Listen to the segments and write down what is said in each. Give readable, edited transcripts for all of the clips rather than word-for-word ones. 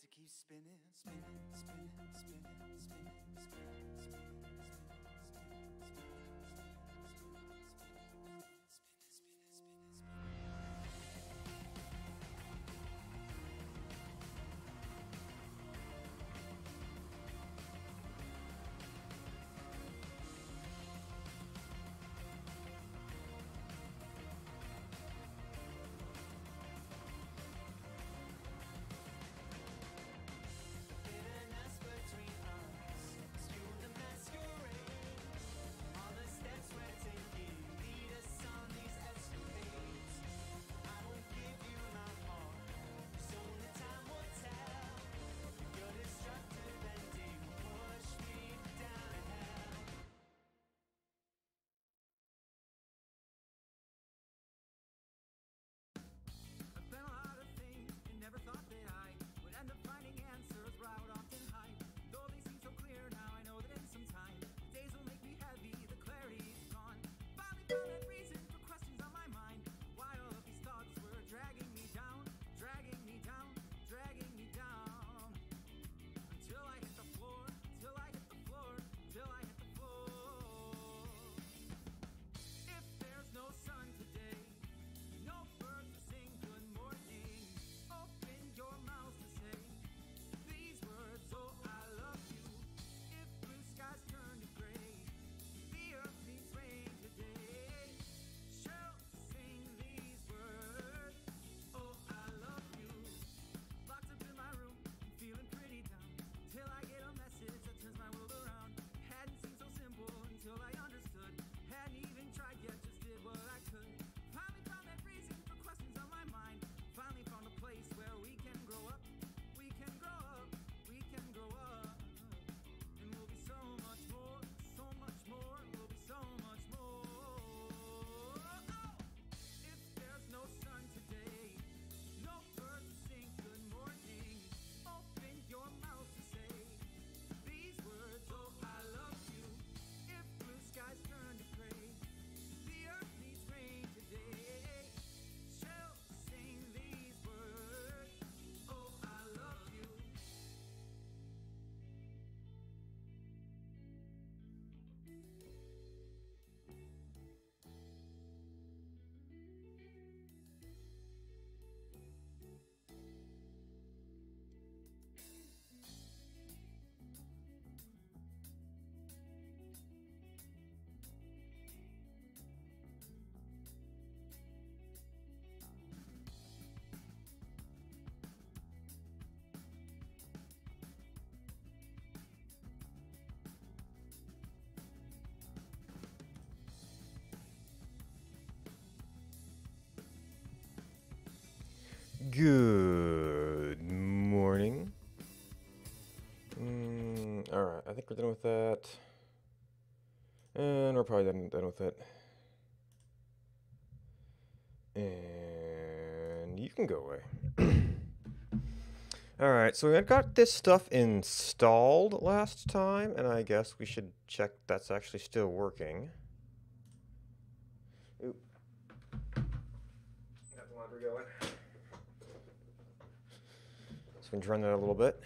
to keep spinning, spinning, spinning, spinning, spinning, spinning, spinning. Good morning. Alright, I think we're done with that. And we're probably done with it. And you can go away. Alright, so we got this stuff installed last time, and I guess we should check that's actually still working. Oop. Got the laundry going. So we can run that a little bit.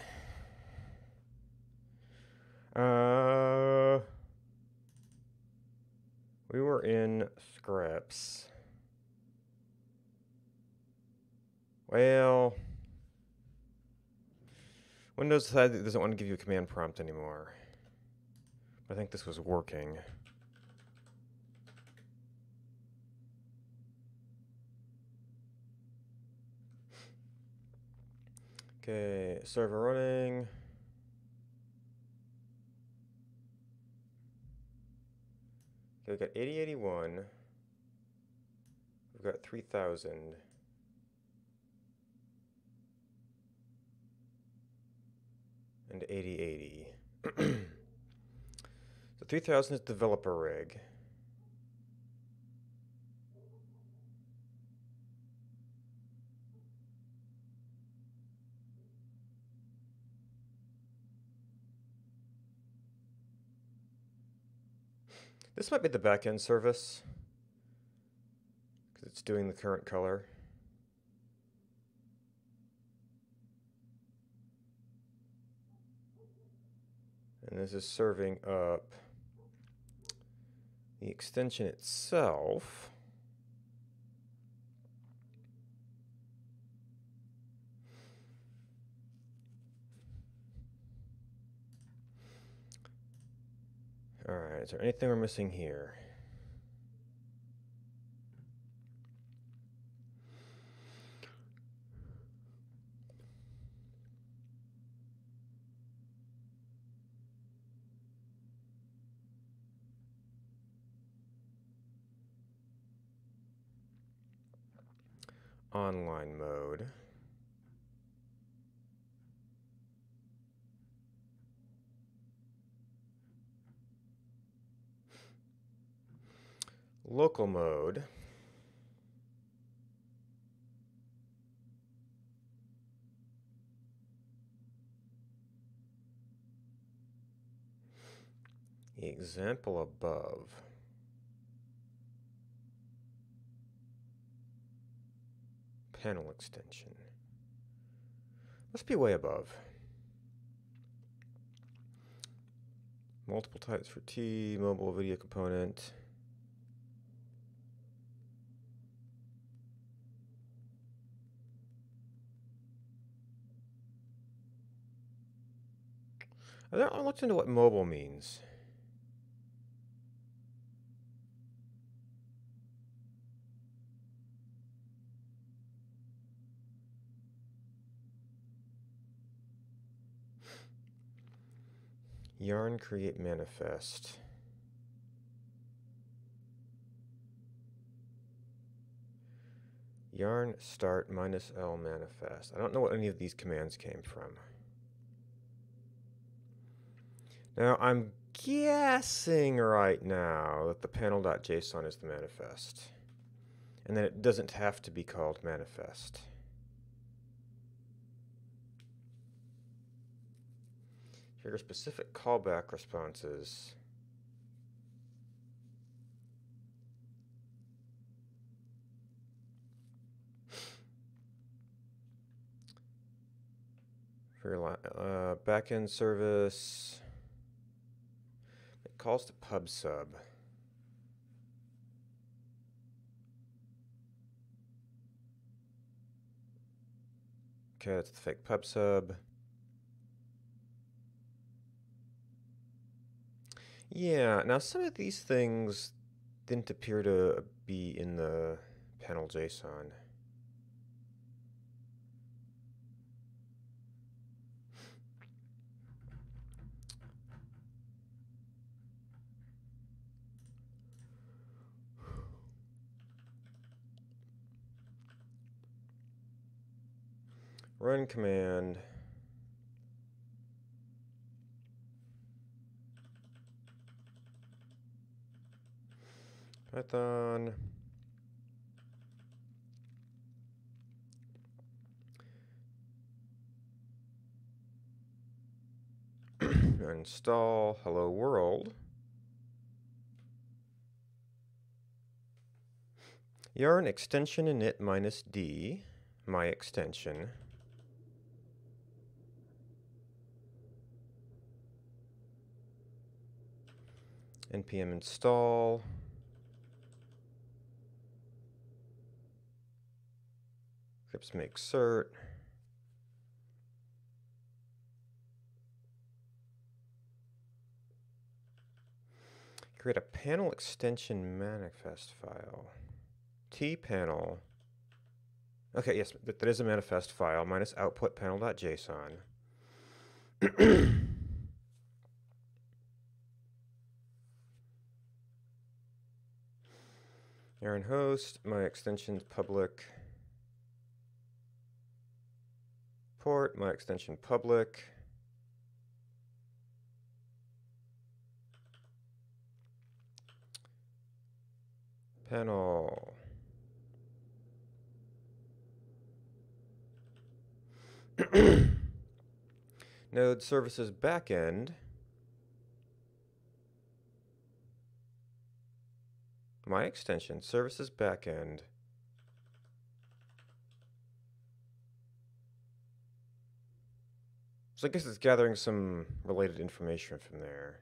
We were in scripts. Well, Windows decided it doesn't want to give you a command prompt anymore. But I think this was working. Okay, server running. Okay, we've got 8081. We've got 3000. And 8080. So 3000 is developer rig. This might be the backend service, because it's doing the current color. And this is serving up the extension itself. All right, is there anything we're missing here? Online mode. Local mode. The example above. Panel extension. Must be way above. Multiple types for T, mobile video component. I looked into what mobile means. Yarn create manifest. Yarn start -L manifest. I don't know what any of these commands came from. Now I'm guessing right now that the panel.json is the manifest, and that it doesn't have to be called manifest. Here are specific callback responses. For your backend service, it calls to pub sub. Okay, that's the fake pub sub. Yeah, now some of these things didn't appear to be in the panel JSON. Run command. Python. Install hello world. Yarn extension init -d, my extension. npm install. Grips make cert. Create a panel extension manifest file. tpanel. Okay, yes, that is a manifest file minus output panel.json. Yarn host, my extension's public. Port, my extension public. Panel. Node services backend. My extension services backend. So I guess it's gathering some related information from there.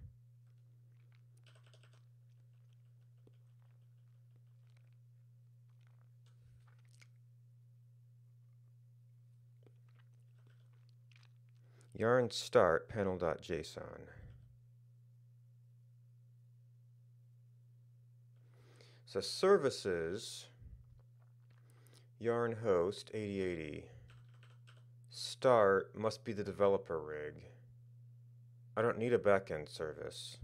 Yarn start panel.json. So services, yarn host 8080. Start must be the developer rig. I don't need a backend service.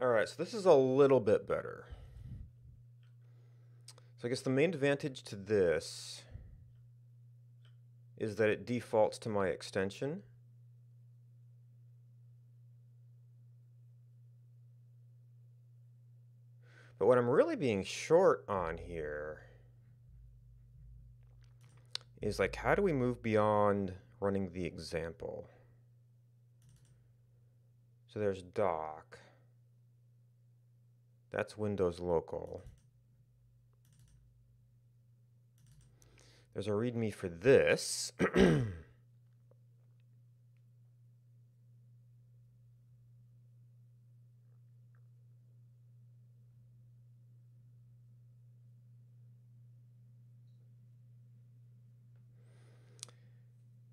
Alright, so this is a little bit better. So I guess the main advantage to this is that it defaults to my extension. But what I'm really being short on here is like, how do we move beyond running the example? So there's doc. That's Windows local. There's a README for this.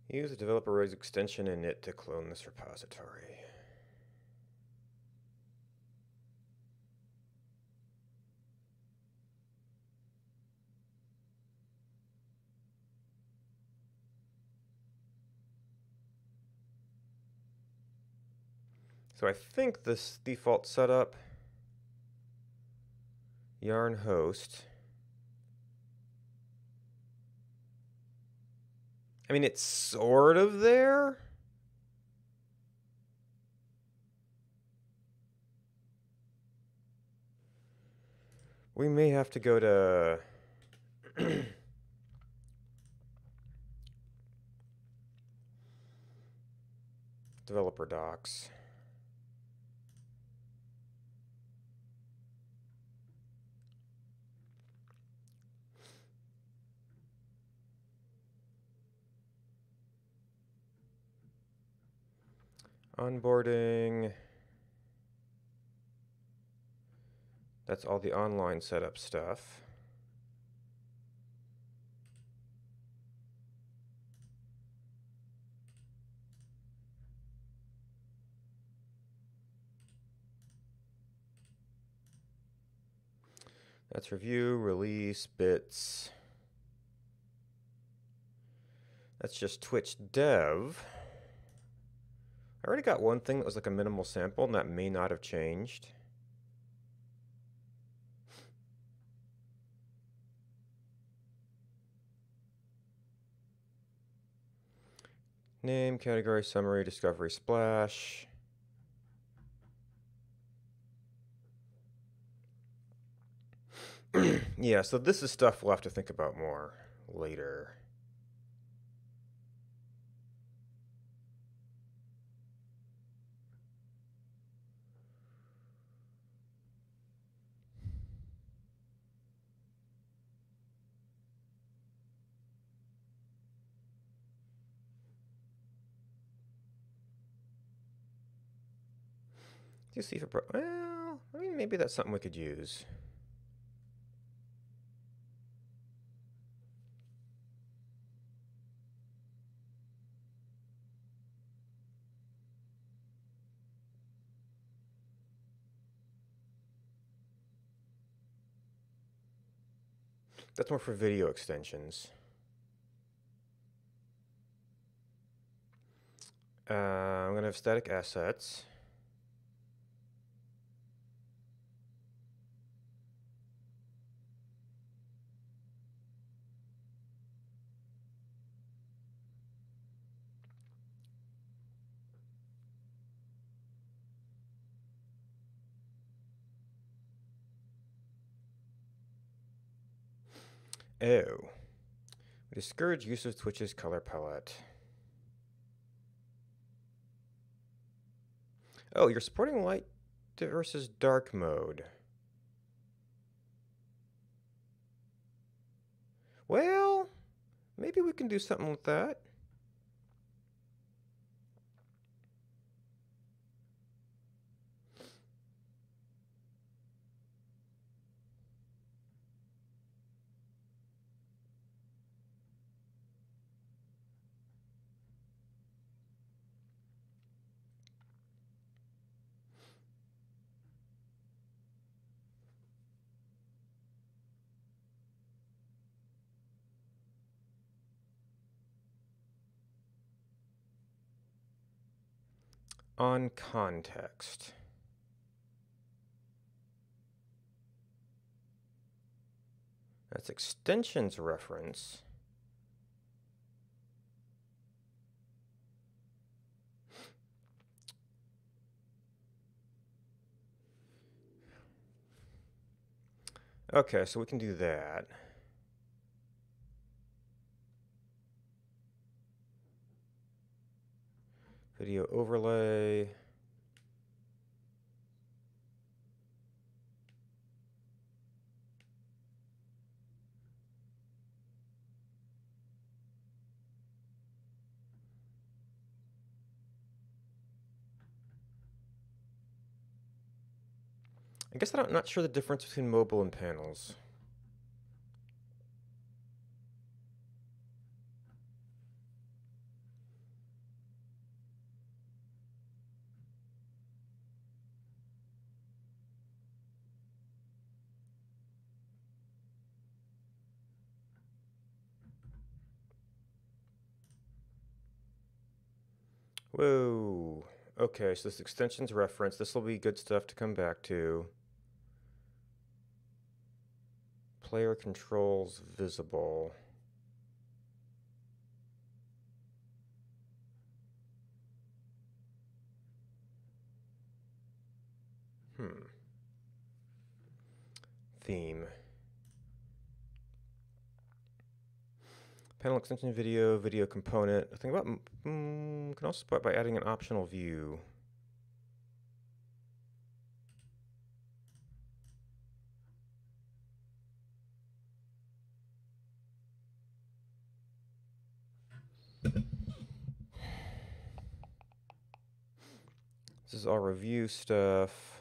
Use the developer rigs extension init to clone this repository. So I think this default setup, yarn host. I mean, it's sort of there. We may have to go to developer docs. Onboarding. That's all the online setup stuff. That's review, release, bits. That's just Twitch dev. I already got one thing that was like a minimal sample, and that may not have changed. Name, category, summary, discovery, splash. Yeah, so this is stuff we'll have to think about more later. Do you see if it well, I mean, maybe that's something we could use. That's more for video extensions. I'm going to have static assets. Oh. Discourage use of Twitch's color palette. Oh, you're supporting light versus dark mode. Well, maybe we can do something with that. On context. That's extensions reference. Okay, so we can do that. Video overlay. I guess I'm not sure the difference between mobile and panels. Whoa. Okay, so this extensions reference, this will be good stuff to come back to. Player controls visible. Theme. Panel extension video, video component. Think about can also spot by adding an optional view. This is all review stuff.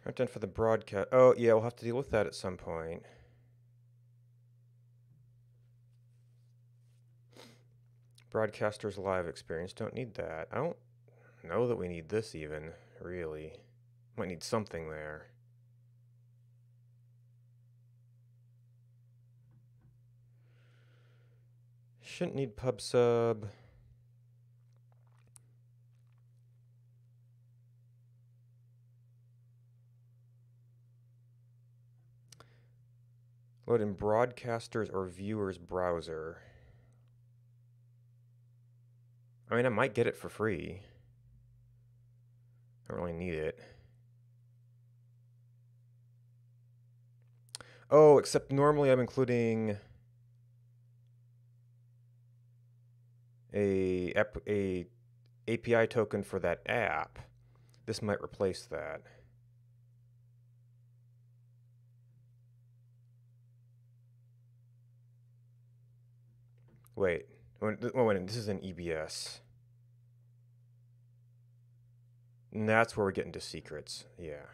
Not done for the broadcast. Oh, yeah, we'll have to deal with that at some point. Broadcaster's live experience. Don't need that. I don't know that we need this even, really. Might need something there. Shouldn't need pub sub. Load in broadcaster's or viewer's browser. I mean, I might get it for free. I don't really need it. Oh, except normally I'm including a API token for that app. This might replace that. Wait, this is an EBS. And that's where we get into secrets, yeah.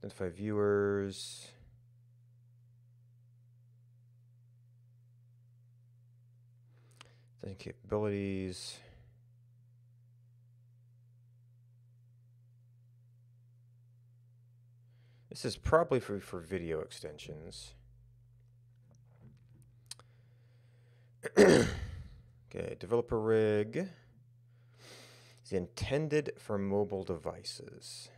Identify viewers. Capabilities. This is probably for video extensions. Okay, developer rig is intended for mobile devices.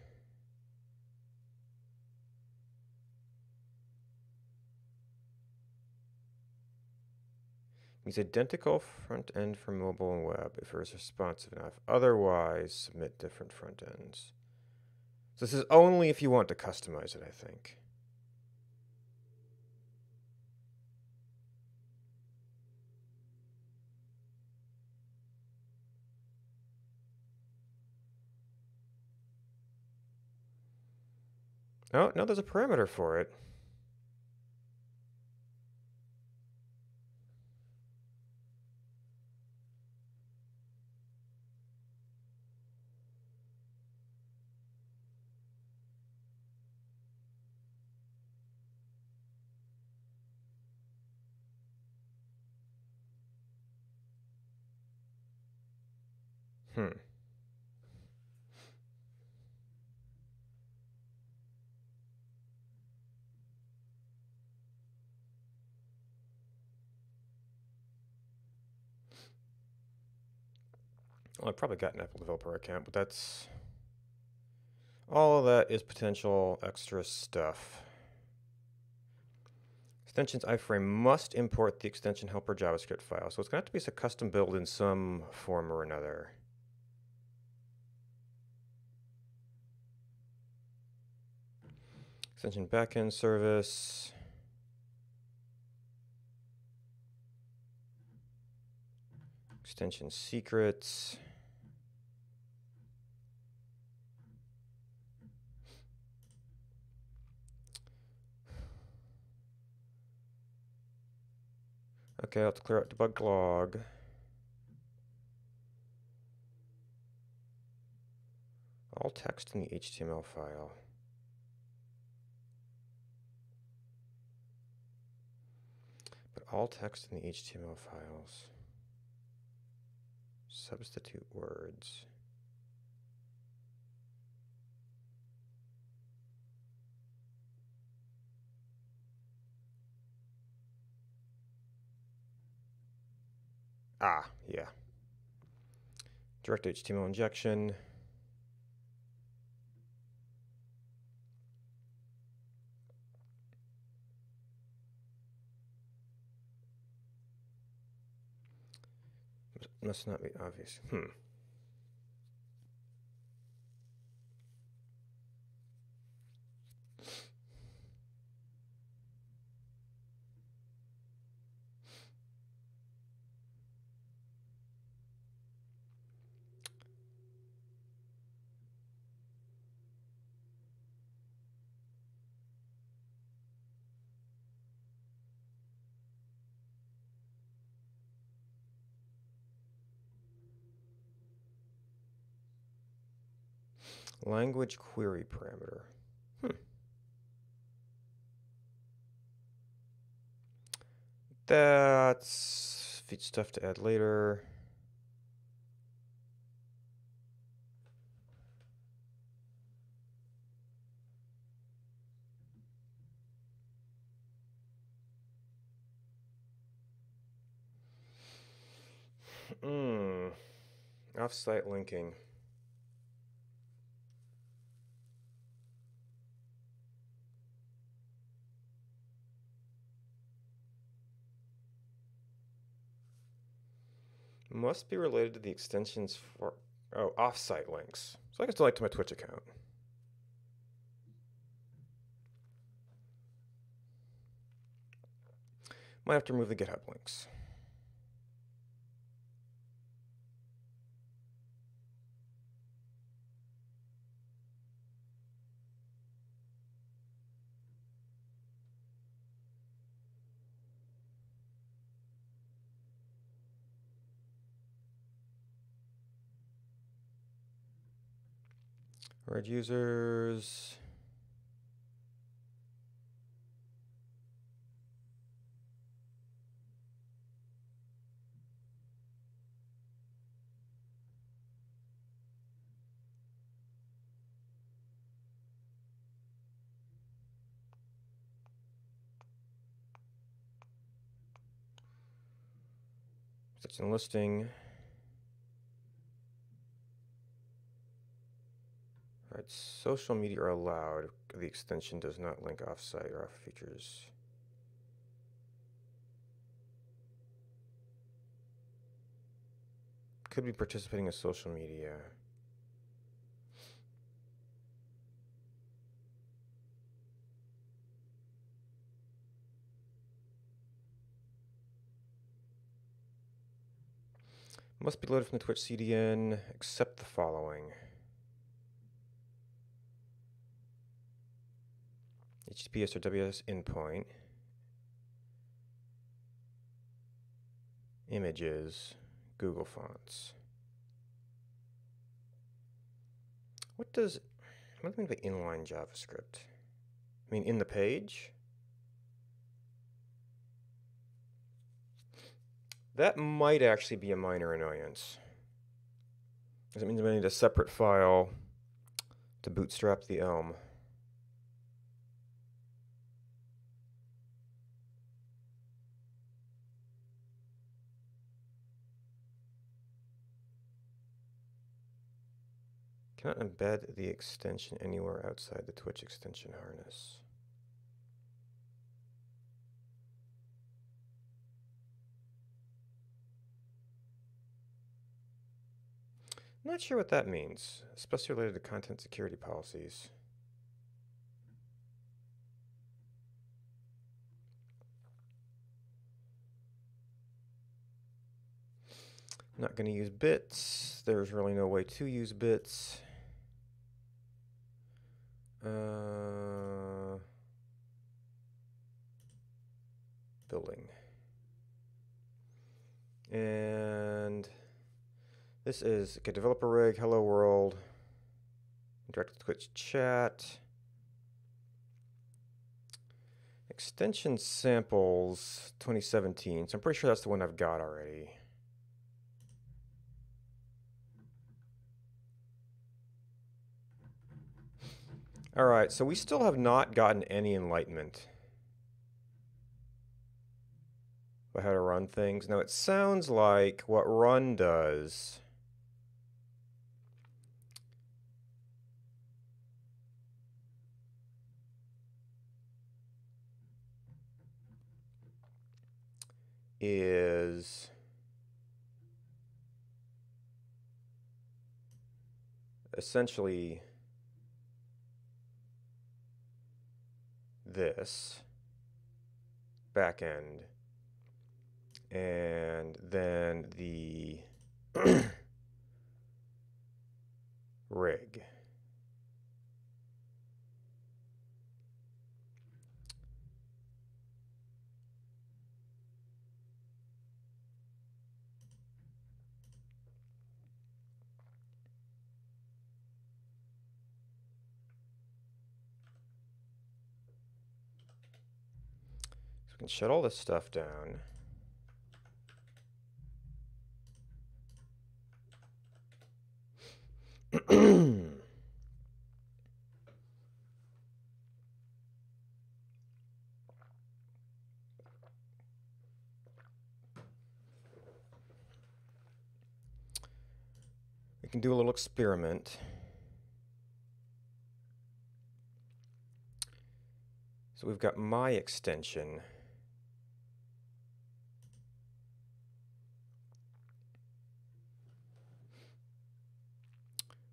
Use identical front end for mobile and web if it is responsive enough. Otherwise, submit different front ends. So this is only if you want to customize it, I think. Oh, no, there's a parameter for it. Hmm. Well, I probably got an Apple developer account, but that's... all of that is potential extra stuff. Extensions iframe must import the extension helper JavaScript file. So it's going to have to be a custom build in some form or another. Extension backend service. Extension secrets. Okay, let's clear out debug log. All text in the HTML file. But all text in the HTML files. Substitute words. Ah, yeah. Direct HTML injection. Must not be obvious. Language query parameter. That's feed stuff to add later. Off-site linking. Must be related to the extensions for... oh, off-site links. So I can still link to my Twitch account. Might have to remove the GitHub links. Red users. Section listing. All right, social media are allowed. The extension does not link off-site or off features. Could be participating in social media. Must be loaded from the Twitch CDN, except the following. HTTPS or WS endpoint. Images, Google Fonts. What do I mean by inline JavaScript? I mean in the page? That might actually be a minor annoyance. Because it means I need a separate file to bootstrap the Elm. Cannot embed the extension anywhere outside the Twitch extension harness. I'm not sure what that means, especially related to content security policies. I'm not going to use bits. There's really no way to use bits. Building. And this is okay, developer rig, hello world, direct Twitch chat, extension samples 2017. So I'm pretty sure that's the one I've got already. All right, so we still have not gotten any enlightenment about how to run things. Now it sounds like what run does is essentially this backend, and then the rig. So we can shut all this stuff down. We can do a little experiment. So we've got my extension.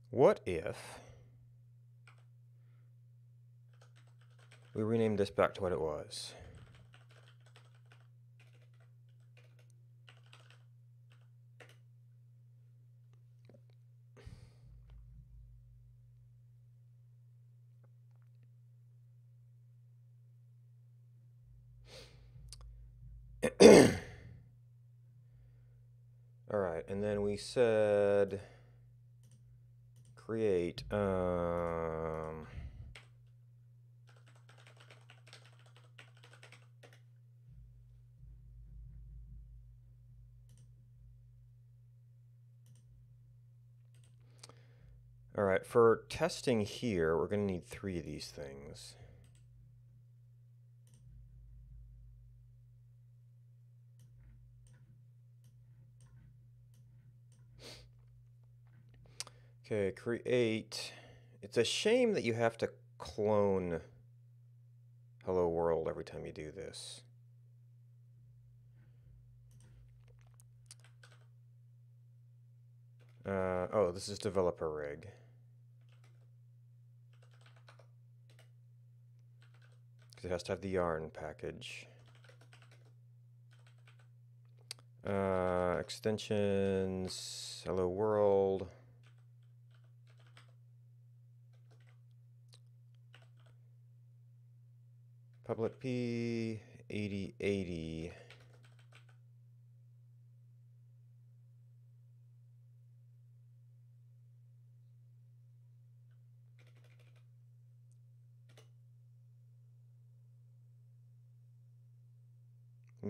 What if we rename this back to what it was? All right, and then we said create all right, for testing here, we're going to need 3 of these things. Okay, create. It's a shame that you have to clone Hello World every time you do this. Oh, this is developer rig. Because it has to have the yarn package. Extensions, hello world. Public P 8080.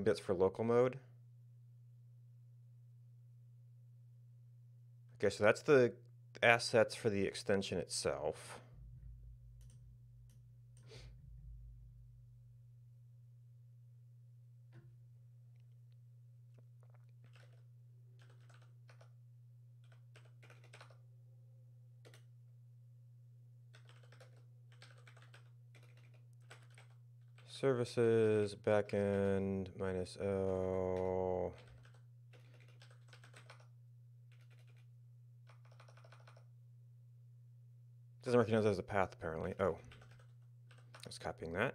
That's for local mode. Okay, so that's the assets for the extension itself. Services, backend, minus O. Doesn't recognize that as a path, apparently. Oh. I was copying that.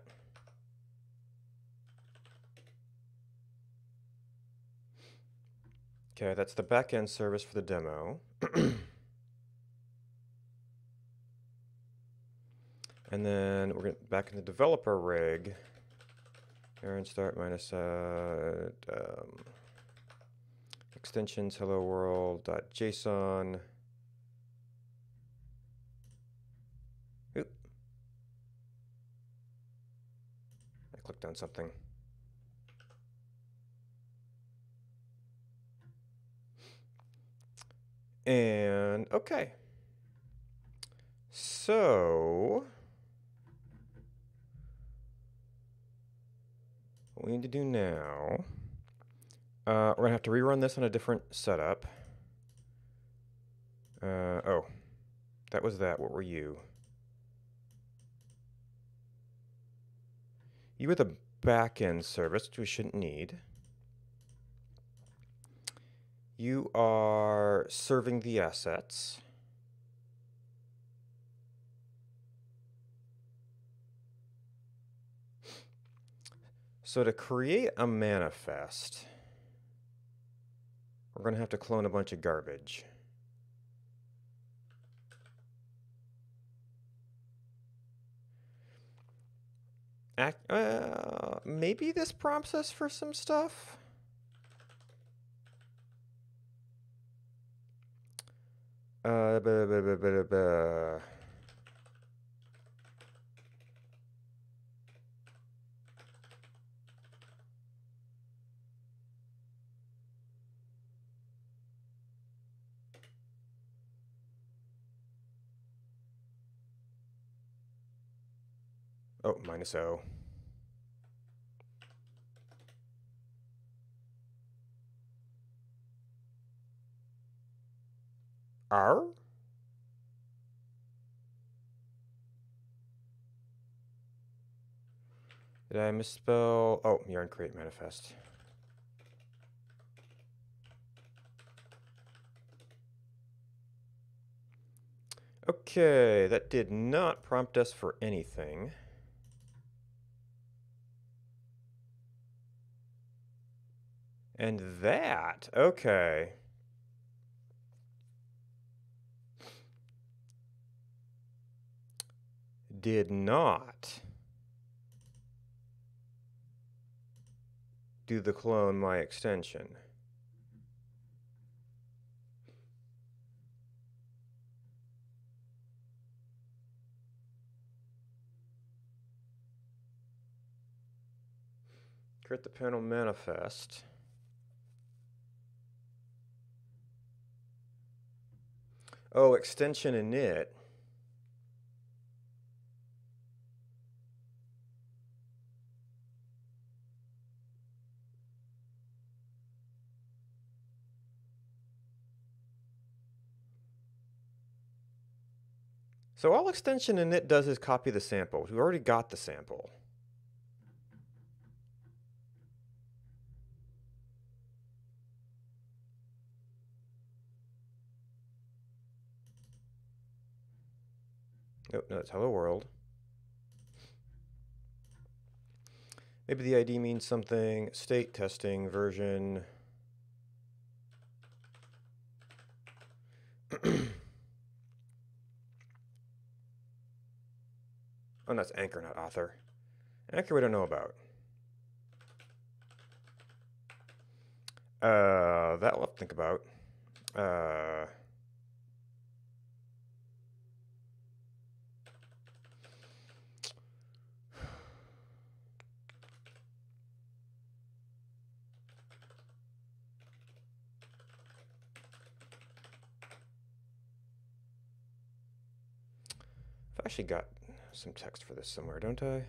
Okay, that's the backend service for the demo. And then we're back in the developer rig. Aaron start minus extensions hello world.json. Oop. I clicked on something. And okay. So what we need to do now, we're gonna have to rerun this on a different setup. Oh, that was that. What were you? You were the backend service, which we shouldn't need. You are serving the assets. So to create a manifest, we're going to have to clone a bunch of garbage. Maybe this prompts us for some stuff. Buh, buh, buh, buh, buh, buh. Oh, minus O. R? Did I misspell? Oh, yarn create manifest. Okay, that did not prompt us for anything. And that, okay. Did not do the clone my extension. Create the panel manifest. Oh, extension init. So all extension init does is copy the sample. We already got the sample. Nope, no, that's hello world. Maybe the ID means something. State testing version. Oh, that's anchor, not author. Anchor we don't know about. That we'll have to think about. I've actually got some text for this somewhere, don't I?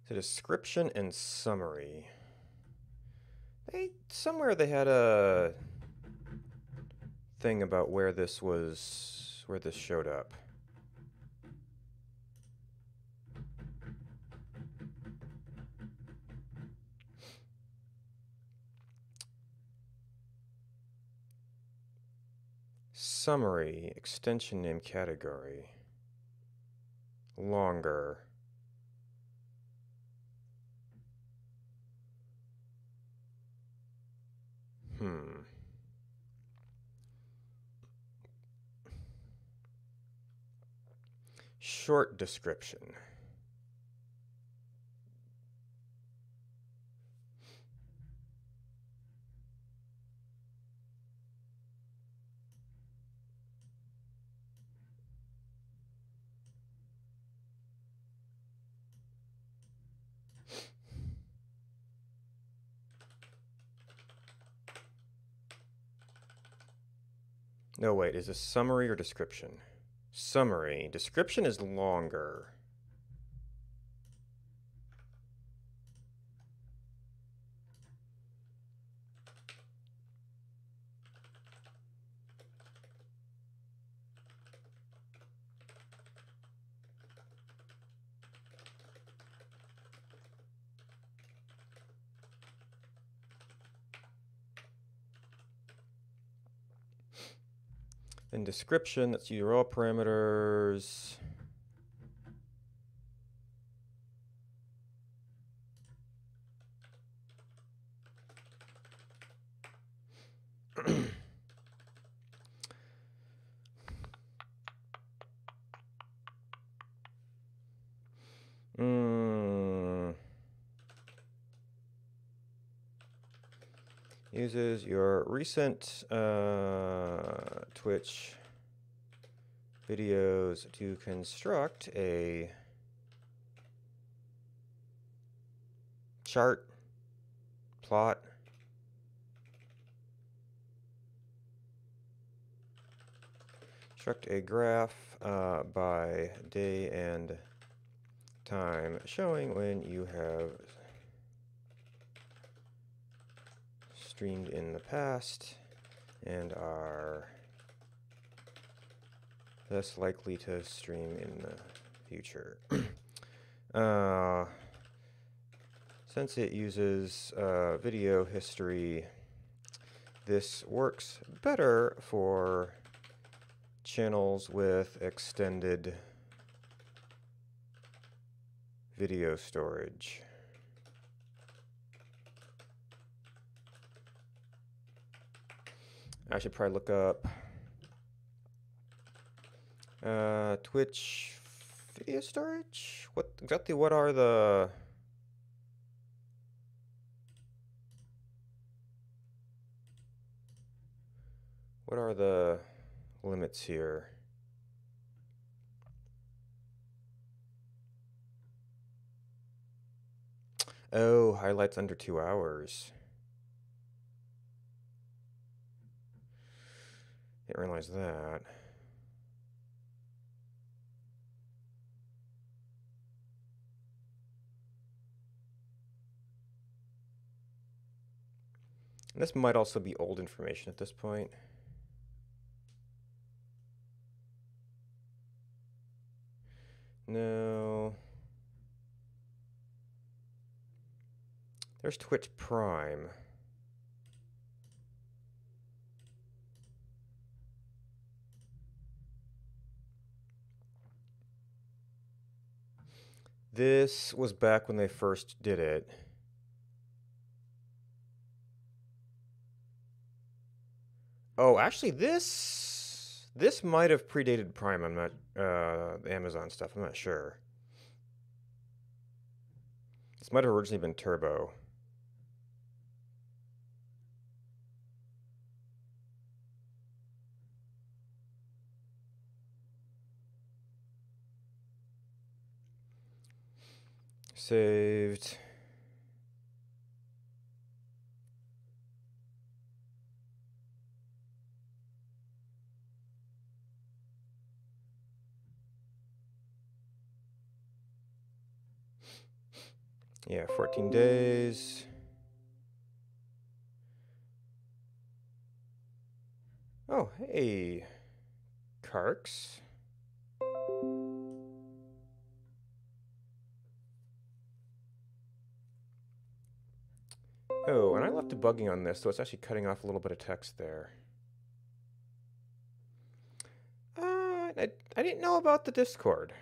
So description and summary. Somewhere they had a thing about where this showed up. Summary, extension name category. Longer. Short description. No, wait, is this summary or description? Summary. Description is longer. Then description, that's URL parameters. Uses your recent Twitch videos to construct a chart, plot, construct a graph by day and time showing when you have streamed in the past and are less likely to stream in the future. Since it uses video history, this works better for channels with extended video storage. I should probably look up Twitch video storage. What exactly? What are the limits here? Oh, highlights under 2 hours. Didn't realize that. And this might also be old information at this point. No. There's Twitch Prime. This was back when they first did it. Oh, actually, this might have predated Prime. I'm not the Amazon stuff. I'm not sure. This might have originally been Turbo. Saved. Yeah, 14 days. Oh, hey, Karks. Oh, and I left debugging on this, so it's actually cutting off a little bit of text there. I didn't know about the Discord.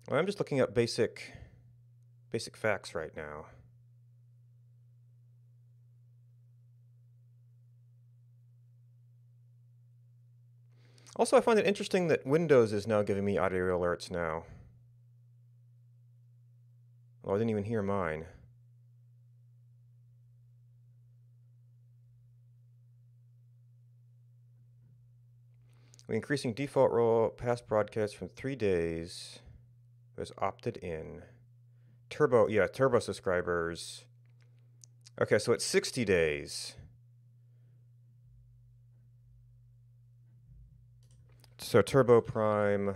Well, I'm just looking up basic facts right now. Also, I find it interesting that Windows is now giving me audio alerts now. Oh, I didn't even hear mine. We're increasing default role past broadcasts from 3 days. Was opted in. Turbo, yeah, Turbo subscribers. Okay, so it's 60 days. So Turbo Prime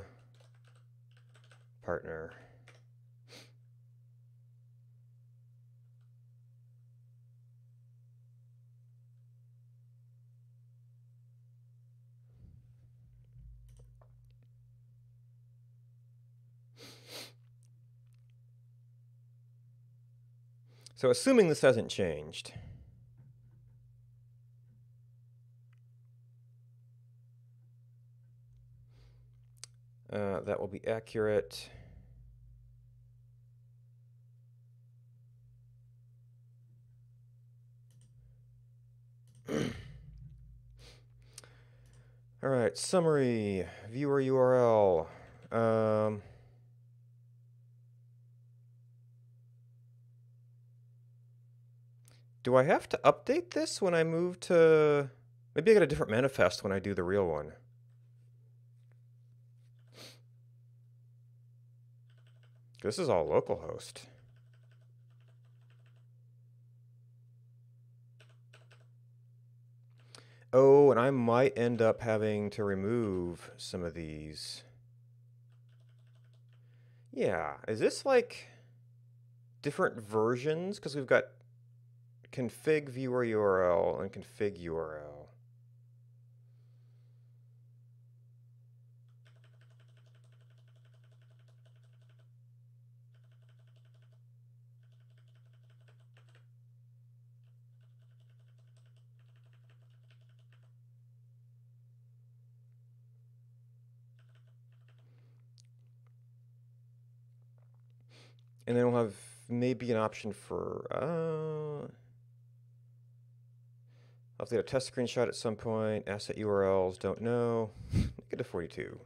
partner. So assuming this hasn't changed. That will be accurate. All right, summary, viewer URL. Do I have to update this when I move to... Maybe I get a different manifest when I do the real one. This is all localhost. Oh, and I might end up having to remove some of these. Yeah, is this like different versions? Because we've got config viewer URL and config URL. And then we'll have maybe an option for, I'll have to get a test screenshot at some point. Asset URLs, don't know. Negative 42.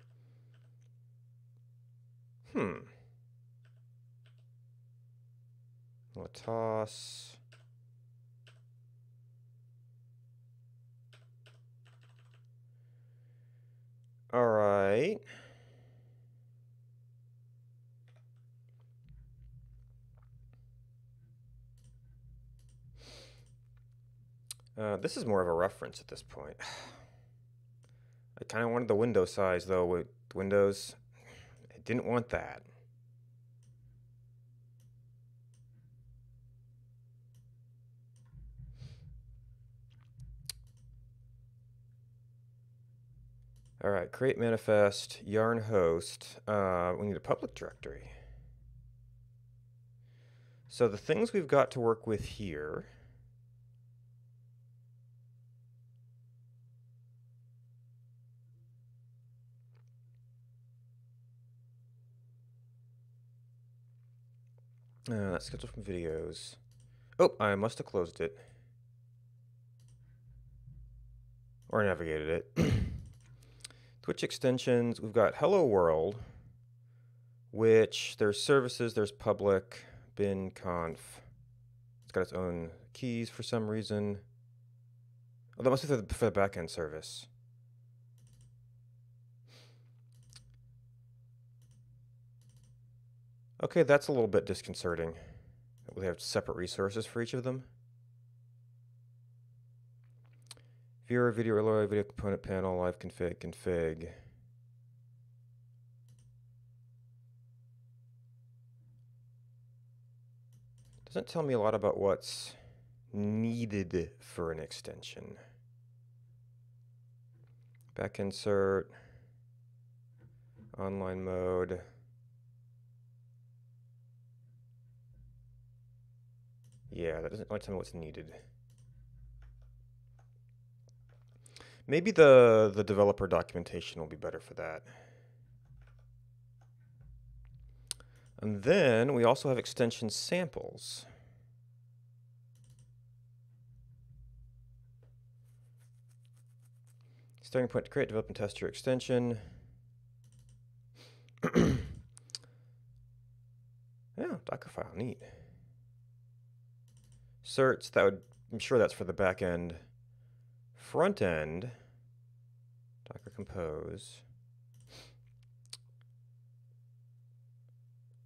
Toss. All right. This is more of a reference at this point. I kind of wanted the window size, though, with Windows. I didn't want that. All right, create manifest, yarn host. We need a public directory. So the things we've got to work with here. That's scheduled from videos. Oh, I must have closed it. Or navigated it. Twitch extensions, we've got Hello World, which there's services, there's public, bin, conf. It's got its own keys for some reason. Oh, that must be for the backend service. Okay, that's a little bit disconcerting. We have separate resources for each of them. Viewer, video alloy, video component panel, live config. Doesn't tell me a lot about what's needed for an extension. Back insert, online mode. Yeah, that doesn't really tell me what's needed. Maybe the developer documentation will be better for that. And then we also have extension samples. Starting point to create, develop, and test your extension. Yeah, Docker file, neat. Certs, I'm sure that's for the back end. Front end, Docker Compose.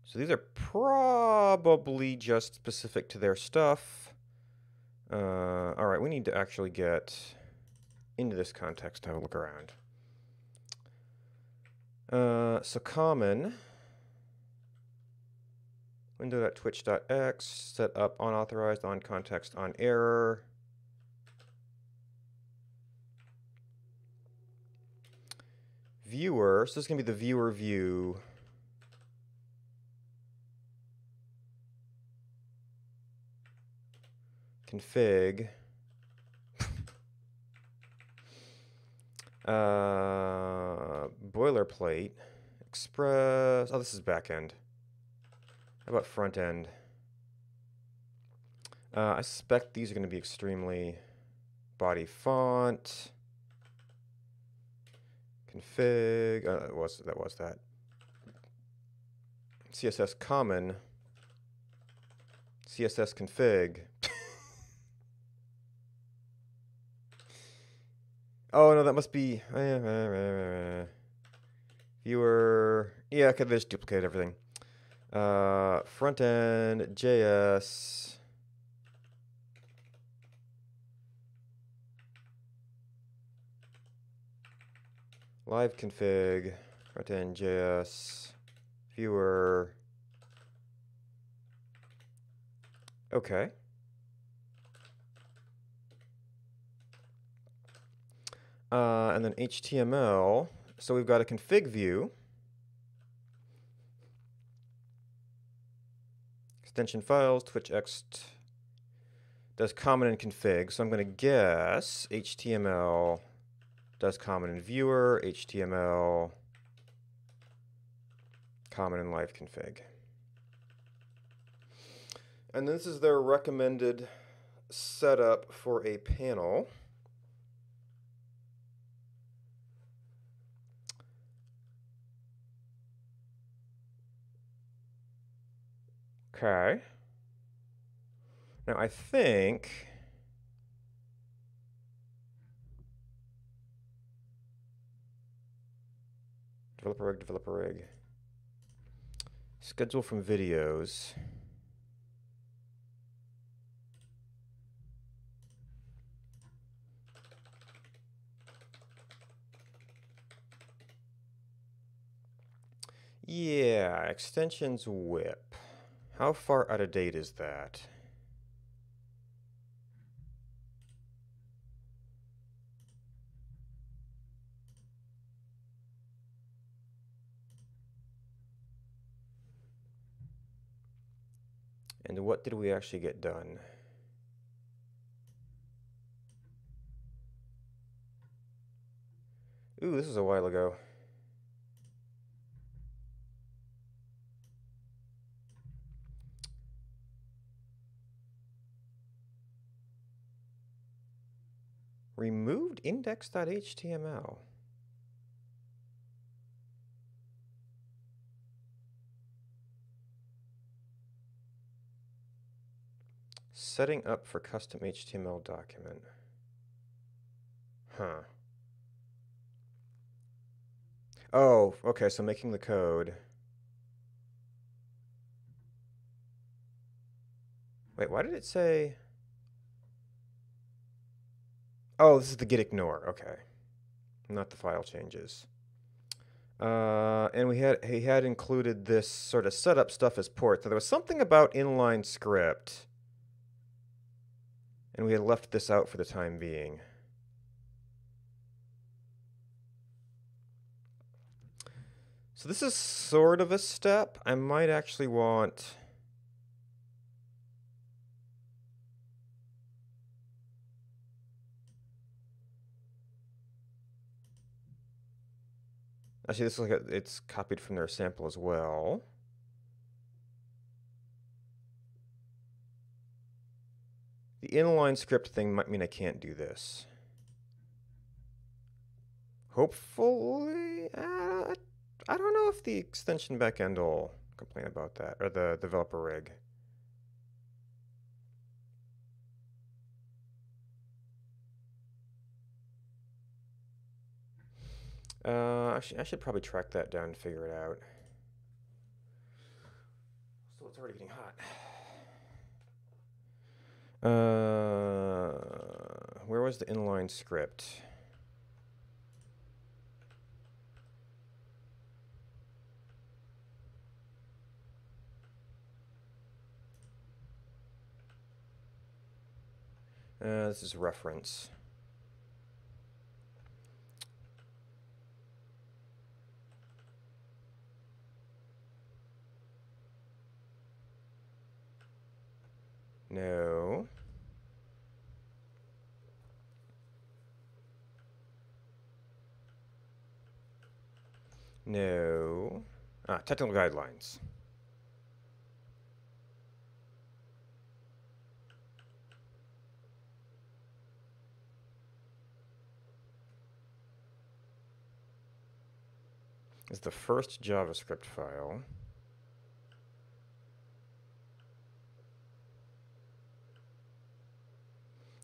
So these are probably just specific to their stuff. All right, we need to actually get into this context to have a look around. So common, window.twitch.x, set up unauthorized, on context, on error. Viewer, so this is going to be the viewer view. Config. Boilerplate. Express. Oh, this is back end. How about front end? I suspect these are going to be extremely body font. Config. That was that. CSS common. CSS config. Oh no, that must be viewer. Yeah, I could just duplicate everything. Front end JS. Live config. Front end JS. Viewer. Okay. And then HTML. So we've got a config view. Extension files, TwitchX does common and config. So I'm going to guess HTML does common in viewer, HTML common in live config. And this is their recommended setup for a panel. Okay. Now I think developer rig. Schedule from videos. Yeah, extensions whip. How far out of date is that? And what did we actually get done? Ooh, this was a while ago. Removed index.html. Setting up for custom HTML document. Huh. Oh, okay, so making the code. Wait, why did it say... Oh, this is the git ignore. Okay. Not the file changes. And he had included this sort of setup stuff as port. So there was something about inline script. And we had left this out for the time being. So this is sort of a step. I might actually want... Actually, this looks like it's copied from their sample as well. The inline script thing might mean I can't do this. Hopefully, I don't know if the extension backend will complain about that, or the developer rig. I should probably track that down and figure it out. So it's already getting hot. Where was the inline script? This is reference. No. No. Technical guidelines. Is the first JavaScript file.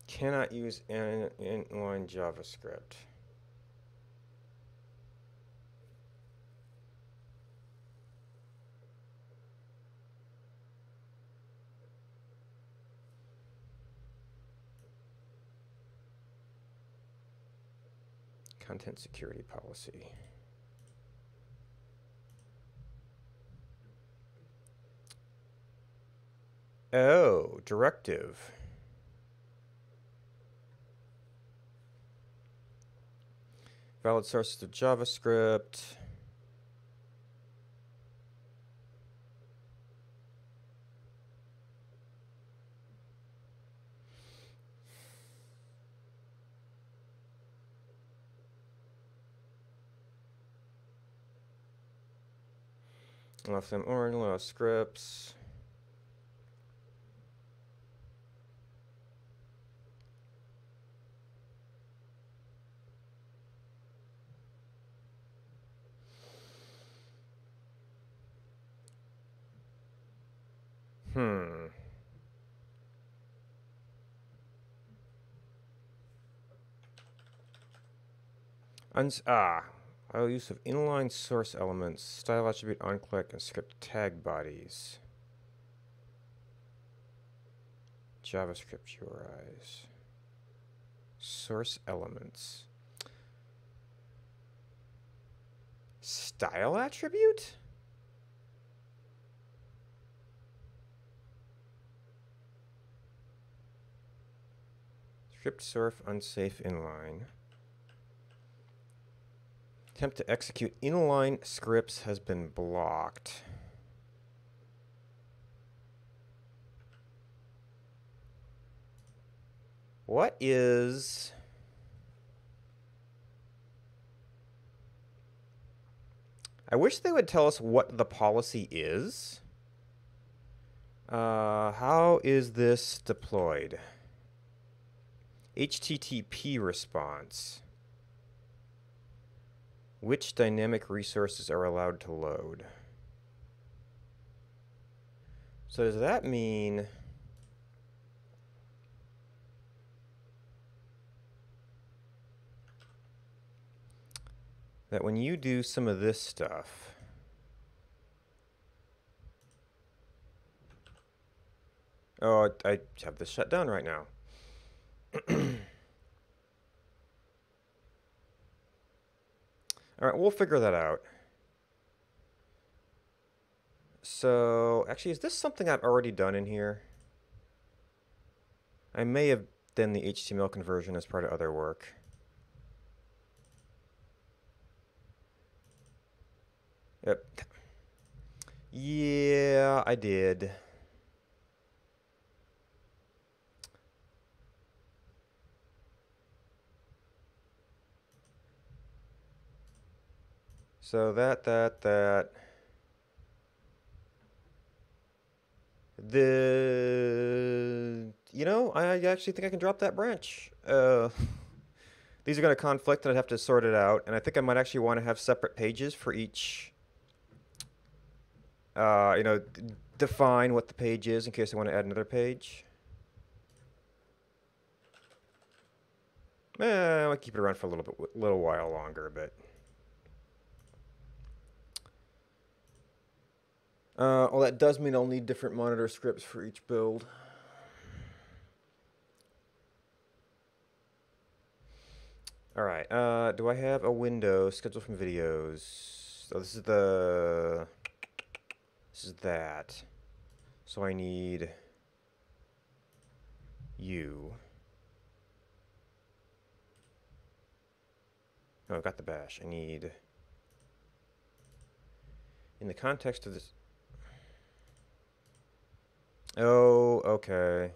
Cannot use inline JavaScript. Content security policy. Oh, directive. Valid sources of JavaScript. Left them orange, allow scripts. I'll use of inline source elements, style attribute onClick, and script tag bodies. JavaScript URIs. Source elements. Style attribute? Script surf unsafe inline. Attempt to execute inline scripts has been blocked. What is... I wish they would tell us what the policy is. How is this deployed? HTTP response. Which dynamic resources are allowed to load? So does that mean... that when you do some of this stuff, oh, I have this shut down right now. All right, we'll figure that out. So, actually, is this something I've already done in here? I may have done the HTML conversion as part of other work. Yep. Yeah, I did. So the... You know, I actually think I can drop that branch. These are going to conflict and I'd have to sort it out. And I think I might actually want to have separate pages for each... you know, define what the page is in case I want to add another page. I'll keep it around for a little while longer, but... well, that does mean I'll need different monitor scripts for each build. All right, do I have a window scheduled from videos? So this is that. So I need you. Oh, I've got the bash. I need, in the context of this. Oh, okay.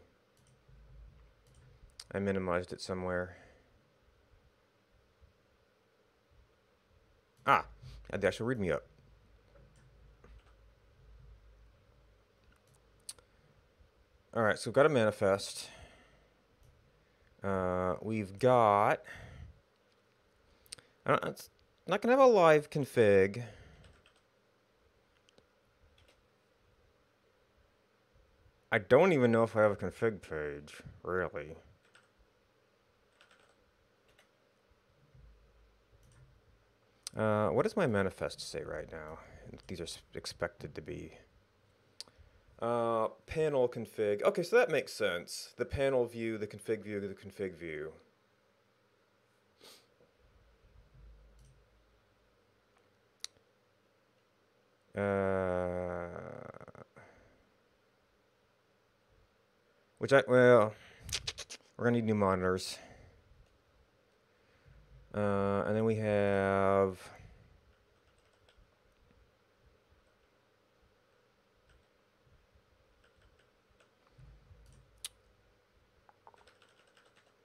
I minimized it somewhere. Ah, I had the actual readme up. All right, so we've got a manifest. We've got... it's not going to have a live config. I don't even know if I have a config page, really. What does my manifest say right now? These are expected to be. Panel config. Okay, so that makes sense. The panel view, the config view, the config view. Well, we're gonna need new monitors. And then we have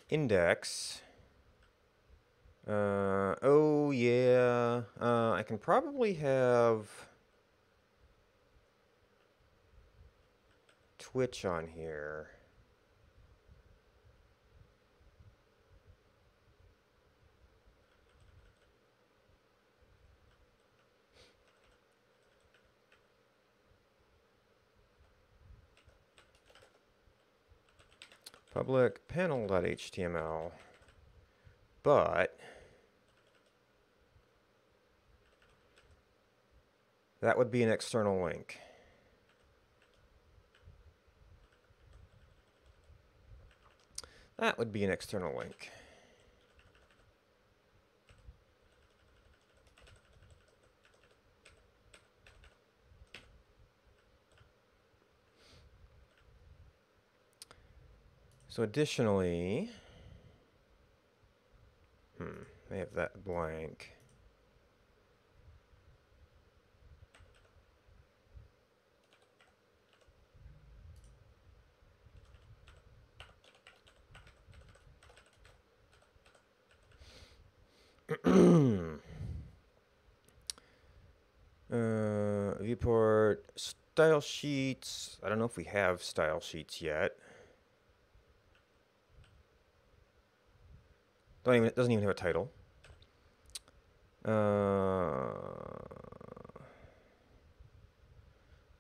index. Oh yeah, I can probably have Twitch on here. Public panel.html, but that would be an external link. That would be an external link. So additionally, I have that blank. Viewport, style sheets. I don't know if we have style sheets yet. It doesn't even have a title.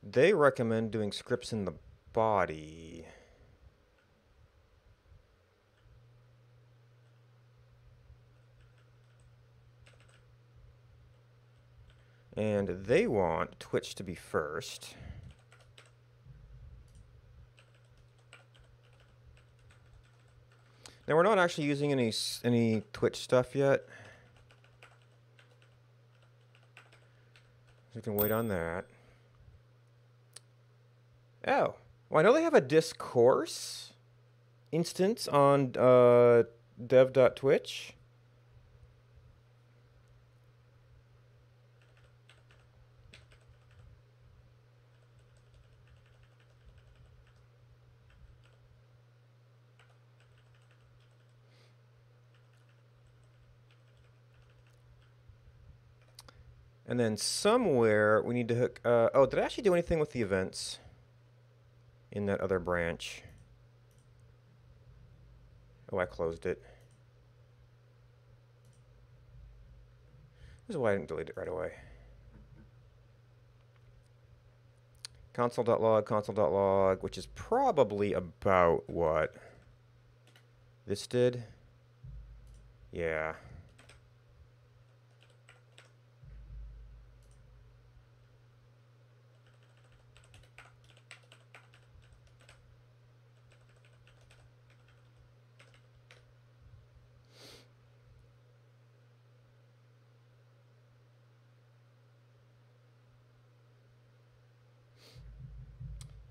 They recommend doing scripts in the body. And they want Twitch to be first. Now we're not actually using any Twitch stuff yet. We can wait on that. Oh, well, I know they have a discourse instance on dev.twitch. And then somewhere we need to hook... oh, did I actually do anything with the events in that other branch? Oh, I closed it. This is why I didn't delete it right away. Console.log, which is probably about what this did. Yeah.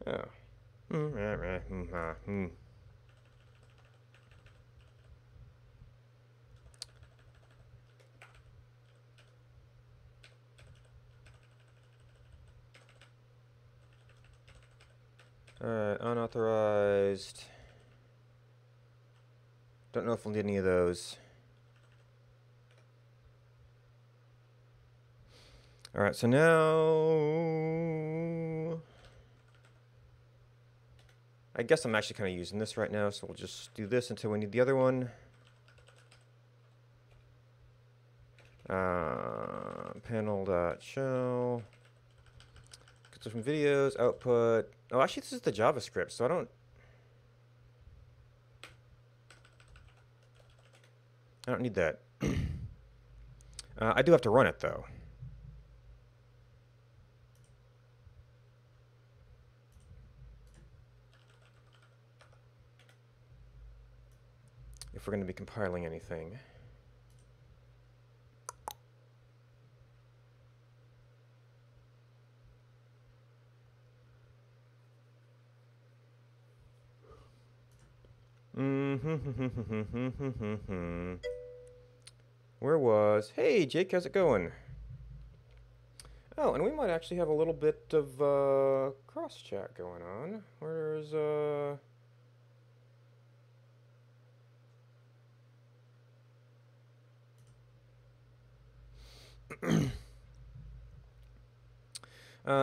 Oh. Alright, unauthorized. Don't know if we'll need any of those. Alright, so now... I guess I'm actually kind of using this right now, so we'll just do this until we need the other one. Panel.show. Get some videos, output. Oh, actually, this is the JavaScript, so I don't need that. I do have to run it, though. If we're going to be compiling anything. Where was... Hey, Jake, how's it going? Oh, and we might actually have a little bit of cross-chat going on. Where's...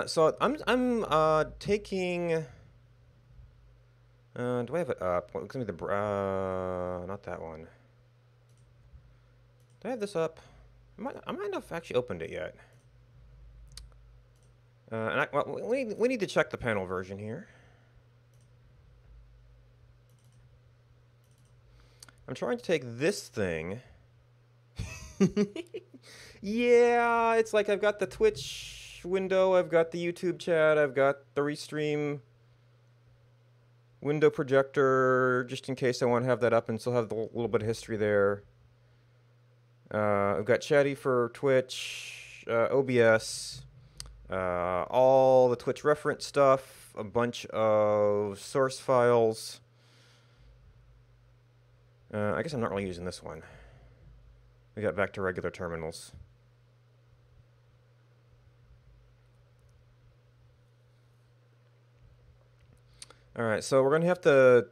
so I'm taking... do I have it up? Well, it's gonna be the not that one. Do I have this up? I might not have actually opened it yet. And we need to check the panel version here. I'm trying to take this thing. Yeah, it's like I've got the Twitch window, I've got the YouTube chat, I've got the Restream window projector, just in case I want to have that up and still have the little bit of history there. I've got Chatty for Twitch, OBS, all the Twitch reference stuff, a bunch of source files. I guess I'm not really using this one. We got back to regular terminals. Alright, so we're going to have to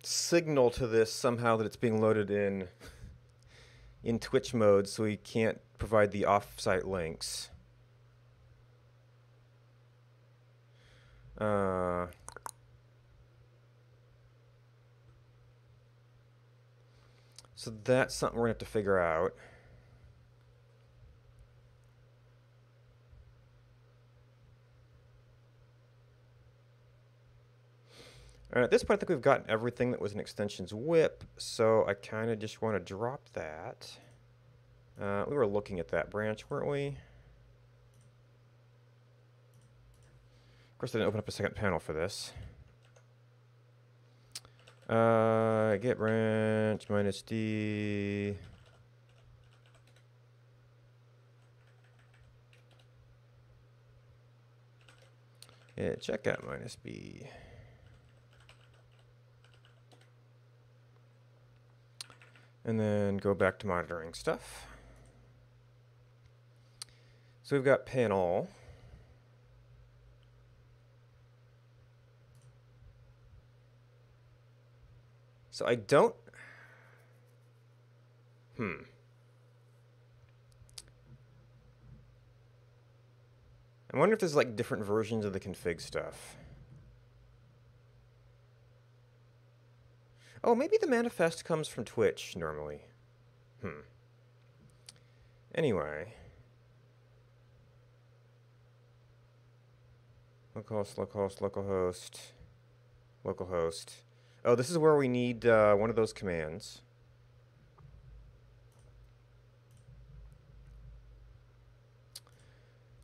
signal to this somehow that it's being loaded in in Twitch mode, so we can't provide the off-site links. So that's something we're going to have to figure out. At this point, I think we've gotten everything that was an extensions whip, so I kind of just want to drop that. We were looking at that branch, weren't we? Of course, I didn't open up a second panel for this. Get branch minus D. Yeah, checkout minus B. And then go back to monitoring stuff. So we've got panel. So I don't... I wonder if there's like different versions of the config stuff. Oh, maybe the manifest comes from Twitch normally. Anyway. Localhost, localhost, localhost, localhost. Oh, this is where we need one of those commands.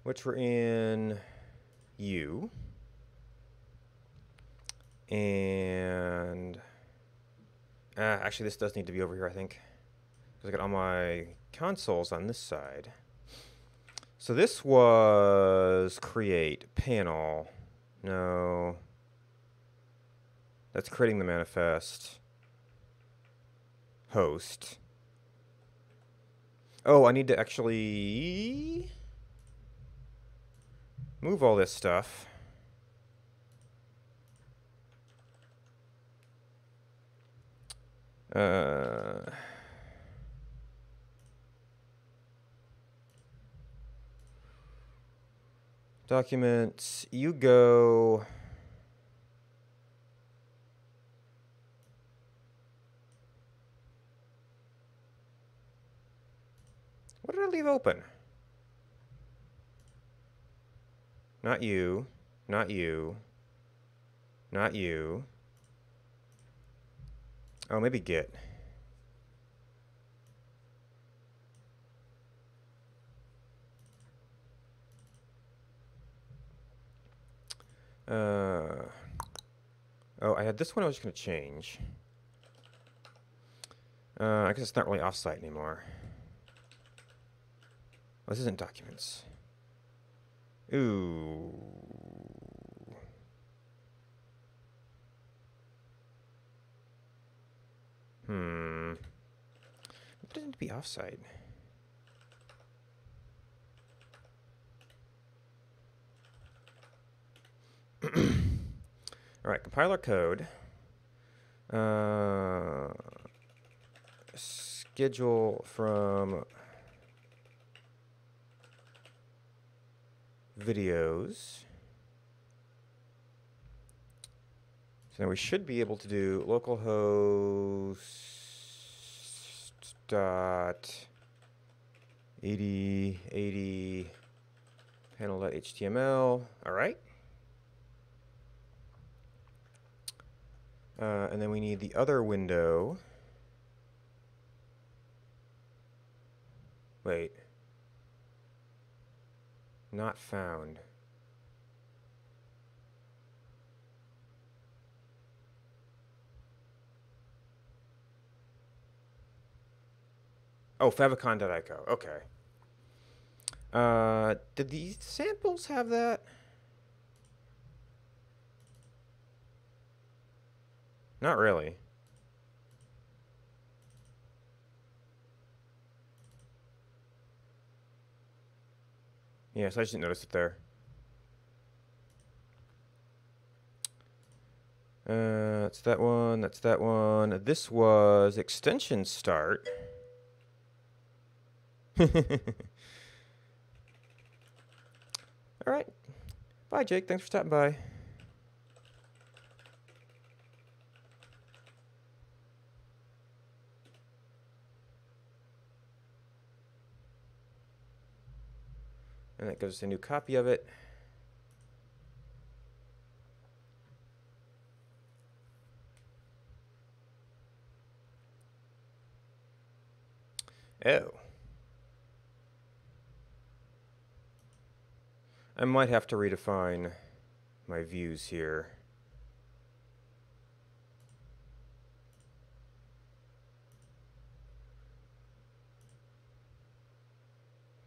Which we're in U. And actually, this does need to be over here, I think. Because I got all my consoles on this side. So this was create panel. No. That's creating the manifest. Host. Oh, I need to actually move all this stuff. Documents, you go. What did I leave open? Not you, not you, not you. Oh, maybe Git. Oh, I had this one I was just going to change. I guess it's not really offsite anymore. Oh, this isn't documents. Ooh. It doesn't be offsite. All right, compile our code. Schedule from videos. So now we should be able to do localhost dot 80 panel.html. All right. And then we need the other window. Wait. Not found. Oh, favicon.ico. Okay. Did these samples have that? Not really. Yes, I just didn't notice it there. That's that one. That's that one. This was extension start. All right. Bye, Jake. Thanks for stopping by. And that gives us a new copy of it. Oh. I might have to redefine my views here.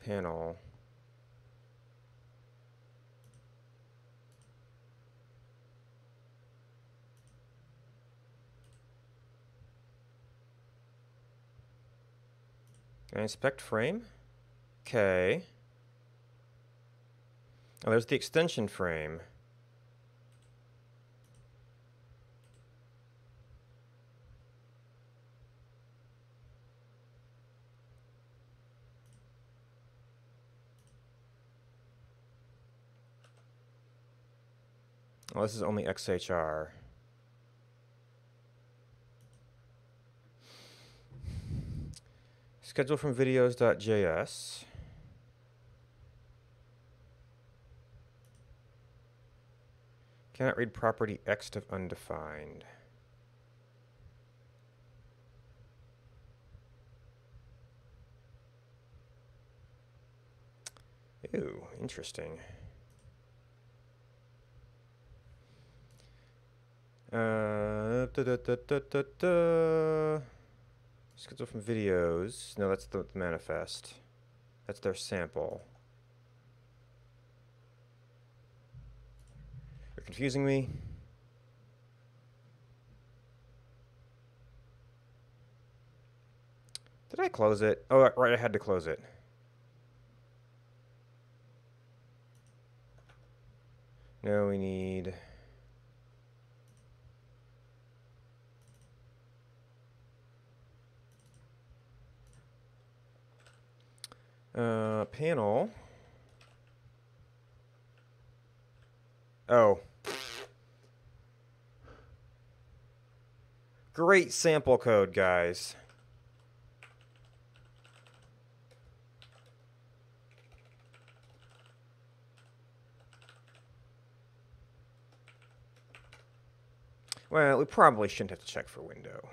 Panel. Can I inspect frame? Okay. Oh, there's the extension frame. Oh, this is only XHR. Schedule from videos.js. Cannot read property ext of undefined. Ooh, interesting. Schedule from videos. No, that's the manifest. That's their sample. You're confusing me. Did I close it? Oh, right, I had to close it. No, we need... panel. Oh. Great sample code, guys. Well, we probably shouldn't have to check for window.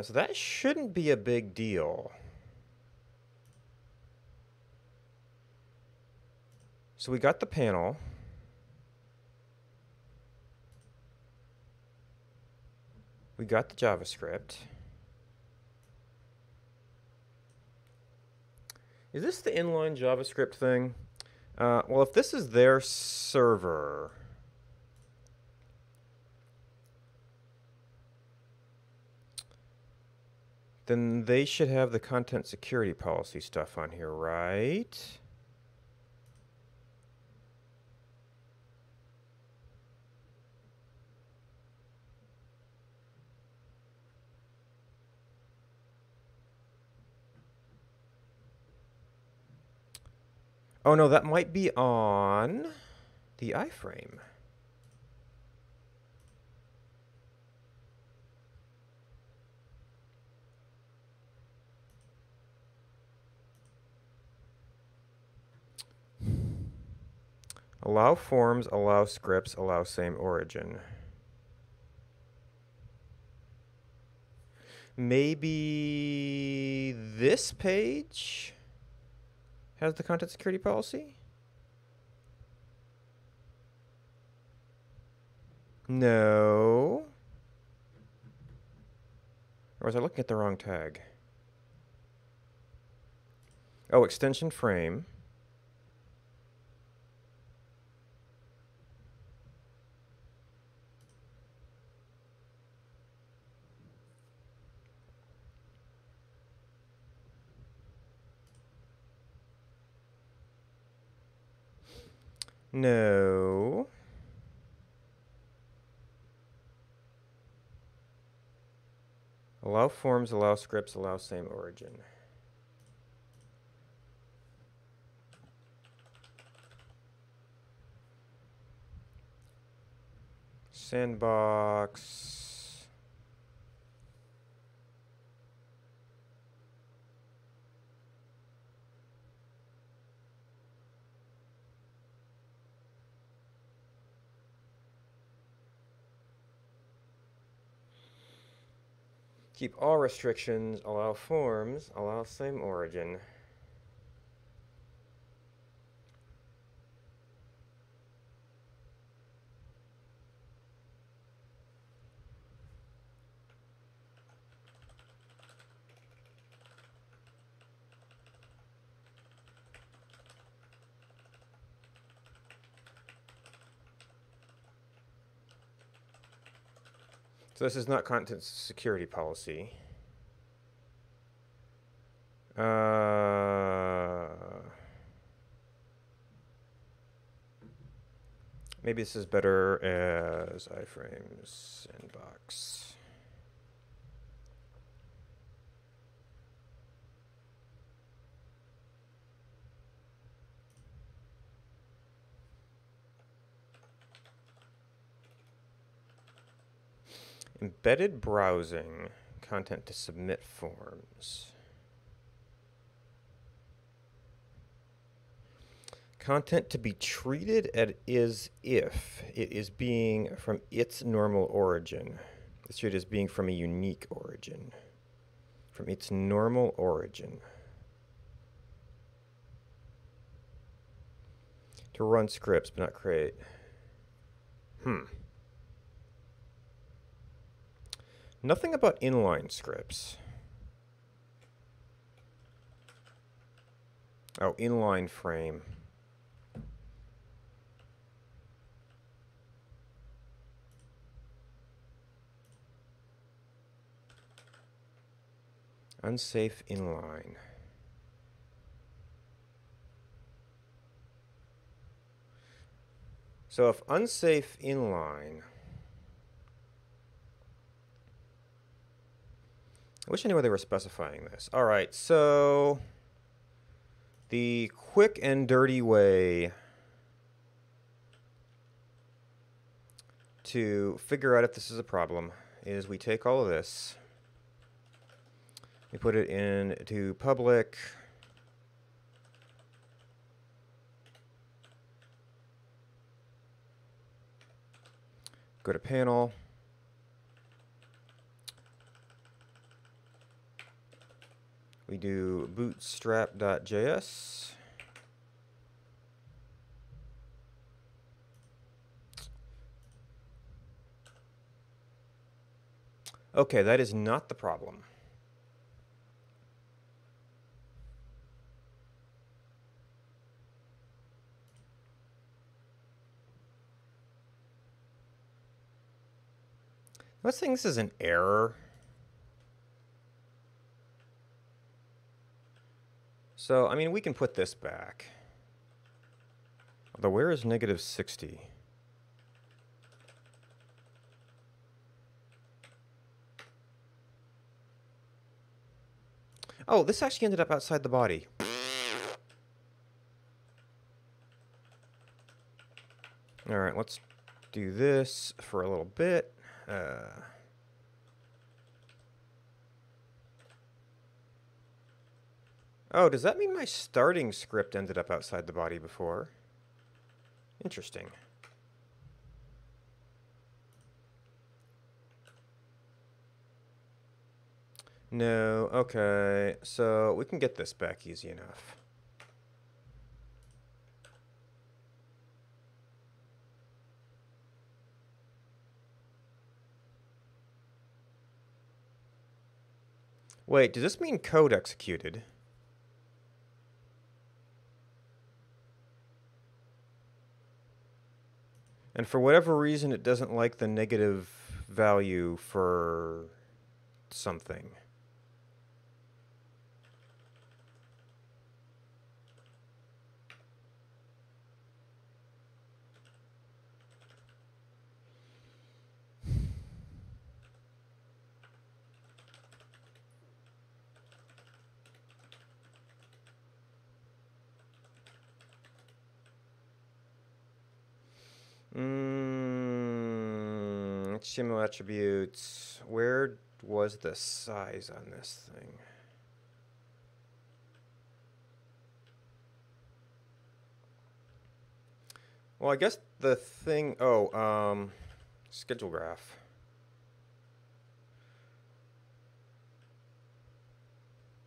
So that shouldn't be a big deal. So we got the panel. We got the JavaScript. Is this the inline JavaScript thing? Well, if this is their server... then they should have the content security policy stuff on here, right? Oh no, that might be on the iframe. Allow forms, allow scripts, allow same origin. Maybe this page has the content security policy? No. Or was I looking at the wrong tag? Oh, extension frame. No. Allow forms, allow scripts, allow same origin. Sandbox. Keep all restrictions, allow forms, allow same origin. So this is not content security policy. Maybe this is better as iframes sandbox. Embedded browsing, content to submit forms. Content to be treated as if it is being from its normal origin. It's treated as being from a unique origin. From its normal origin. To run scripts, but not create. Nothing about inline scripts. Oh, inline frame. Unsafe inline. So if unsafe inline, I wish I knew where they were specifying this. All right, so the quick and dirty way to figure out if this is a problem is we take all of this, we put it into public, go to panel, we do bootstrap.js. Okay, that is not the problem. Let's think this is an error. So, I mean, we can put this back. Although, where is negative 60? Oh, this actually ended up outside the body. All right, let's do this for a little bit. Oh, does that mean my starting script ended up outside the body before? Interesting. No, okay, so we can get this back easy enough. Wait, does this mean code executed? And for whatever reason, it doesn't like the negative value for something. HTML attributes. Where was the size on this thing? Well, I guess the thing. Oh, schedule graph.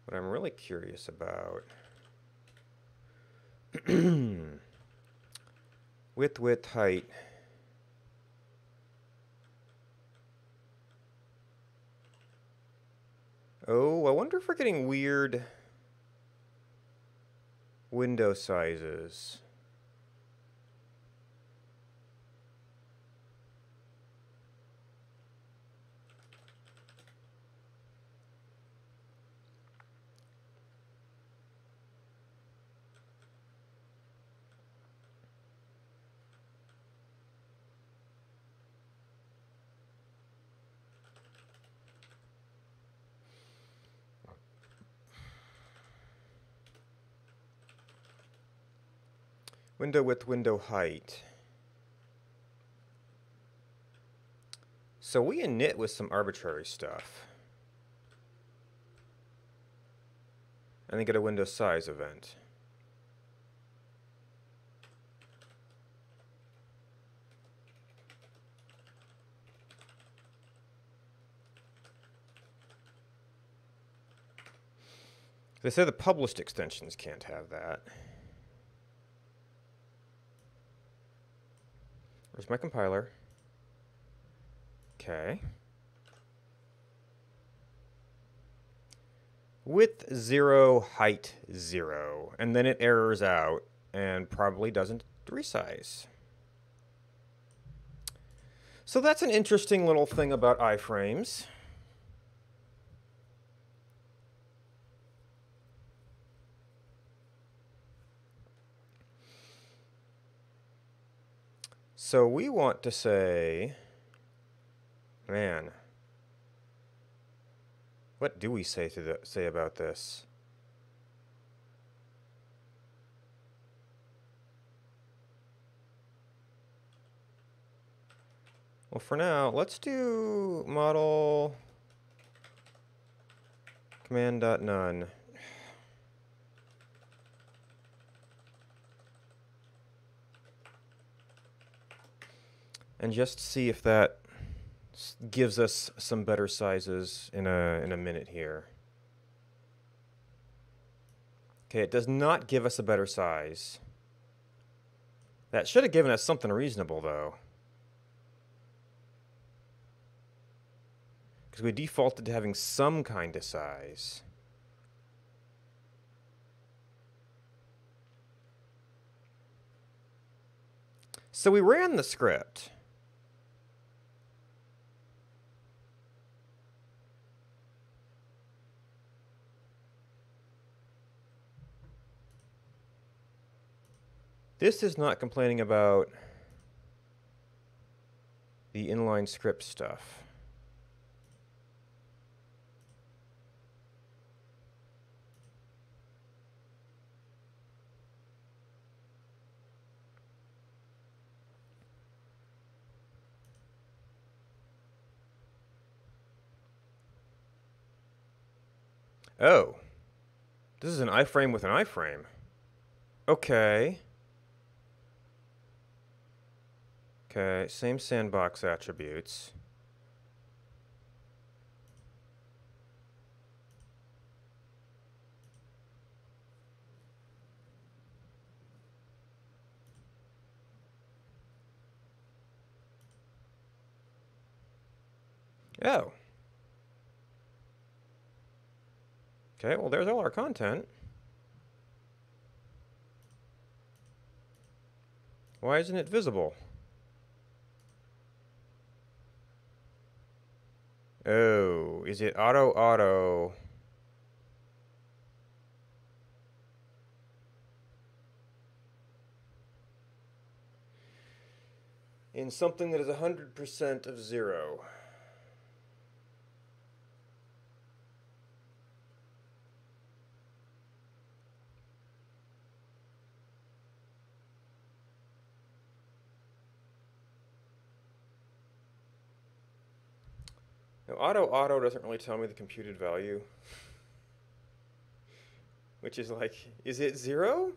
What I'm really curious about. Width, height. Oh, I wonder if we're getting weird window sizes. Window width, window height. So we init with some arbitrary stuff. And then get a window size event. They say the published extensions can't have that. Where's my compiler? Okay. Width 0, height 0. And then it errors out and probably doesn't resize. So that's an interesting little thing about iframes. So we want to say, man, what do we say about this? Well, for now, let's do model command.none. And just see if that gives us some better sizes in a minute here. Okay, it does not give us a better size. That should have given us something reasonable, though. Because we defaulted to having some kind of size. So we ran the script. This is not complaining about the inline script stuff. Oh, this is an iframe with an iframe. Okay. Okay, same sandbox attributes. Oh. Okay, well, there's all our content. Why isn't it visible? Oh, is it auto? In something that is 100% of 0. Now, auto doesn't really tell me the computed value. Which is like, is it 0?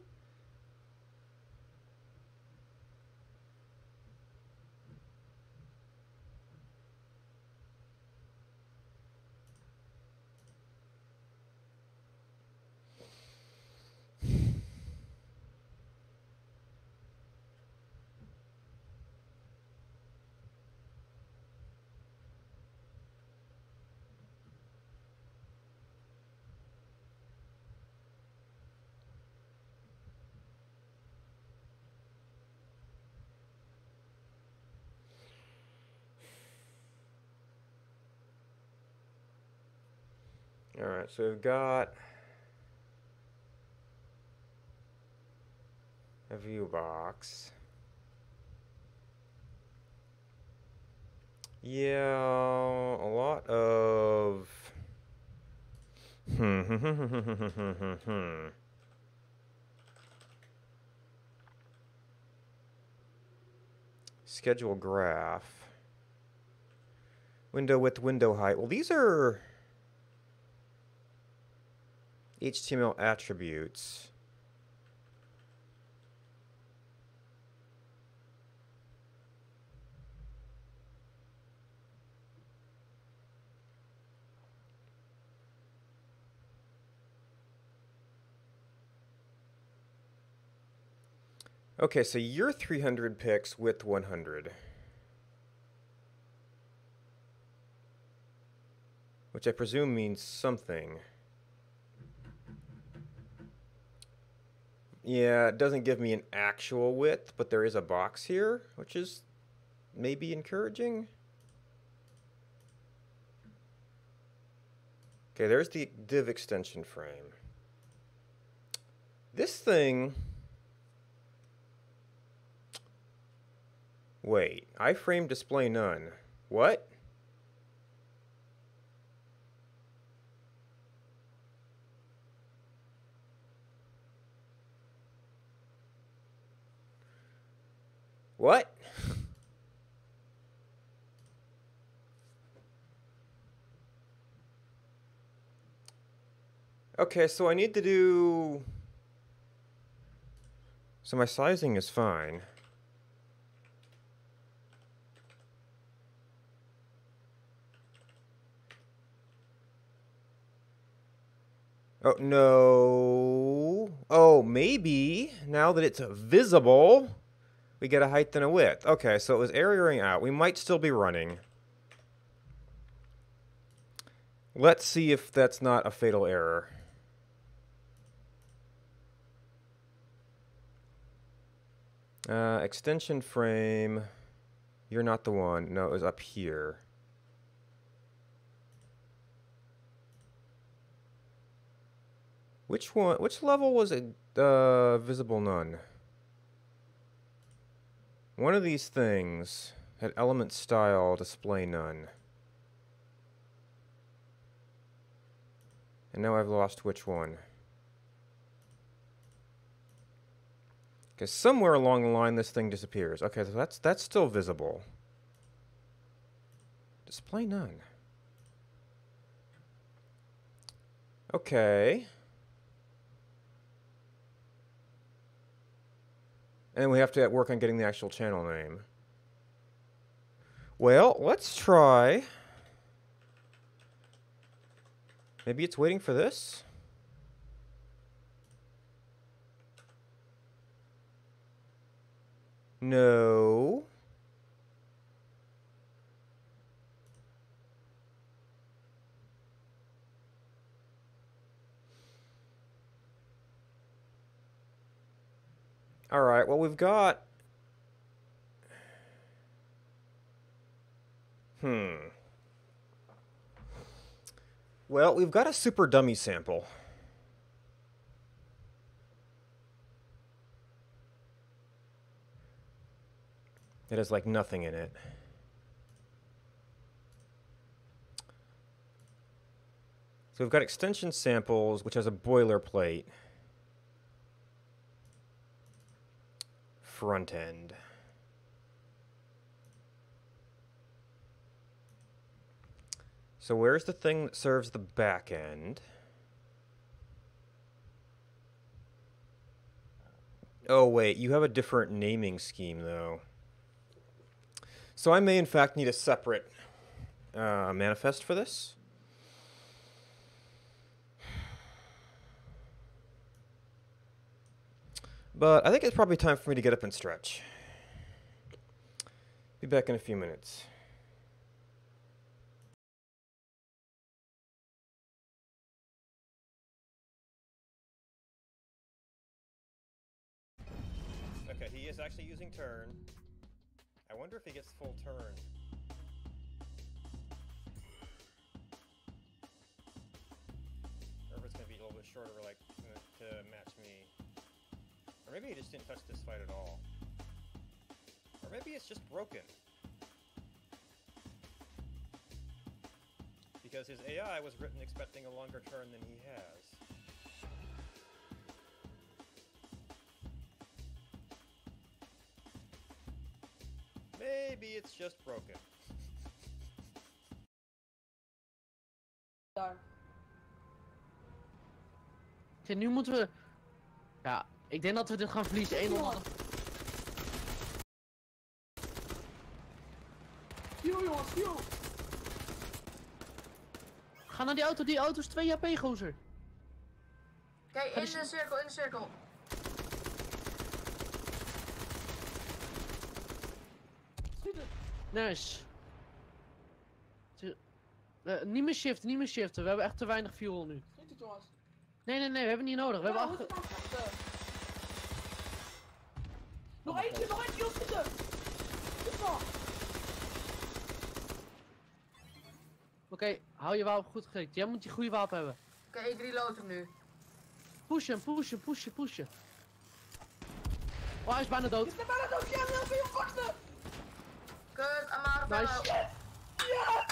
All right, so we've got a view box. Yeah, a lot of schedule graph. Window width, window height. Well, these are HTML attributes. Okay, so you're 300 pix, width 100. Which I presume means something. Yeah, it doesn't give me an actual width, but there is a box here, which is maybe encouraging. Okay, there's the div extension frame. This thing... Wait, iframe display none. What? What? Okay, so I need to do... So my sizing is fine. Oh, no. Oh, maybe now that it's visible, we get a height and a width. Okay, so it was areaing out. We might still be running. Let's see if that's not a fatal error. Extension frame. You're not the one. No, it was up here. Which one? Which level was it? Visible none. One of these things had element style display none. And now I've lost which one. Okay, somewhere along the line this thing disappears. Okay, so that's still visible. Display none. Okay. And we have to work on getting the actual channel name. Well, let's try. Maybe it's waiting for this? No. All right, well, we've got... Well, we've got a super dummy sample. It has, like, nothing in it. So we've got extension samples, which has a boilerplate. Front end. So where's the thing that serves the back end? Oh wait, you have a different naming scheme though. So I may in fact need a separate manifest for this. But I think it's probably time for me to get up and stretch. Be back in a few minutes. Okay, he is actually using turn. I wonder if he gets full turn. Or if it's going to be a little bit shorter, like, to match me. Or maybe he just didn't touch this fight at all. Or maybe it's just broken. Because his AI was written expecting a longer turn than he has. Maybe it's just broken. Daar. Oké, nu moeten we... Ja, ik denk dat we dit gaan verliezen 1-0. Fuel jongens, fuel! Ga naar die auto is 2 HP, gozer. Kijk, in de cirkel, in de cirkel. Nice. Niet meer shiften, niet meer shiften. We hebben echt te weinig fuel nu. Schiet het jongens. Nee, we hebben het niet nodig. We hebben achter... Nog eentje, joh, schieten! Oké, hou je wapen goed gericht. Jij moet die goede wapen hebben. Oké, ik reload hem nu. Pushen. Oh, hij is bijna dood. Ik ben bijna dood, ja, help je wachten! Kut, Amaro, Nice. yes! Ja!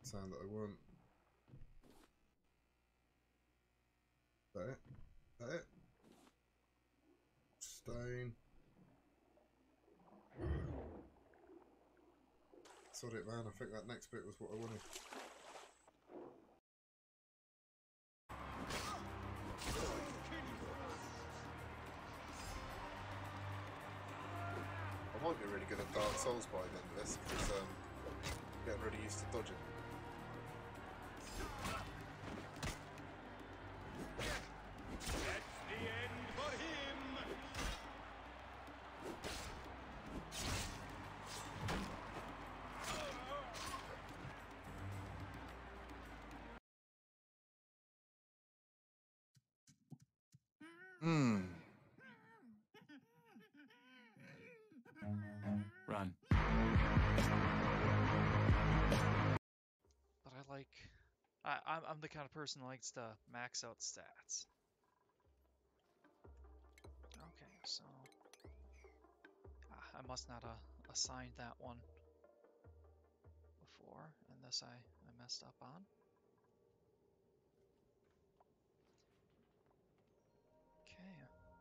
Sand that I want. That it? Stone. Sod it, man. I think that next bit was what I wanted. I might be really good at Dark Souls by the end of this, because getting really used to dodging. Run. But I like... I'm the kind of person who likes to max out stats. Okay, so... I must not assigned that one before, and this I messed up on. Okay,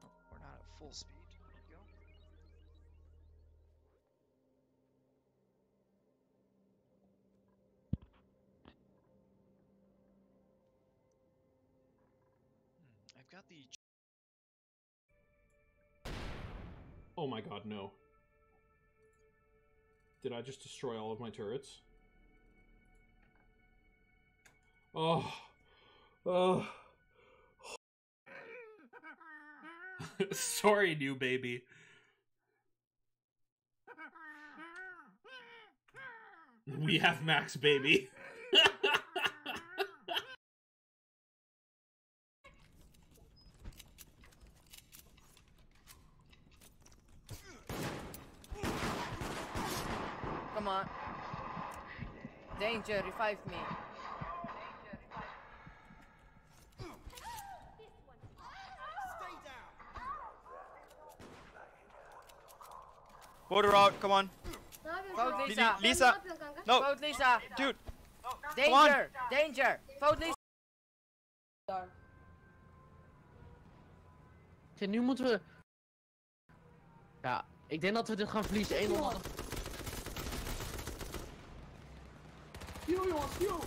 oh, we're not at full speed. There we go. I've got the... Oh my god, no. Did I just destroy all of my turrets? Oh. Oh. Sorry, new baby. We have Max, baby. Come on. Danger, revive me. Vote her out, come on. Vote Lisa. Lisa. No. Vote Lisa. Dude. Danger. Danger. Vote Lisa. Daar. Oké, nu moeten we... Ja, ik denk dat we dit gaan verliezen. 1-0. Yo, jongens, yo.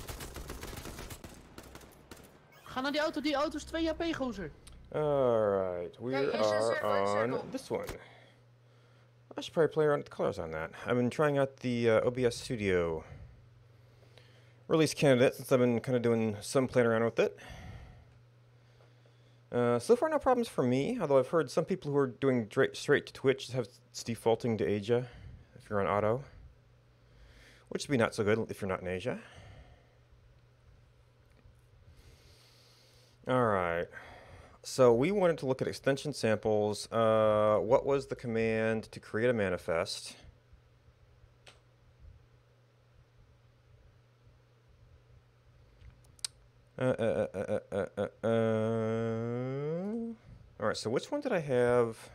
Ga naar die auto is 2 HP, gozer. Alright, we Okay, here's your circle, are circle. on this one. I should probably play around with the colors on that. I've been trying out the OBS Studio release candidate since I've been kind of doing some playing around with it. So far, no problems for me, although I've heard some people who are doing straight to Twitch have it's defaulting to Asia if you're on auto, which would be not so good if you're not in Asia. Alright, so we wanted to look at extension samples. What was the command to create a manifest? Alright, so which one did I have?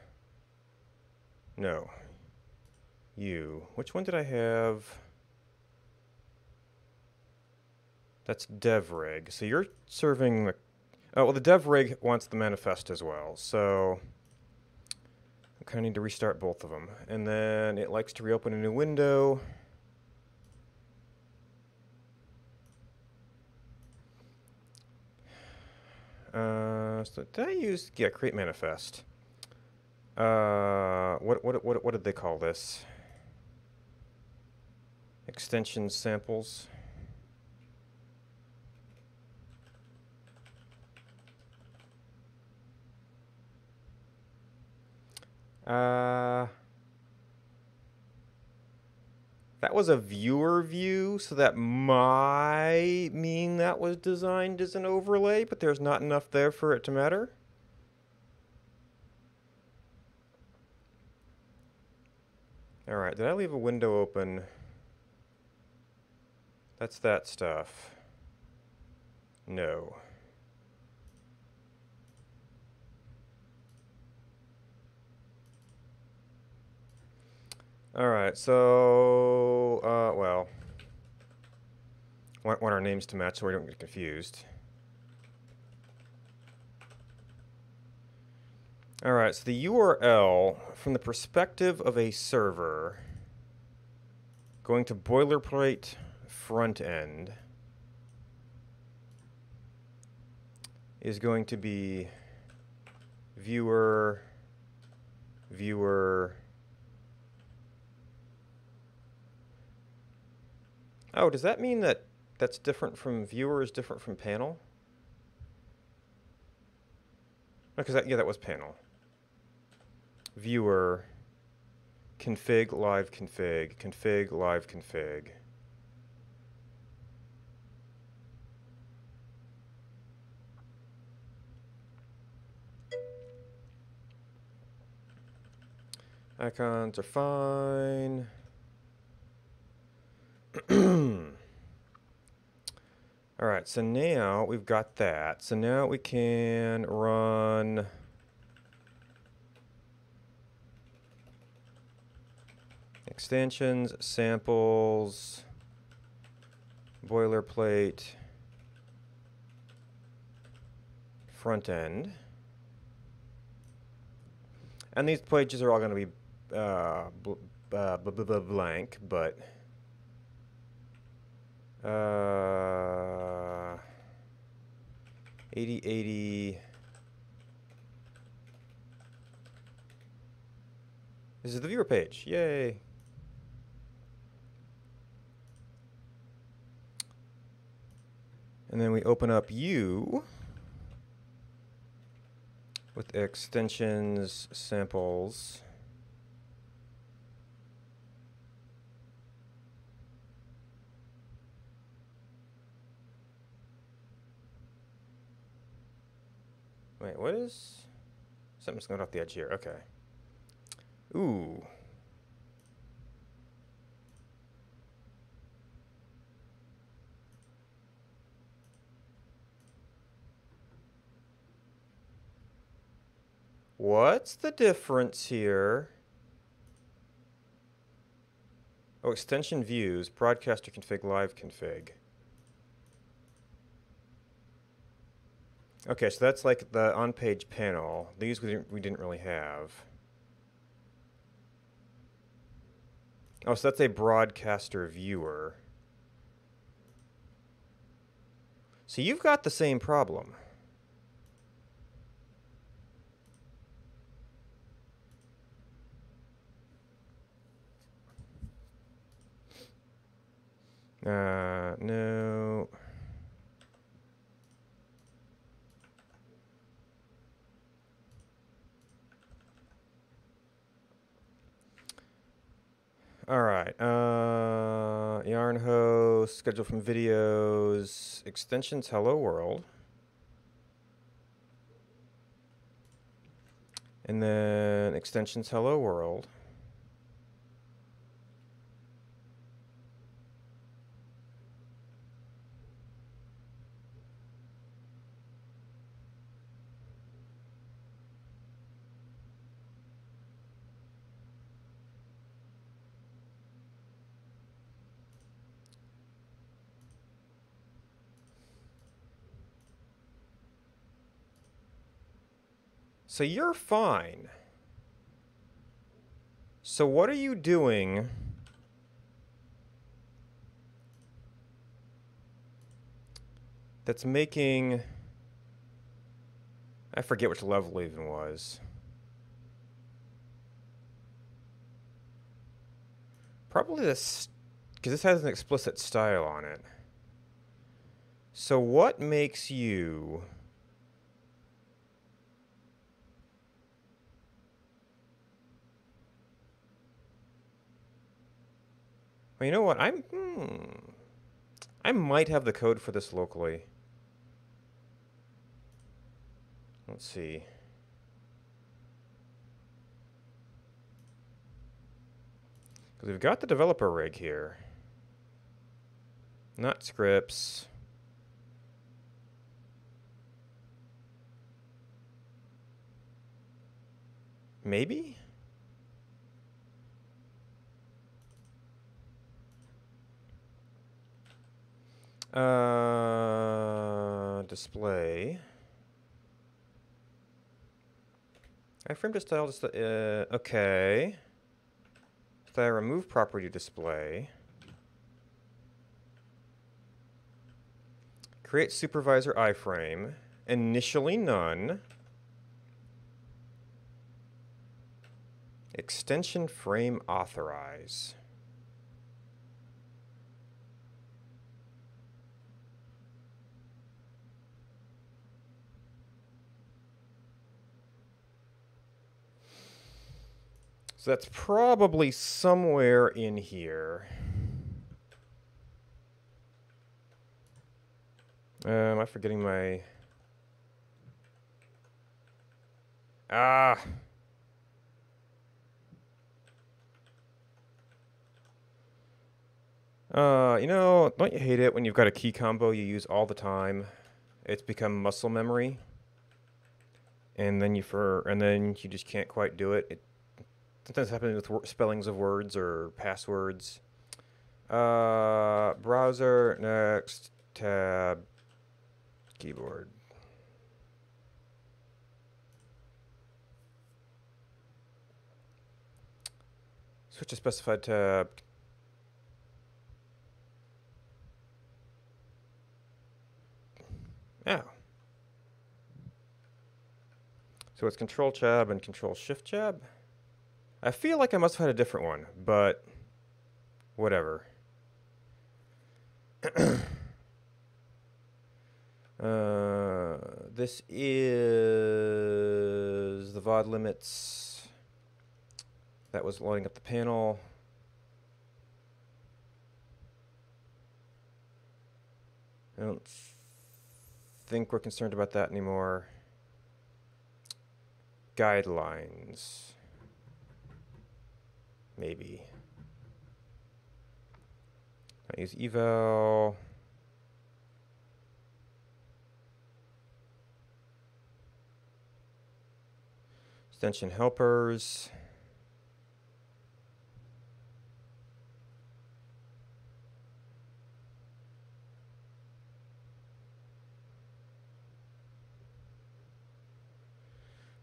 No. You. Which one did I have? That's devrig. So you're serving the... Oh, well, the devrig wants the manifest as well, so... I kind of need to restart both of them. And then it likes to reopen a new window. So did I use... Yeah, create manifest. What did they call this? Extension samples. That was a viewer view, so that might mean that was designed as an overlay, but there's not enough there for it to matter. Alright, did I leave a window open? That's that stuff. No. Alright, so, well, want our names to match so we don't get confused. Alright, so the URL, from the perspective of a server, going to boilerplate front end, is going to be viewer. Oh, does that mean that that's different from viewer is different from panel? Because yeah, that was panel. Viewer, config, live config, config, live config. Icons are fine. Alright, so now we've got that. So now we can run extensions, samples, boilerplate, front end. And these pages are all going to be blank, but 8080. This is the viewer page. Yay. And then we open up U with extensions, samples. Wait, what is... Something's going off the edge here. Okay. Ooh. What's the difference here? Oh, extension views, broadcaster config, live config. Okay, so that's like the on-page panel. These we didn't really have. Oh, so that's a broadcaster viewer. So you've got the same problem. No. All right. Yarn host, schedule from videos, extensions, hello world. And then extensions, hello world. So you're fine. So what are you doing that's making... I forget which level it even was. Probably this, because this has an explicit style on it. So what makes you... Well, you know what? I might have the code for this locally. Let's see. Because we've got the developer rig here. Not scripts. Maybe? Display. Iframe to style okay. So I remove property display. Create supervisor iframe. Initially none. Extension frame authorize. So that's probably somewhere in here. Am I forgetting my... you know, don't you hate it when you've got a key combo you use all the time? It's become muscle memory. And then you just can't quite do it. It sometimes happens with spellings of words or passwords. Browser, next, tab, keyboard. Switch to specified tab. Oh. So it's Control Chab and Control Shift Chab. I feel like I must have had a different one, but whatever. This is the VOD limits. That was loading up the panel. I don't think we're concerned about that anymore. Guidelines. Maybe. I use eval. Extension helpers.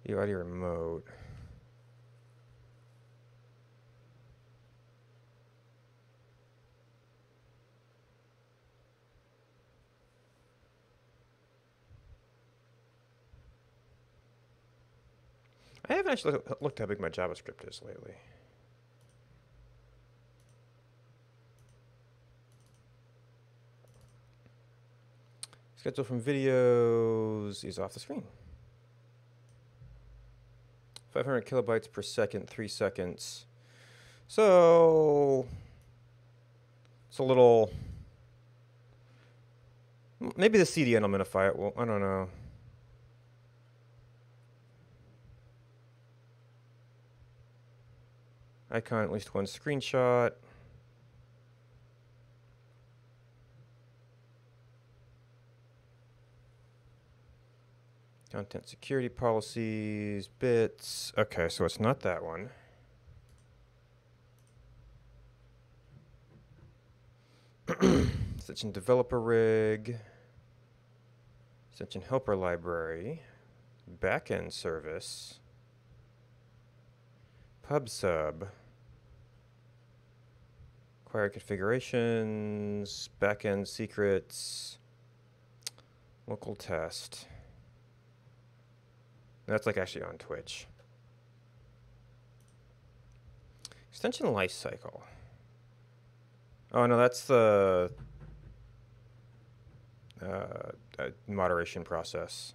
Video audio remote. I haven't actually looked how big my JavaScript is lately. Schedule from videos is off the screen. 500 kilobytes per second, 3 seconds. So it's a little. Maybe the CDN will minify it. Well, I don't know. Icon, at least one screenshot. Content security policies, bits. Okay, so it's not that one. Extension developer rig. Extension helper library. Backend service. PubSub. Acquired configurations. Backend secrets. Local test. That's like actually on Twitch. Extension lifecycle. Oh no, that's the moderation process.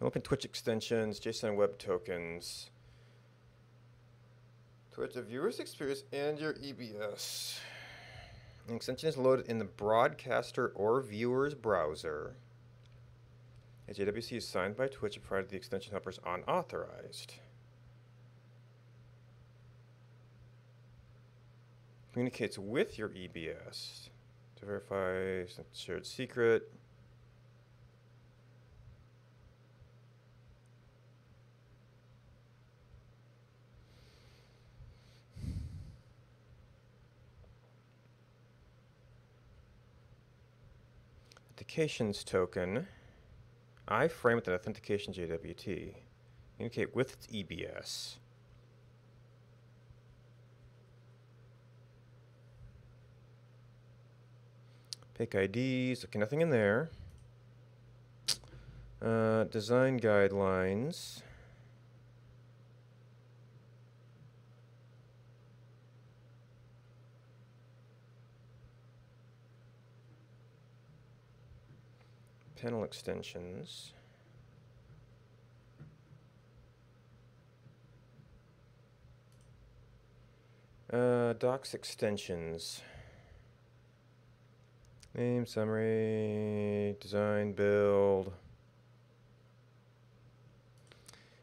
Open Twitch extensions, JSON web tokens. Twitch, the viewer's experience and your EBS. An extension is loaded in the broadcaster or viewer's browser. A JWC is signed by Twitch and provided the extension helper is unauthorized. Communicates with your EBS to verify shared secret. Authentications token. iframe with an authentication JWT. Communicate with its EBS. Pick IDs. Okay, nothing in there. Design guidelines. Panel extensions. Docs extensions. Name, summary, design, build.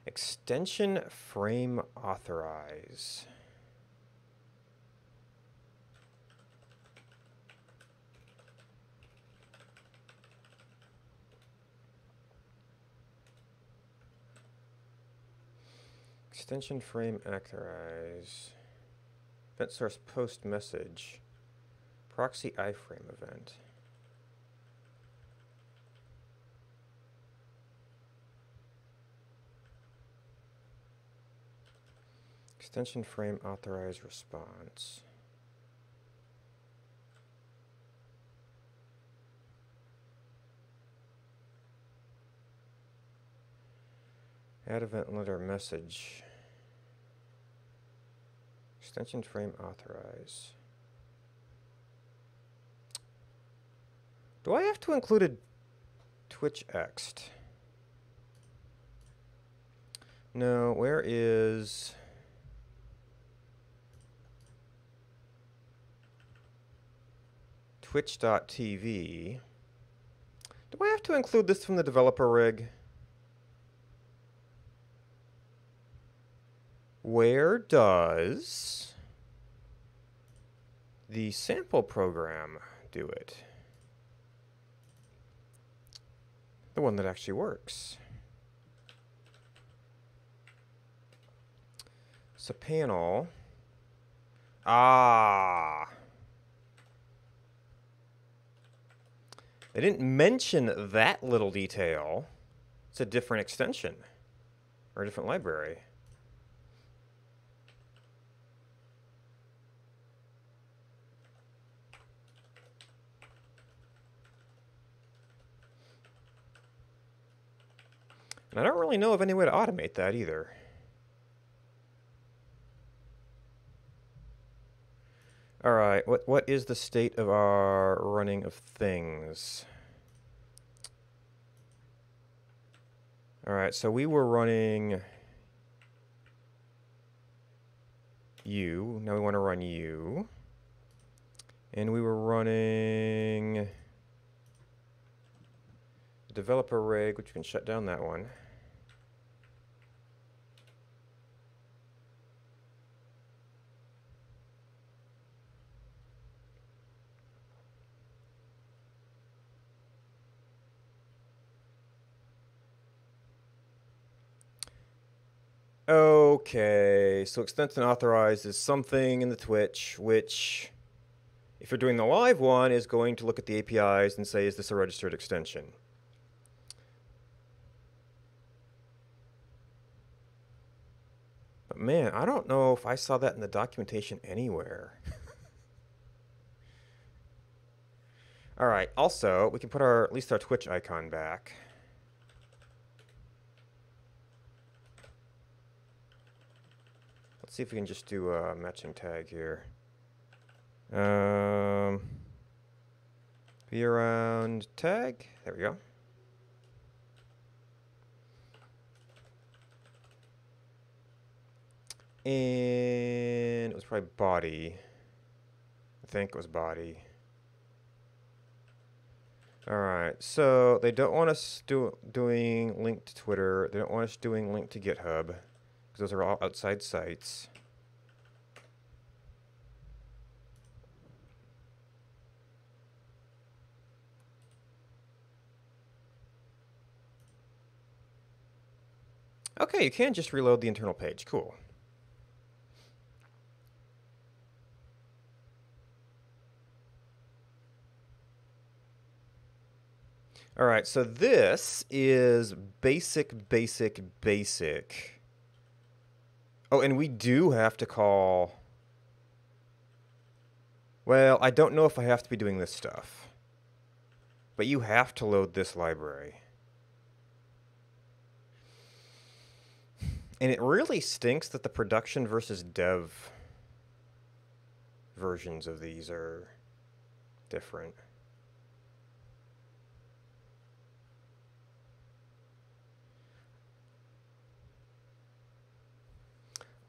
Extension frame authorize. Extension frame authorize. Event source post message. Proxy iframe event. Extension frame authorize response. Add event letter message. Extension frame authorize. Do I have to include a Twitch ext? No, where is Twitch.tv? Do I have to include this from the developer rig? Where does the sample program do it? The one that actually works. So panel. Ah. They didn't mention that little detail. It's a different extension. Or a different library. And I don't really know of any way to automate that either. All right, what is the state of our running of things? All right, so we were running U. Now we want to run U. And we were running developer rig, which we can shut down that one. Okay, so extend and authorize is something in the Twitch, which, if you're doing the live one, is going to look at the APIs and say, is this a registered extension? But man, I don't know if I saw that in the documentation anywhere. All right, also, we can put at least our Twitch icon back. Let's see if we can just do a matching tag here. Be around tag. There we go. And it was probably body. I think it was body. All right, so they don't want us doing link to Twitter. They don't want us doing link to GitHub. Those are all outside sites. Okay, you can just reload the internal page. Cool. All right, so this is basic. Oh, and we do have to call... Well, I don't know if I have to be doing this stuff. But you have to load this library. And it really stinks that the production versus dev versions of these are different.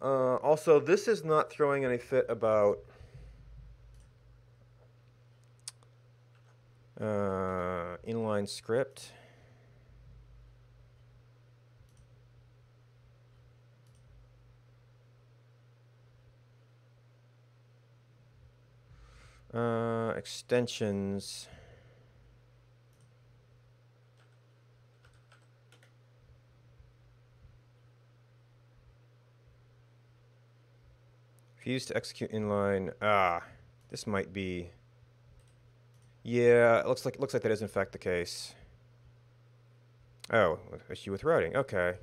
Also, this is not throwing any fit about inline script. Extensions. Fuse to execute inline. This might be. Yeah, it looks like that is in fact the case. Oh, issue with routing. Okay.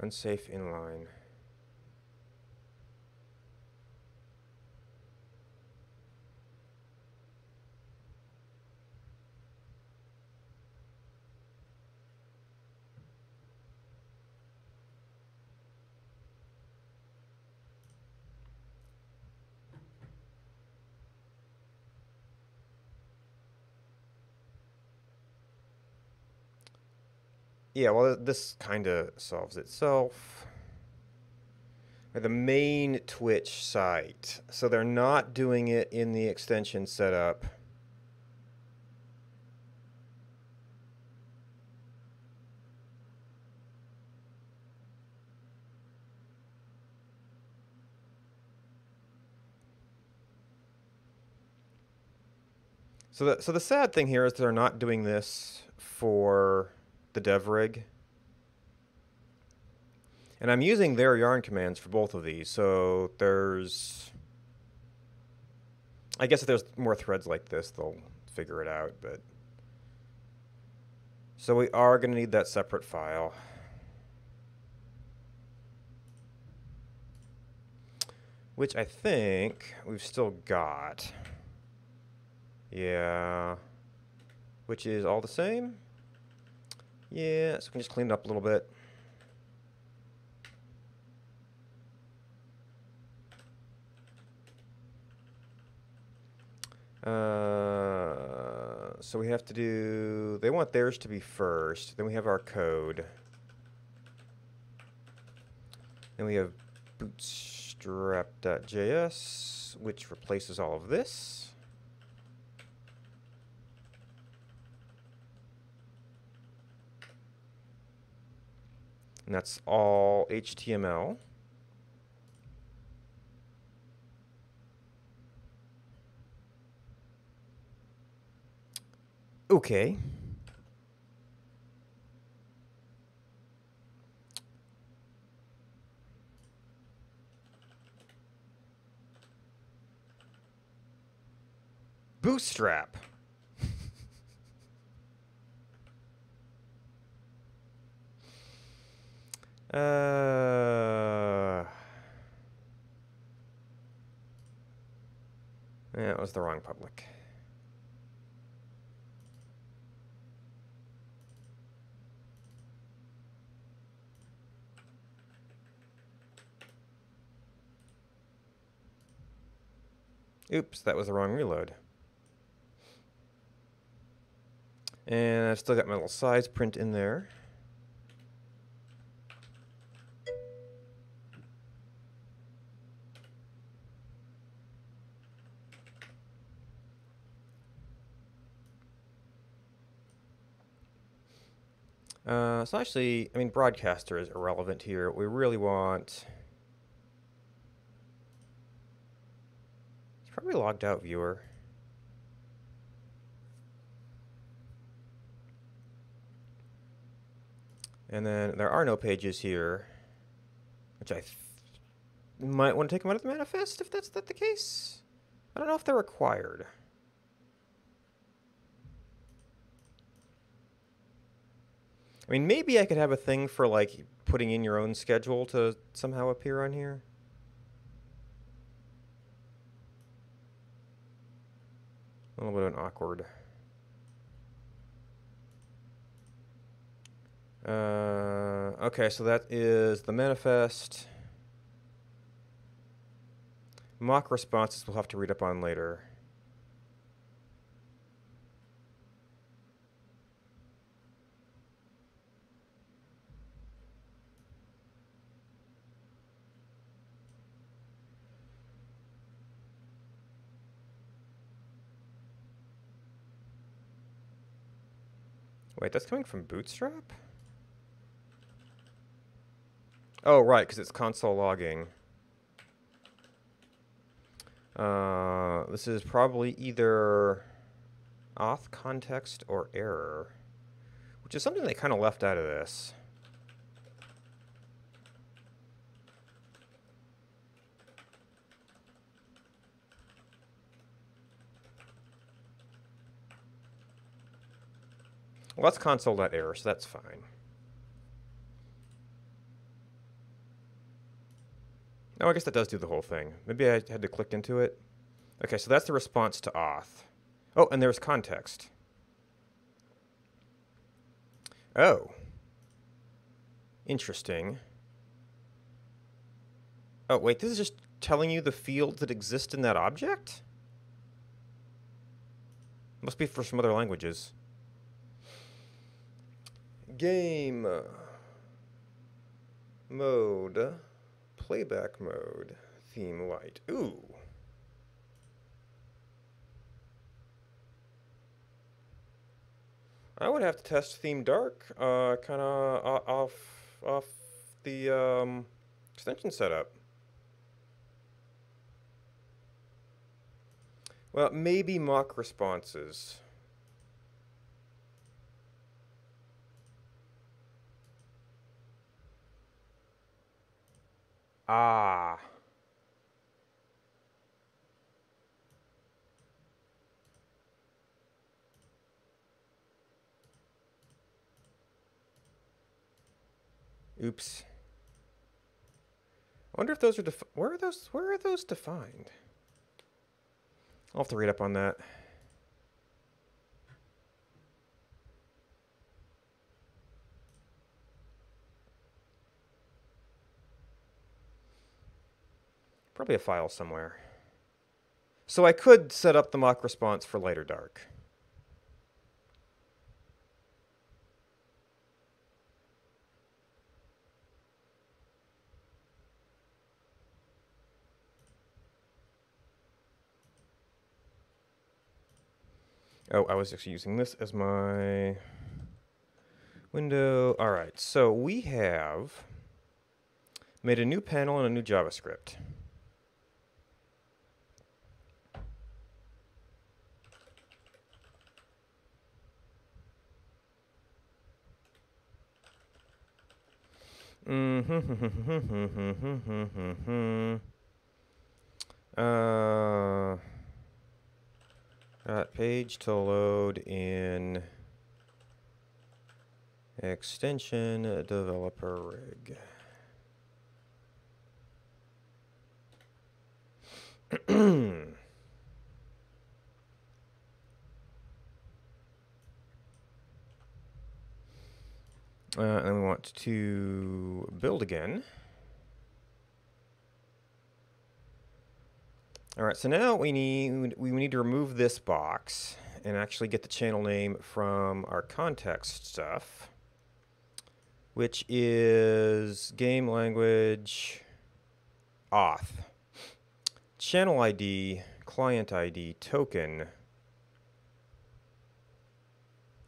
Unsafe inline. Yeah, well, this kind of solves itself. The main Twitch site. So they're not doing it in the extension setup. So the sad thing here is they're not doing this for the dev rig. And I'm using their yarn commands for both of these, so there's... I guess if there's more threads like this, they'll figure it out, but... So we are going to need that separate file. Which I think we've still got. Yeah. Which is all the same. Yeah, so we can just clean it up a little bit. So we have to do, they want theirs to be first. Then we have our code. Then we have bootstrap.js, which replaces all of this. And that's all HTML. Okay. Bootstrap. Yeah, it was the wrong public. Oops, that was the wrong reload. And I've still got my little size print in there. So actually, I mean, broadcaster is irrelevant here. We really want... It's probably logged out viewer. And then there are no pages here, which I might want to take them out of the manifest if that's not the case. I don't know if they're required. I mean, maybe I could have a thing for, like, putting in your own schedule to somehow appear on here. A little bit of an awkward. Okay, so that is the manifest. Mock responses we'll have to read up on later. Wait, that's coming from Bootstrap? Oh, right, because it's console logging. This is probably either auth context or error, which is something they kind of left out of this. Well, that's console.error, so that's fine. Oh, I guess that does do the whole thing. Maybe I had to click into it. Okay, so that's the response to auth. Oh, and there's context. Oh. Interesting. Oh, wait, this is just telling you the fields that exist in that object? Must be for some other languages. Game mode, playback mode, theme light. Ooh. I would have to test theme dark, kind of off the extension setup. Well, maybe mock responses. Ah. Oops. I wonder if those are where are those defined? I'll have to read up on that. Probably a file somewhere. So I could set up the mock response for light or dark. Oh, I was actually using this as my window. All right, so we have made a new panel and a new JavaScript. Got page to load in extension developer rig. And we want to build again. All right, so now we need to remove this box and actually get the channel name from our context stuff, which is game language auth, channel ID, client ID, token,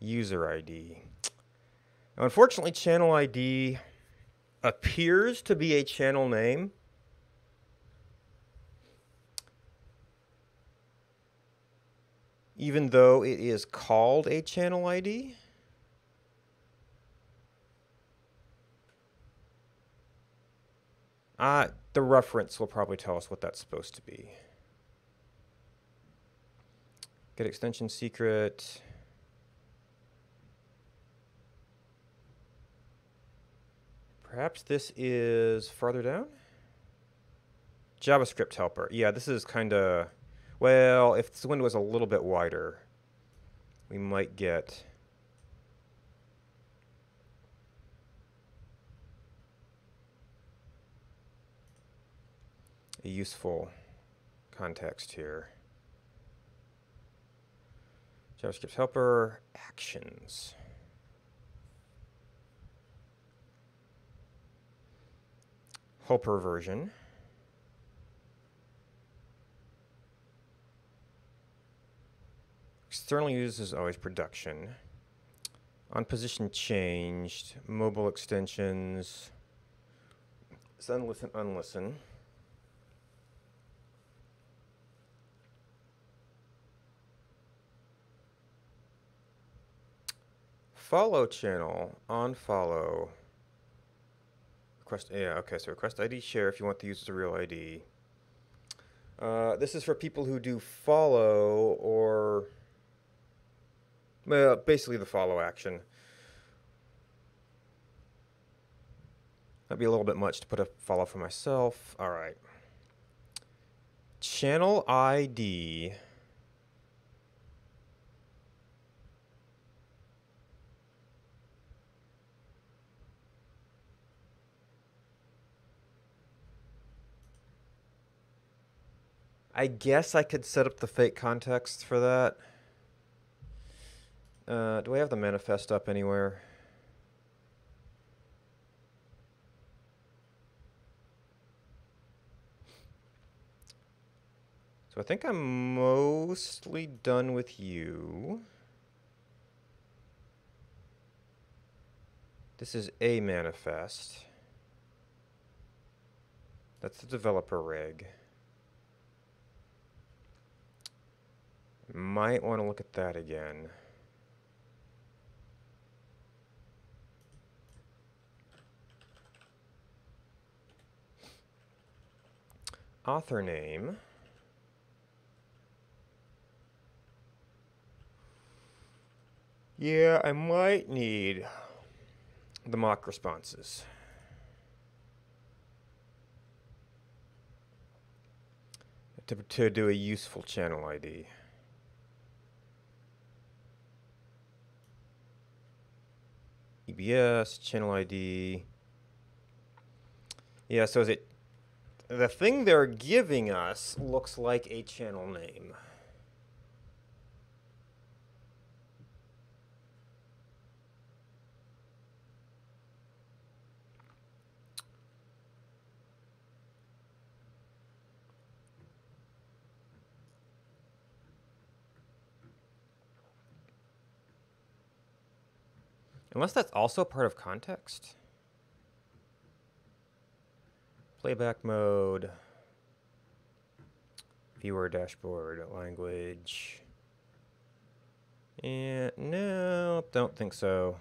user ID. Now, unfortunately, channel ID appears to be a channel name. Even though it is called a channel ID. The reference will probably tell us what that's supposed to be. Get extension secret. Perhaps this is farther down? JavaScript helper. Yeah, this is kind of... Well, if this window was a little bit wider, we might get a useful context here. JavaScript helper actions. Helper version. External use is always production. On position changed. Mobile extensions. Send, listen, unlisten. Follow channel. On follow. Request. Yeah. Okay. So request ID share if you want the user's real ID. This is for people who do follow or. Well, basically the follow action. That'd be a little bit much to put a follow for myself. All right. Channel ID. I guess I could set up the fake context for that. Do I have the manifest up anywhere? So I think I'm mostly done with you. This is a manifest. That's the developer rig. Might want to look at that again. Author name. Yeah, I might need the mock responses. To do a useful channel ID. EBS, channel ID. Yeah, so is it... The thing they're giving us looks like a channel name. Unless that's also part of context. Playback mode. Viewer dashboard. Language. And no, don't think so.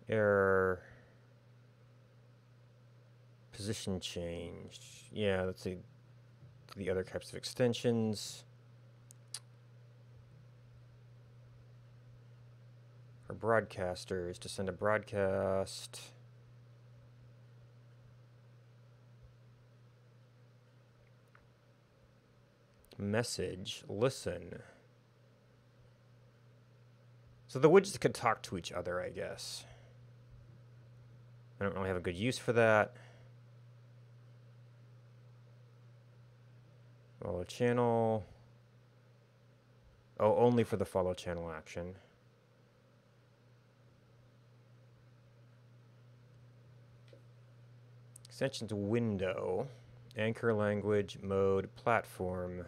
Error. Position changed. Yeah, let's see the other types of extensions. For broadcasters, to send a broadcast. Message, listen. So the widgets could talk to each other, I guess. I don't really have a good use for that. Follow channel. Oh, only for the follow channel action. Extensions window. Anchor language, mode, platform,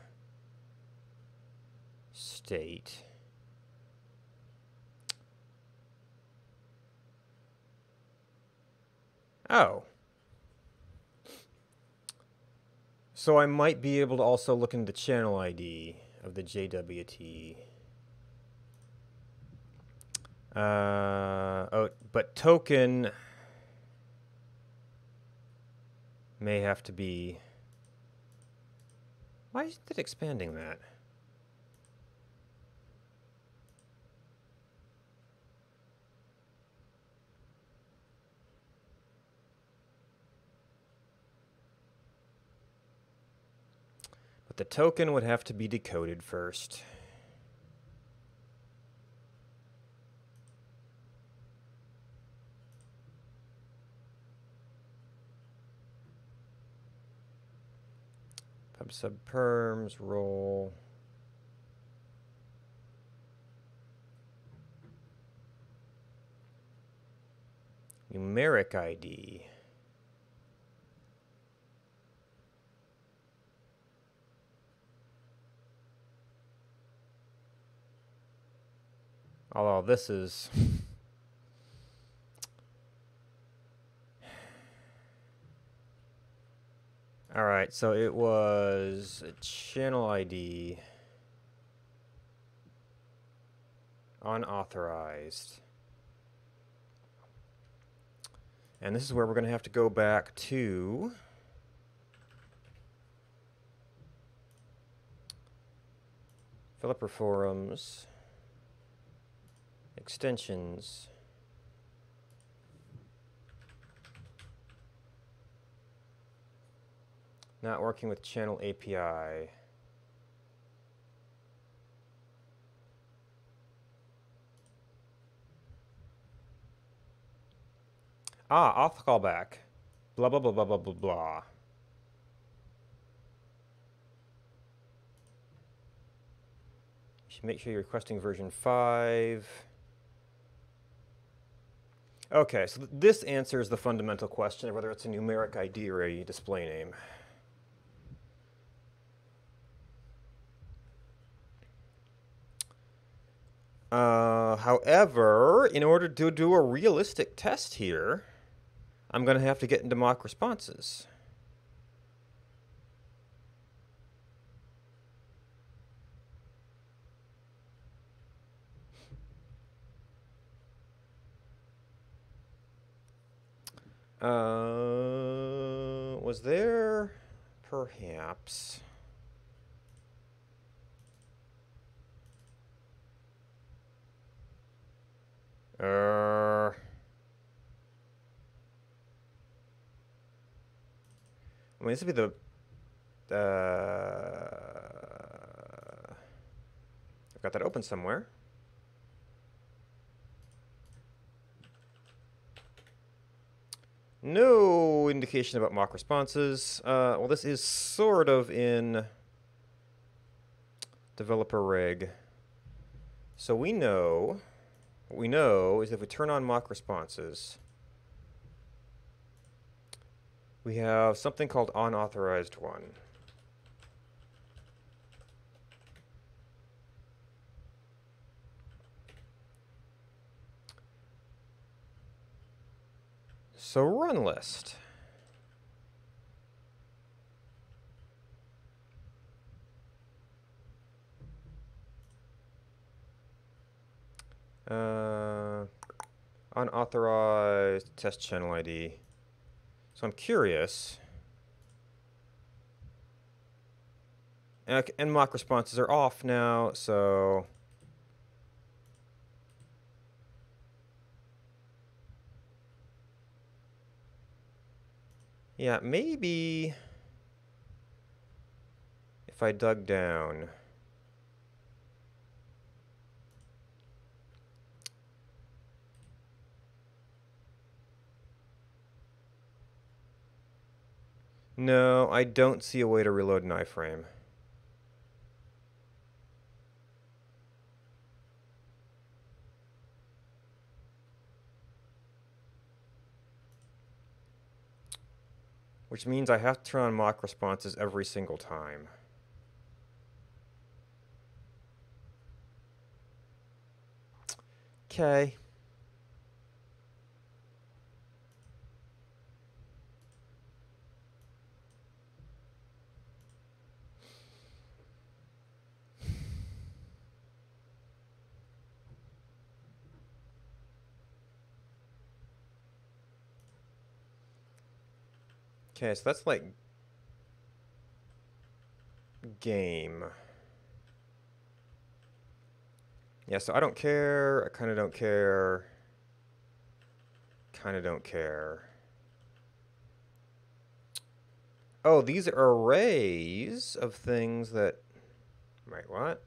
state. Oh. So I might be able to also look into channel ID of the JWT. Oh, but token may have to be... Why is it expanding that? But the token would have to be decoded first. Pub sub perms, role. Numeric ID. Although this is... Alright, so it was a channel ID. Unauthorized. And this is where we're going to have to go back to... Developer forums. Extensions. Not working with channel API. Auth callback. Blah, blah, blah, blah, blah, blah, blah. You should make sure you're requesting version 5. Okay, so this answers the fundamental question of whether it's a numeric ID or a display name. However, in order to do a realistic test here, I'm going to have to get into mock responses. Was there perhaps... I mean, this would be the... I've got that open somewhere. No indication about mock responses. Well, this is sort of in developer rig. So we know... What we know is if we turn on mock responses, we have something called unauthorized one. So run list. Unauthorized test channel ID. So I'm curious. And mock responses are off now, so... Yeah, maybe... if I dug down... No, I don't see a way to reload an iframe. Which means I have to turn on mock responses every single time. Okay. Okay, so that's like game. Yeah, so I don't care, I kind of don't care, kind of don't care. Oh, these are arrays of things that... Wait, what?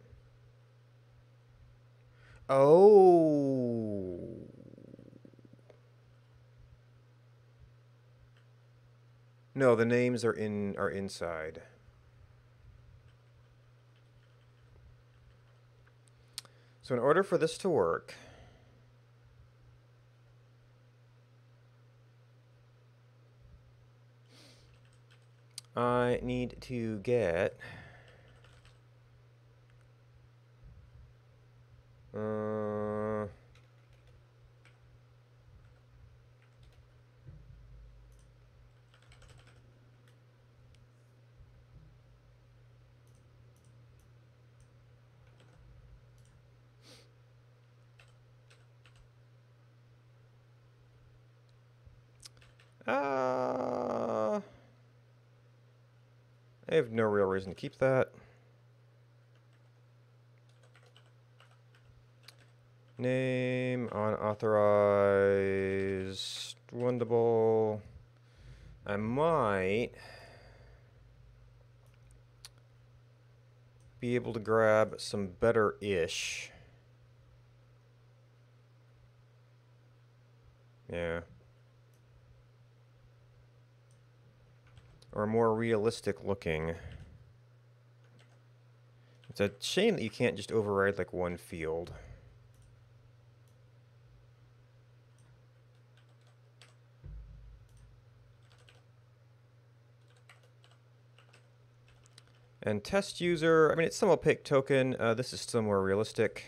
Oh. No, the names are inside. So in order for this to work, I need to get I have no real reason to keep that. Name, unauthorized, windable. I might be able to grab some better-ish. Yeah. Or more realistic looking. It's a shame that you can't just override like one field. And test user, I mean, it's some opaque token. This is still more realistic.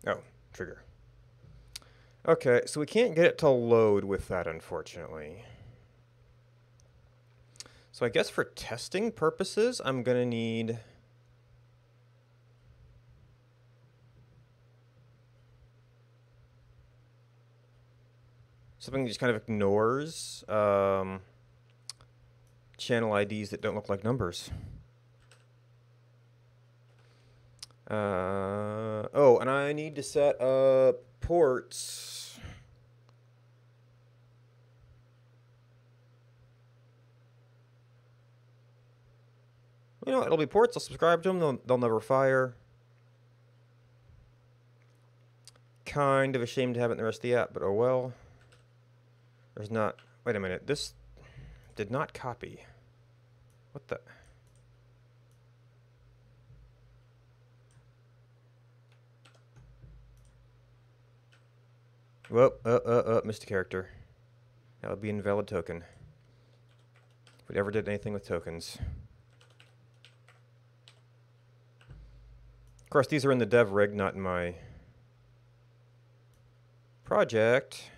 Oh, trigger. Okay, so we can't get it to load with that, unfortunately. So I guess for testing purposes, I'm going to need... something that just kind of ignores channel IDs that don't look like numbers. Oh, and I need to set up ports. You know, it'll be ports. I'll subscribe to them. They'll never fire. Kind of ashamed to have it in the rest of the app, but oh well. There's not... Wait a minute. This did not copy. What the... Whoa, missed a character. That would be an invalid token. If we ever did anything with tokens. Of course, these are in the dev rig, not in my project.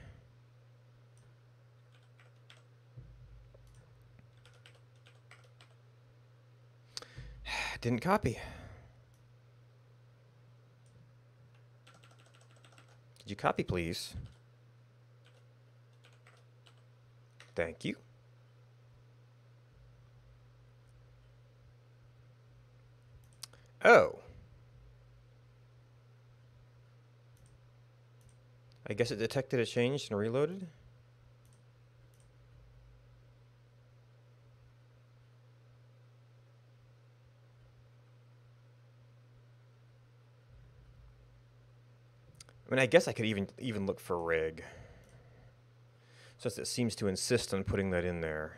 Didn't copy. Could you copy, please? Thank you. Oh. I guess it detected a change and reloaded? I mean, I guess I could even look for rig. Since it seems to insist on putting that in there.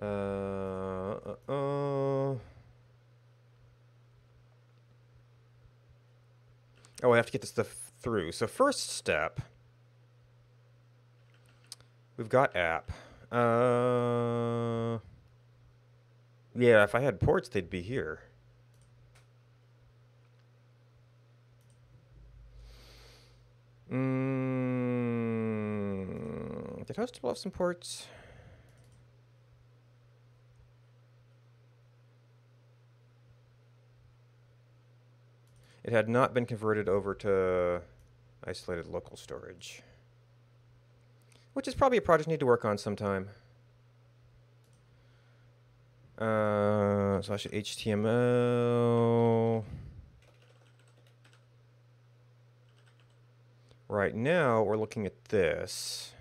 Oh, I have to get this stuff through. So first step, we've got app. Yeah, if I had ports, they'd be here. Did Hostable have some ports? It had not been converted over to isolated local storage, which is probably a project I need to work on sometime. So I should HTML. Right now, we're looking at this.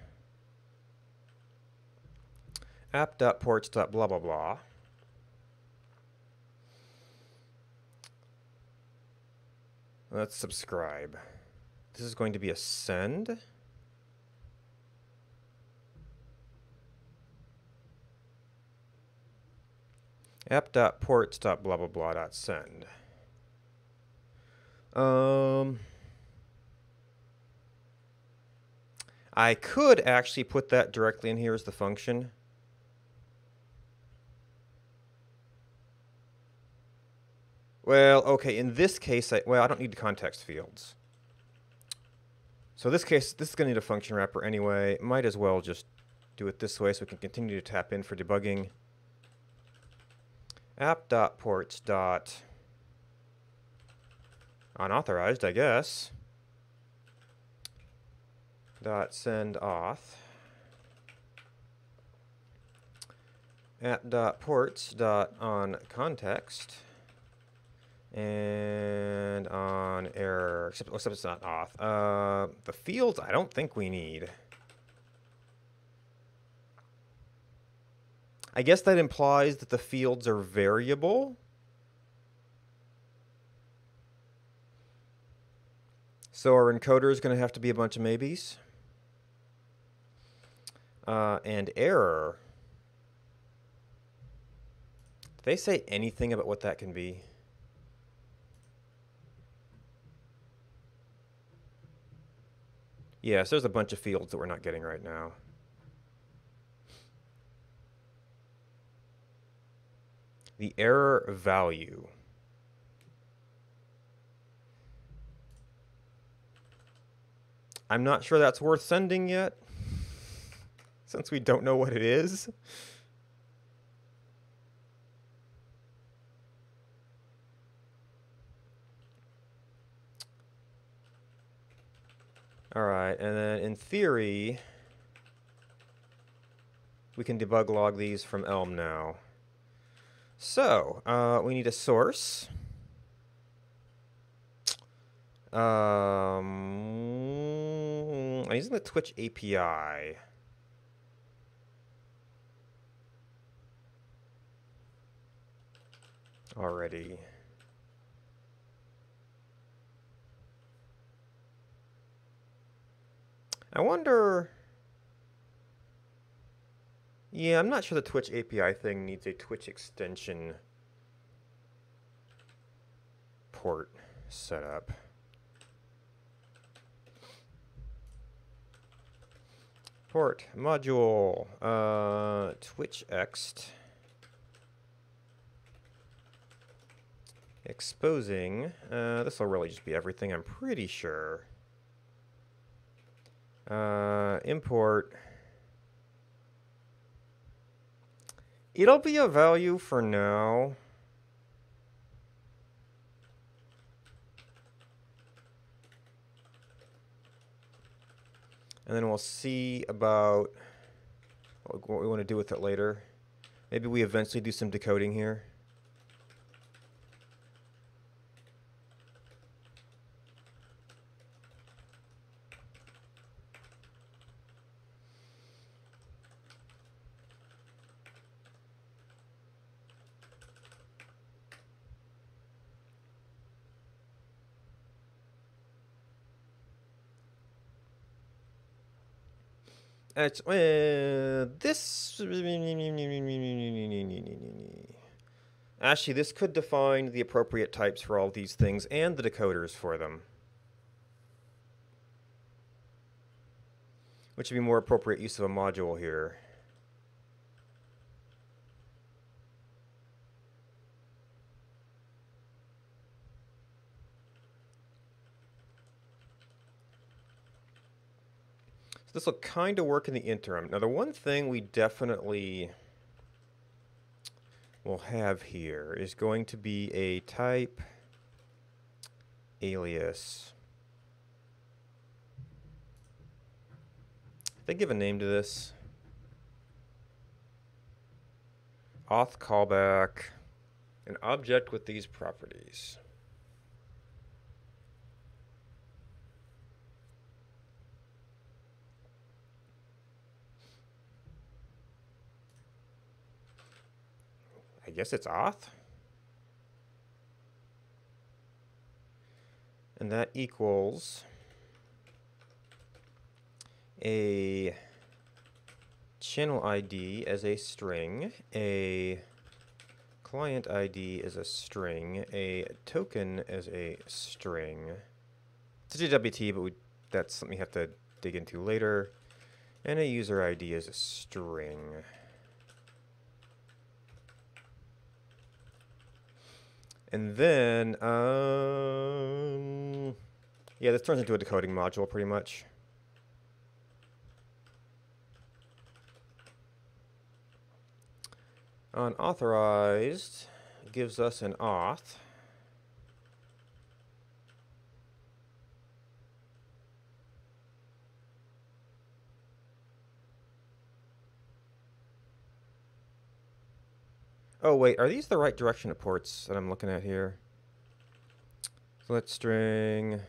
app.ports.blah blah blah. Let's subscribe. This is going to be a send. app.ports.blah blah blah.send. I could actually put that directly in here as the function. Well, okay, in this case, I don't need context fields. So this case, this is going to need a function wrapper anyway. Might as well just do it this way so we can continue to tap in for debugging. app.ports. Unauthorized, I guess. .send auth. app.ports.on context. And on error, except it's not auth. The fields I don't think we need. I guess that implies that the fields are variable. So our encoder is going to have to be a bunch of maybes. And error. Did they say anything about what that can be? Yes, there's a bunch of fields that we're not getting right now. The error value. I'm not sure that's worth sending yet, since we don't know what it is. Alright, and then in theory, we can debug log these from Elm now. So, we need a source. I'm using the Twitch API. Already. I wonder... Yeah, I'm not sure the Twitch API thing needs a Twitch extension port set up. Port module Twitch ext exposing. This will really just be everything, I'm pretty sure. Import. It'll be a value for now. And then we'll see about what we want to do with it later. Maybe we eventually do some decoding here. This actually, this could define the appropriate types for all these things and the decoders for them, which would be more appropriate use of a module here. This will kind of work in the interim. Now, the one thing we definitely will have here is going to be a type alias. They give a name to this. Auth callback, an object with these properties. I guess it's auth. And that equals a channel ID as a string, a client ID as a string, a token as a string. It's a JWT, but that's something you have to dig into later. And a user ID as a string. And then, yeah, this turns into a decoding module pretty much. Unauthorized gives us an auth. Oh, wait, are these the right direction of ports that I'm looking at here? So let's string.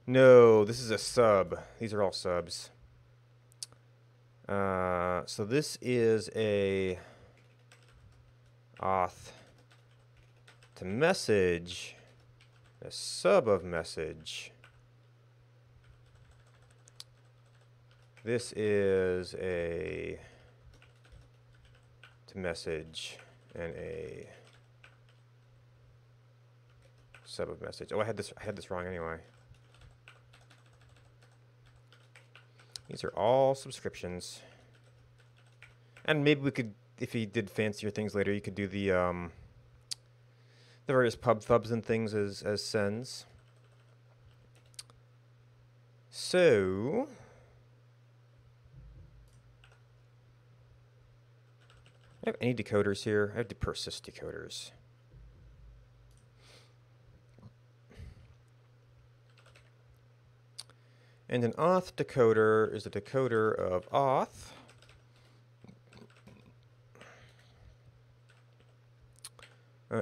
No, this is a sub. These are all subs. So this is a auth to message, a sub of message. This is a to message and a sub of message. Oh, I had this wrong anyway. These are all subscriptions. And maybe we could, if you did fancier things later, you could do the various pub thubs and things as sends. So I have any decoders here? I have the persist decoders. And an auth decoder is a decoder of auth.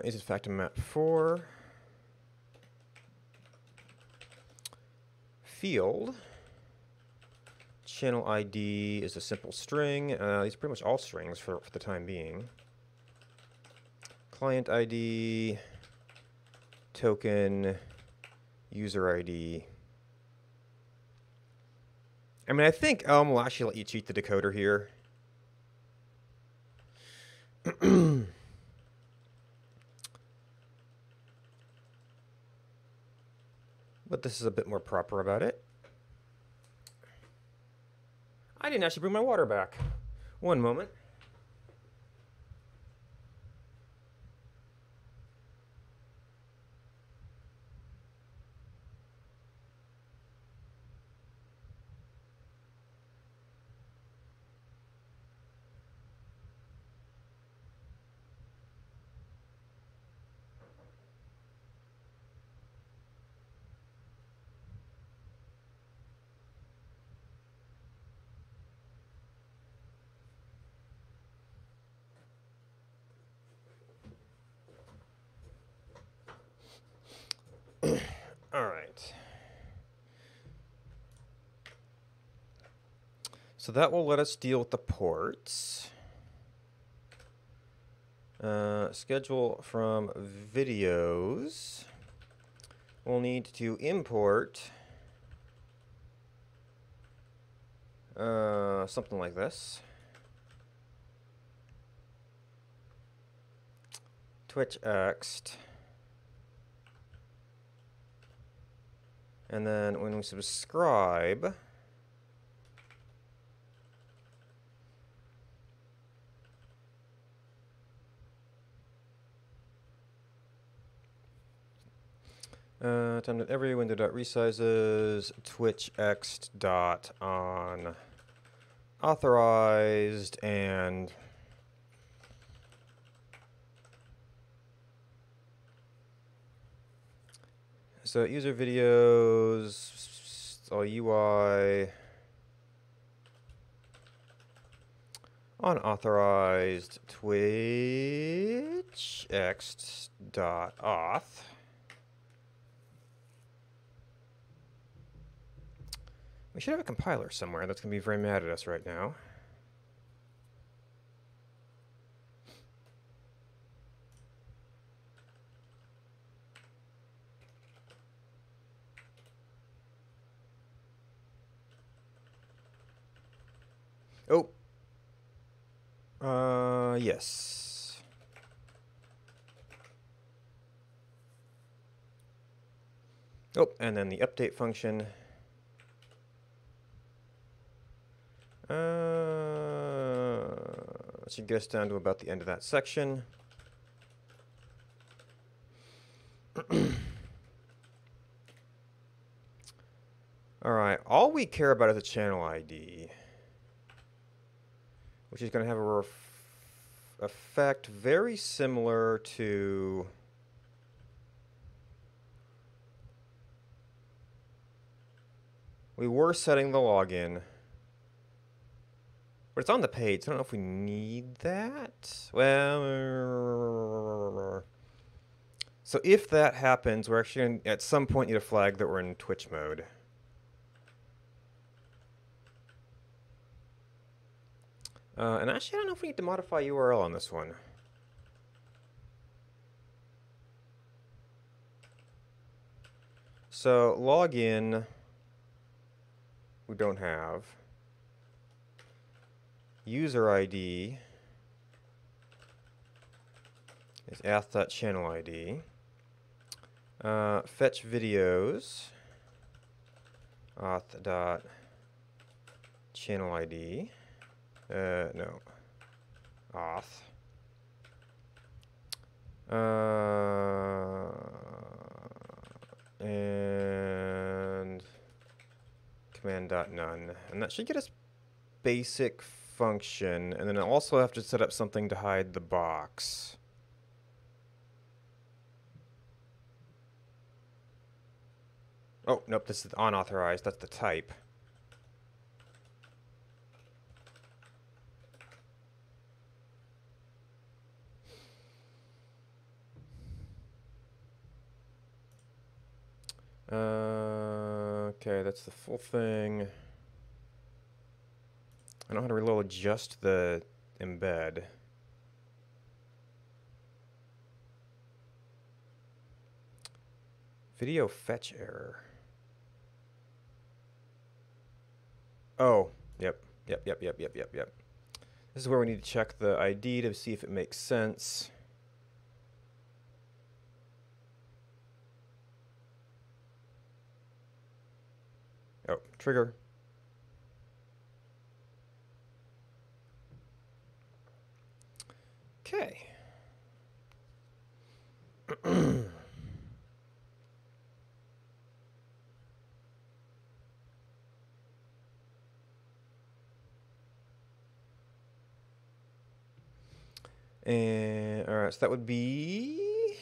Is in fact a map 4. Field. Channel ID is a simple string. These are pretty much all strings for the time being. Client ID. Token. User ID. I mean, I think Elm will actually let you cheat the decoder here. But this is a bit more proper about it. I didn't actually bring my water back. One moment. All right. So that will let us deal with the ports. Schedule from videos. We'll need to import something like this. Twitch Ext. And then when we subscribe, time that every window.resizes Twitch Ext dot on authorized and so user videos, all UI, unauthorized Twitch Ext dot auth. We should have a compiler somewhere that's going to be very mad at us right now. Oh. Yes. Oh, and then the update function. Should get us down to about the end of that section. All right, all we care about is a channel ID, which is going to have a effect very similar to we were setting the login. But it's on the page, so I don't know if we need that. Well, so if that happens, we're actually going to, at some point, need a flag that we're in Twitch mode. And actually, I don't know if we need to modify URL on this one. So login, we don't have. User ID is auth.channel ID. Fetch videos, auth.channel ID. No. Auth. And command.none. And that should get us basic function. And then I also have to set up something to hide the box. Oh, nope, this is unauthorized. That's the type. Okay, that's the full thing. I know how to reload just the embed. Video fetch error. Oh, yep. This is where we need to check the ID to see if it makes sense. Oh, trigger. Okay. And all right, so that would be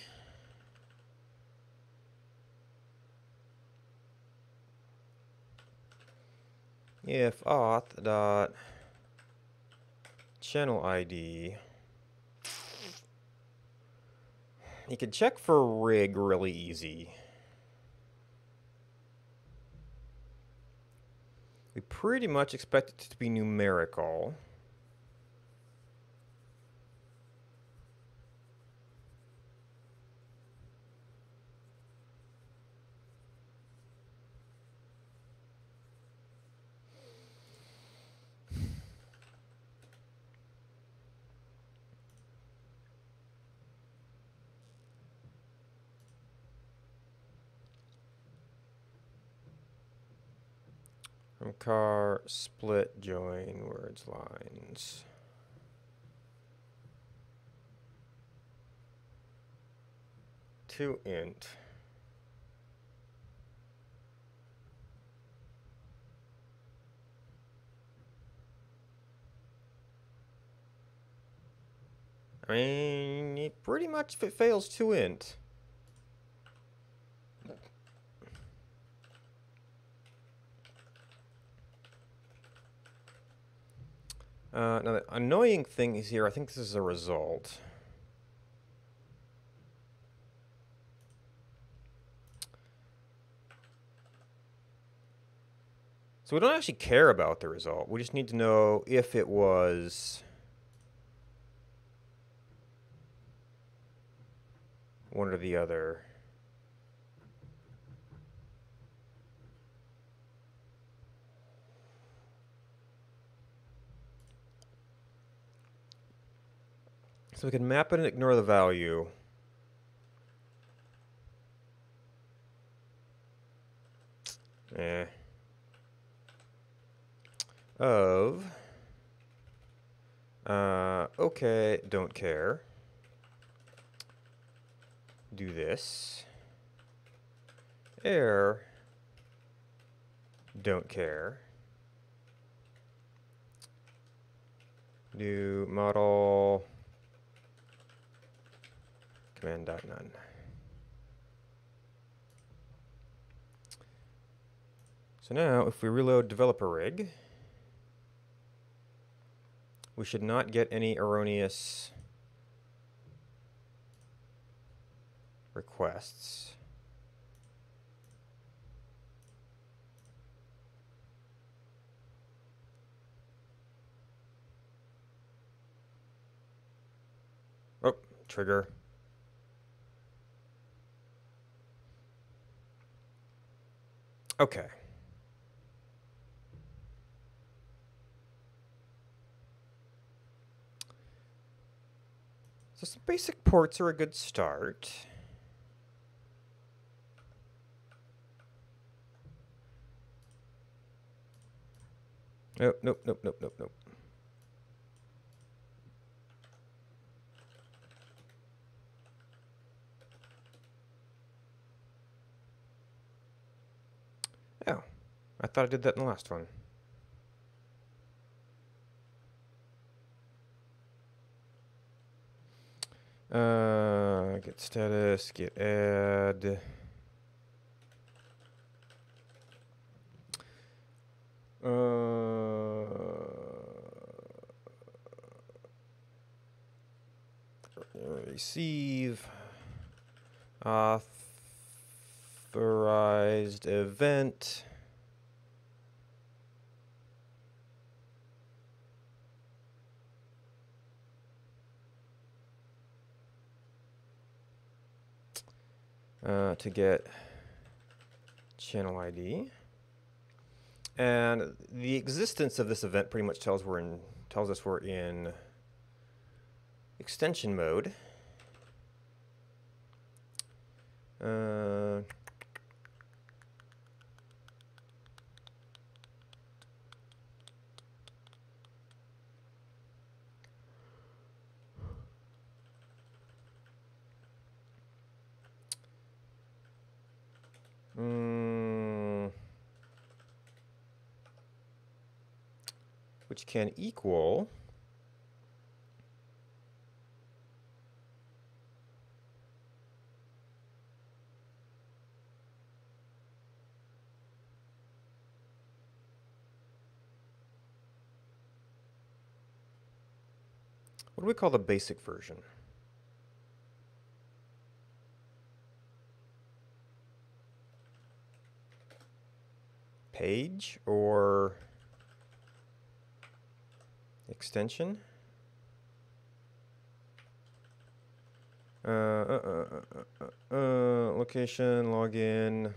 if auth dot channel ID. You could check for rig really easy. We pretty much expect it to be numerical. From car, split, join, words, lines. To int. I mean, it pretty much fails to int. Now the annoying thing is here, I think this is a result. So we don't actually care about the result. We just need to know if it was one or the other. So we can map it and ignore the value. Of okay, don't care. Do this. Error. Don't care. Do model command.none. So now if we reload developer rig, we should not get any erroneous requests. Oh, trigger. Okay. So some basic ports are a good start. Nope. Oh, I thought I did that in the last one. Get status, get add. Receive authorized event. To get channel ID. And the existence of this event pretty much tells us we're in extension mode. Which can equal what do we call the basic version? Page or extension? Location, login.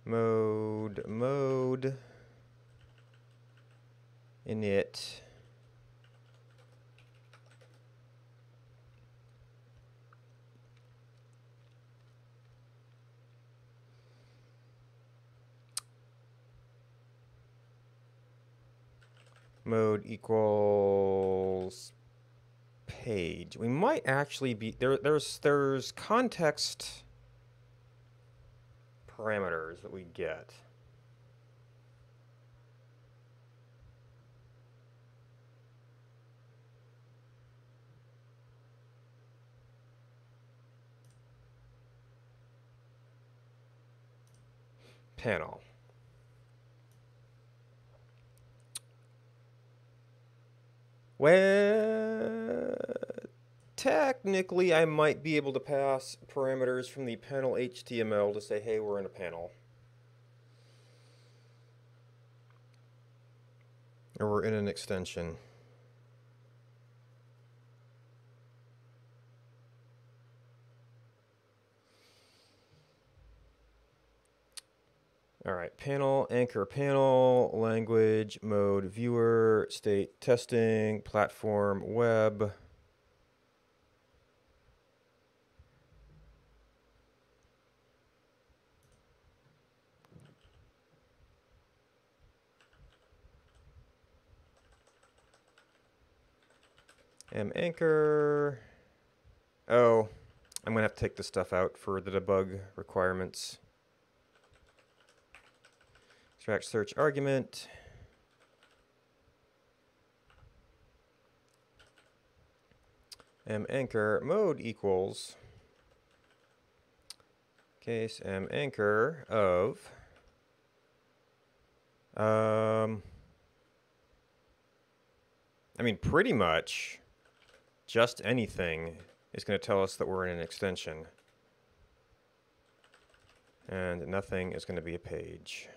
Mode, init. Mode equals page. We might actually be there's context parameters that we get. Panel. Well, technically, I might be able to pass parameters from the panel HTML to say, hey, we're in a panel. Or we're in an extension. All right, panel, anchor panel, language, mode, viewer, state, testing, platform, web. Anchor. Oh, I'm gonna have to take this stuff out for the debug requirements. Extract search argument. Anchor mode equals case anchor of I mean, pretty much just anything is going to tell us that we're in an extension. And nothing is going to be a page.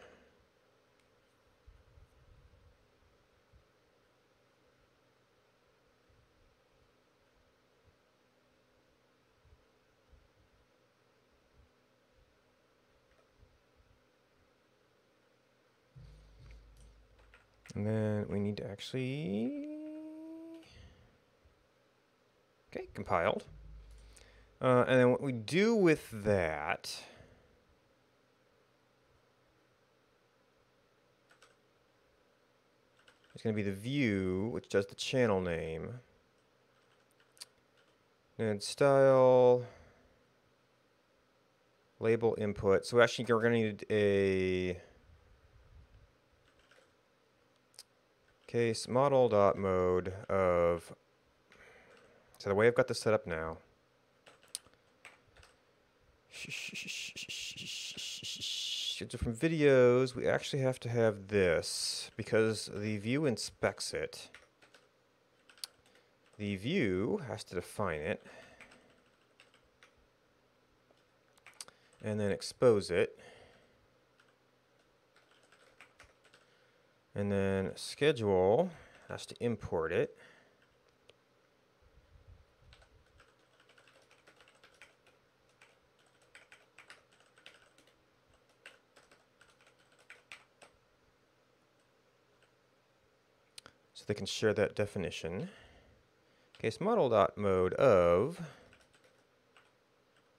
And then we need to actually... Okay, compiled. And then what we do with that It's going to be the view, which does the channel name. And style, label input. So actually we're going to need a case model.mode of, so the way I've got this set up now. So from videos, we actually have to have this because the view inspects it. The view has to define it and then expose it. And then schedule has to import it. So they can share that definition. Case model.mode of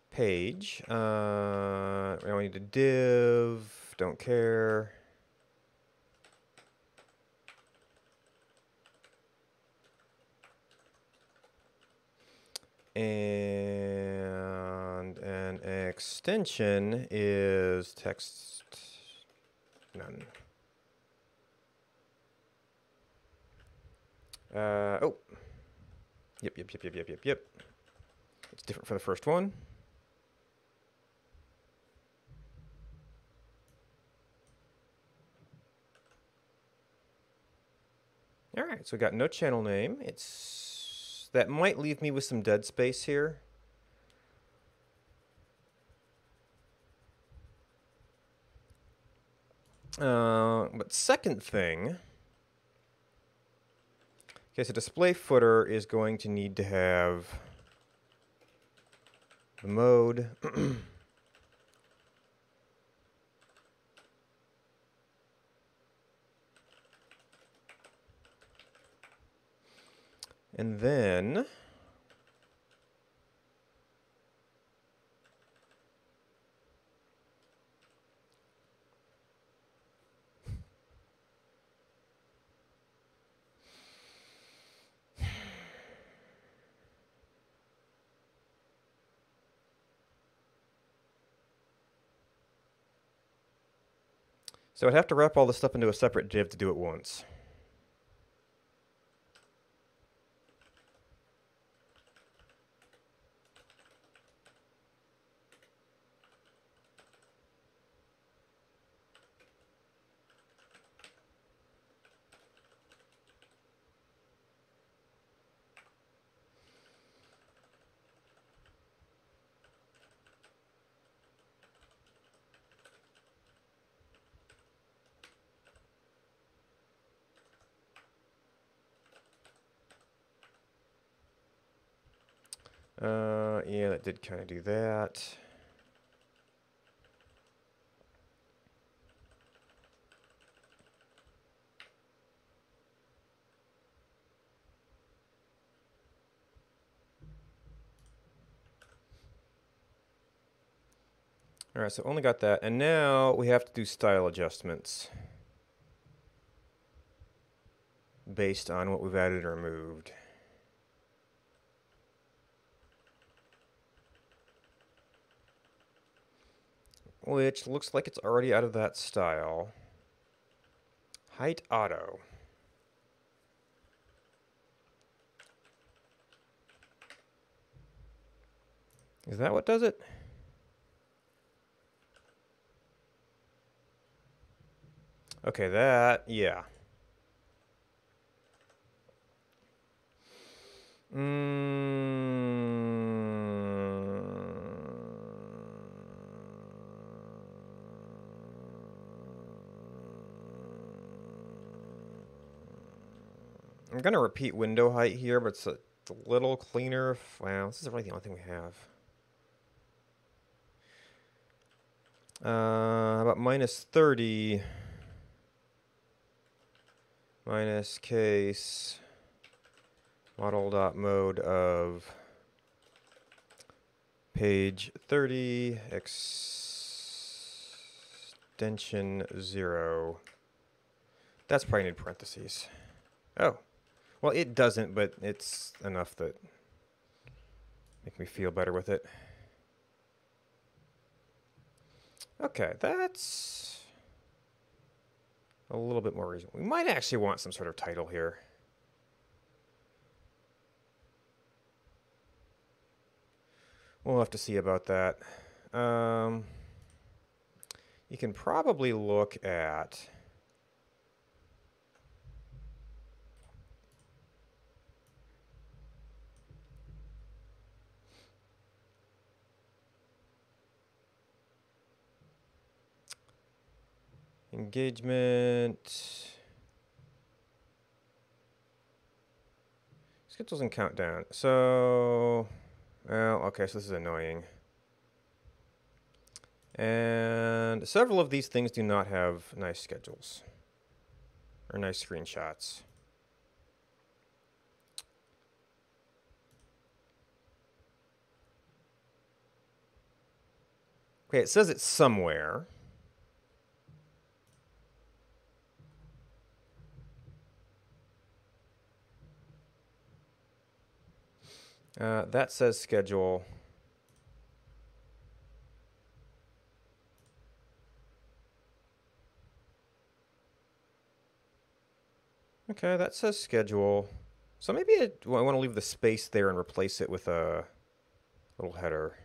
page. Now we need a div, don't care. And an extension is text none. Oh. Yep. It's different for the first one. All right, so we got no channel name. That might leave me with some dead space here. But second thing, okay, so display footer is going to need to have the mode. And then so I'd have to wrap all this stuff into a separate div to do it once. Yeah, that did kind of do that. All right, so only got that. And now we have to do style adjustments based on what we've added or removed. Which looks like it's already out of that style. Height auto. Is that what does it? Okay, that, yeah. I'm going to repeat window height here, but it's a little cleaner. Wow, this is really the only thing we have. How about minus 30 minus case model.mode of page 30 extension 0. That's probably need parentheses. Oh. Well, it doesn't, but it's enough that make me feel better with it. Okay, that's a little bit more reasonable. We might actually want some sort of title here. We'll have to see about that. You can probably look at... Engagement. Schedules and countdown. So, well, okay, so this is annoying. And several of these things do not have nice schedules or nice screenshots. Okay, it says it's somewhere. That says schedule. Okay, that says schedule. So maybe I want to leave the space there and replace it with a little header.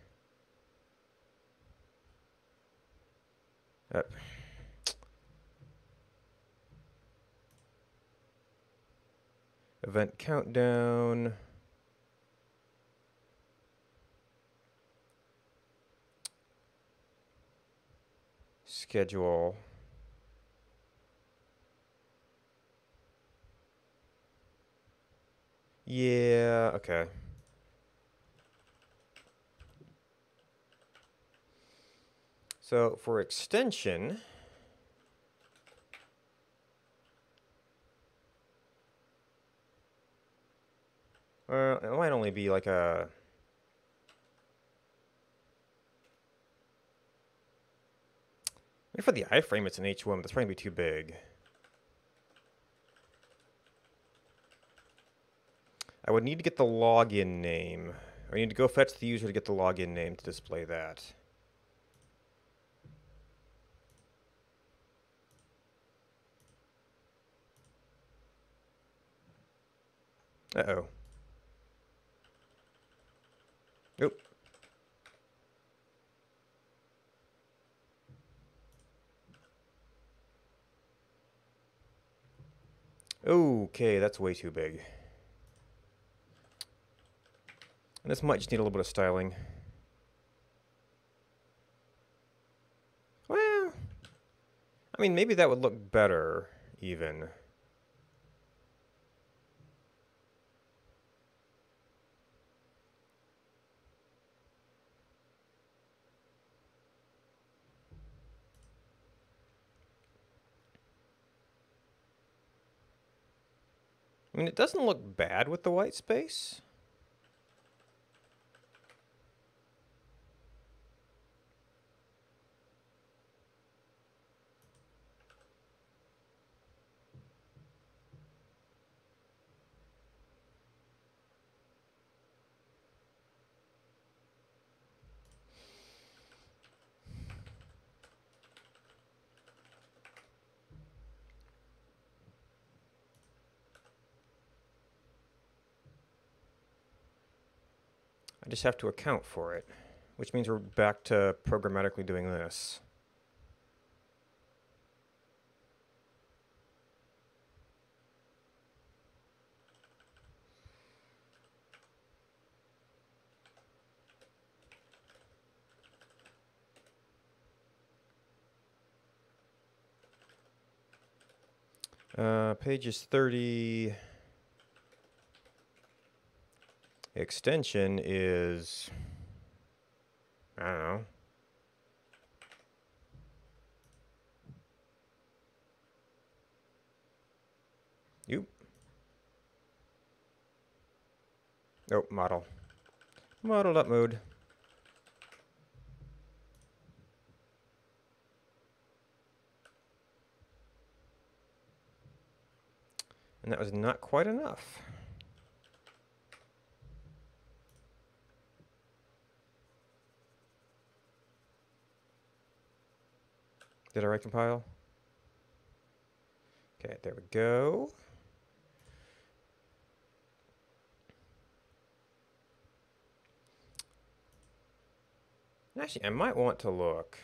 Event countdown. Schedule. Yeah, okay. So for extension, well, it might only be like a... Maybe for the iframe it's an H1, but that's probably gonna be too big. I would need to get the login name. I need to go fetch the user to get the login name to display that. Uh-oh. Nope. Okay, that's way too big. And this might just need a little bit of styling. Well, I mean, maybe that would look better, even. I mean, it doesn't look bad with the white space. I just have to account for it, which means we're back to programmatically doing this. Pages 30. Extension is, I don't know. You. Oh, model. Model.mode. And that was not quite enough. Did I recompile? Okay, there we go. Actually, I might want to look.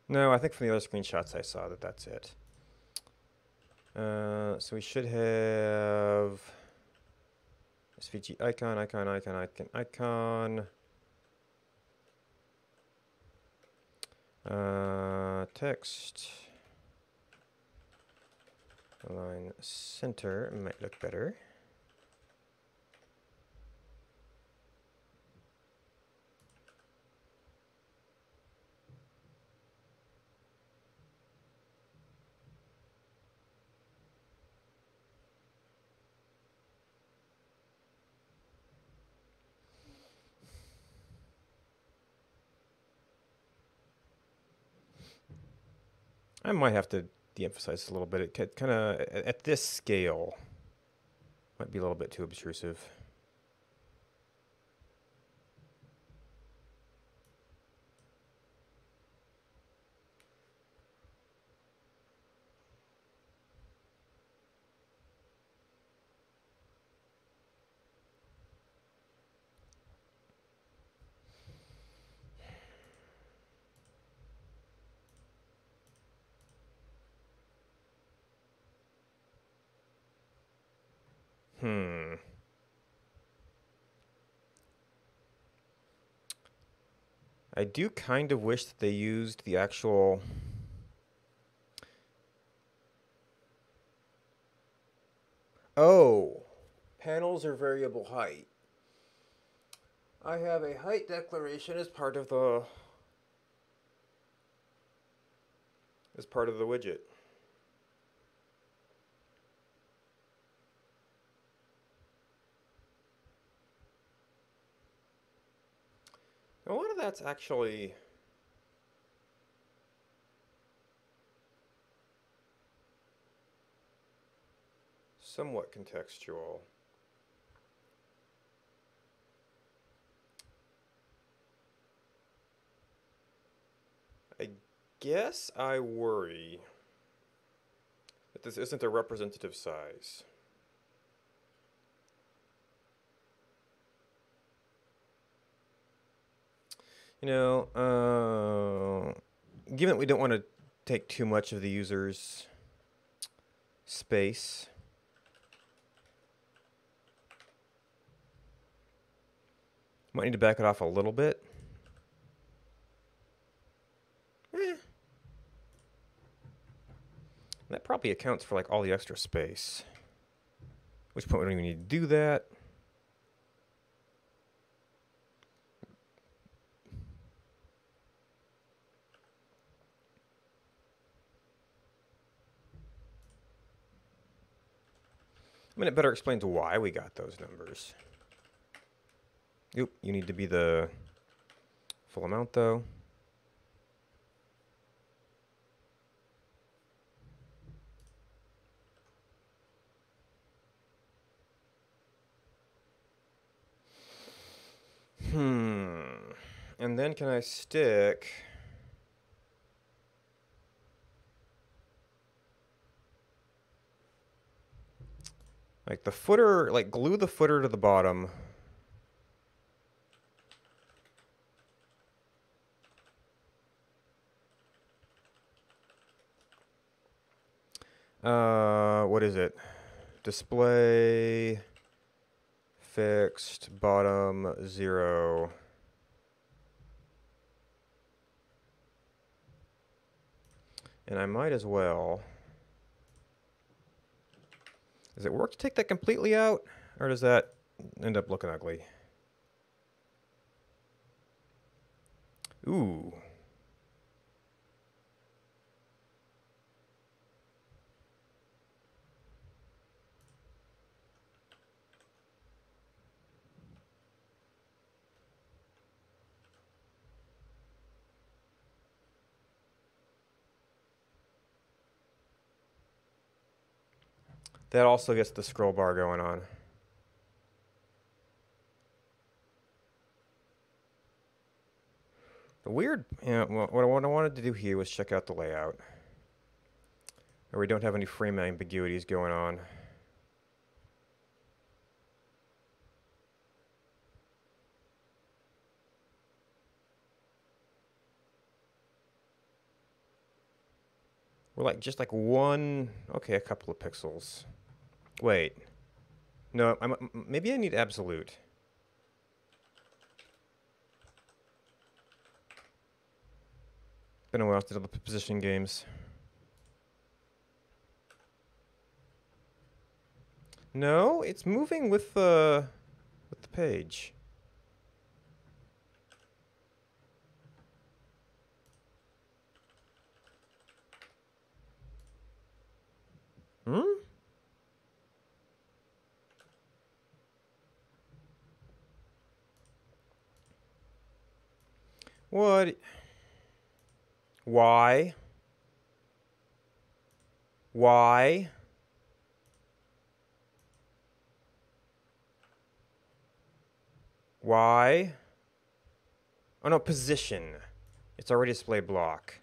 No, I think from the other screenshots I saw that that's it. So we should have SVG icon, icon, icon, icon, icon. Text. Align center might look better. I might have to de-emphasize a little bit. It kind of, at this scale, might be a little bit too obtrusive. I do kind of wish that they used the actual... Oh, panels are variable height. I have a height declaration as part of the widget. A lot of that's actually somewhat contextual. I guess I worry that this isn't a representative size. You know, given that we don't want to take too much of the user's space, might need to back it off a little bit. That probably accounts for like all the extra space. At which point we don't even need to do that. I mean, it better explains why we got those numbers. Oop, you need to be the full amount though. And then can I stick... like the footer, like glue the footer to the bottom. What is it? Display fixed bottom 0. And I might as well. Does it work to take that completely out, or does that end up looking ugly? Ooh. That also gets the scroll bar going on. The weird, yeah, well, what I wanted to do here was check out the layout. Where we don't have any frame ambiguities going on. We're like, just like one, okay, a couple of pixels. Wait. No, maybe I need absolute. Been a while since I did the position games. No, it's moving with the page. Hmm? What? Why? Why? Why? Oh no, position. It's already display block.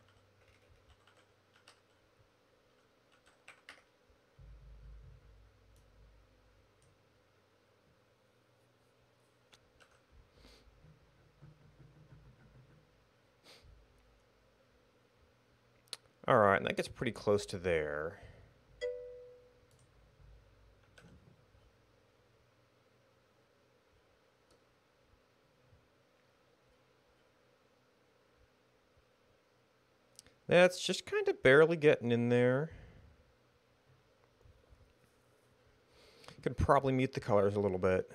Alright, and that gets pretty close to there. That's just kind of barely getting in there. Could probably mute the colors a little bit.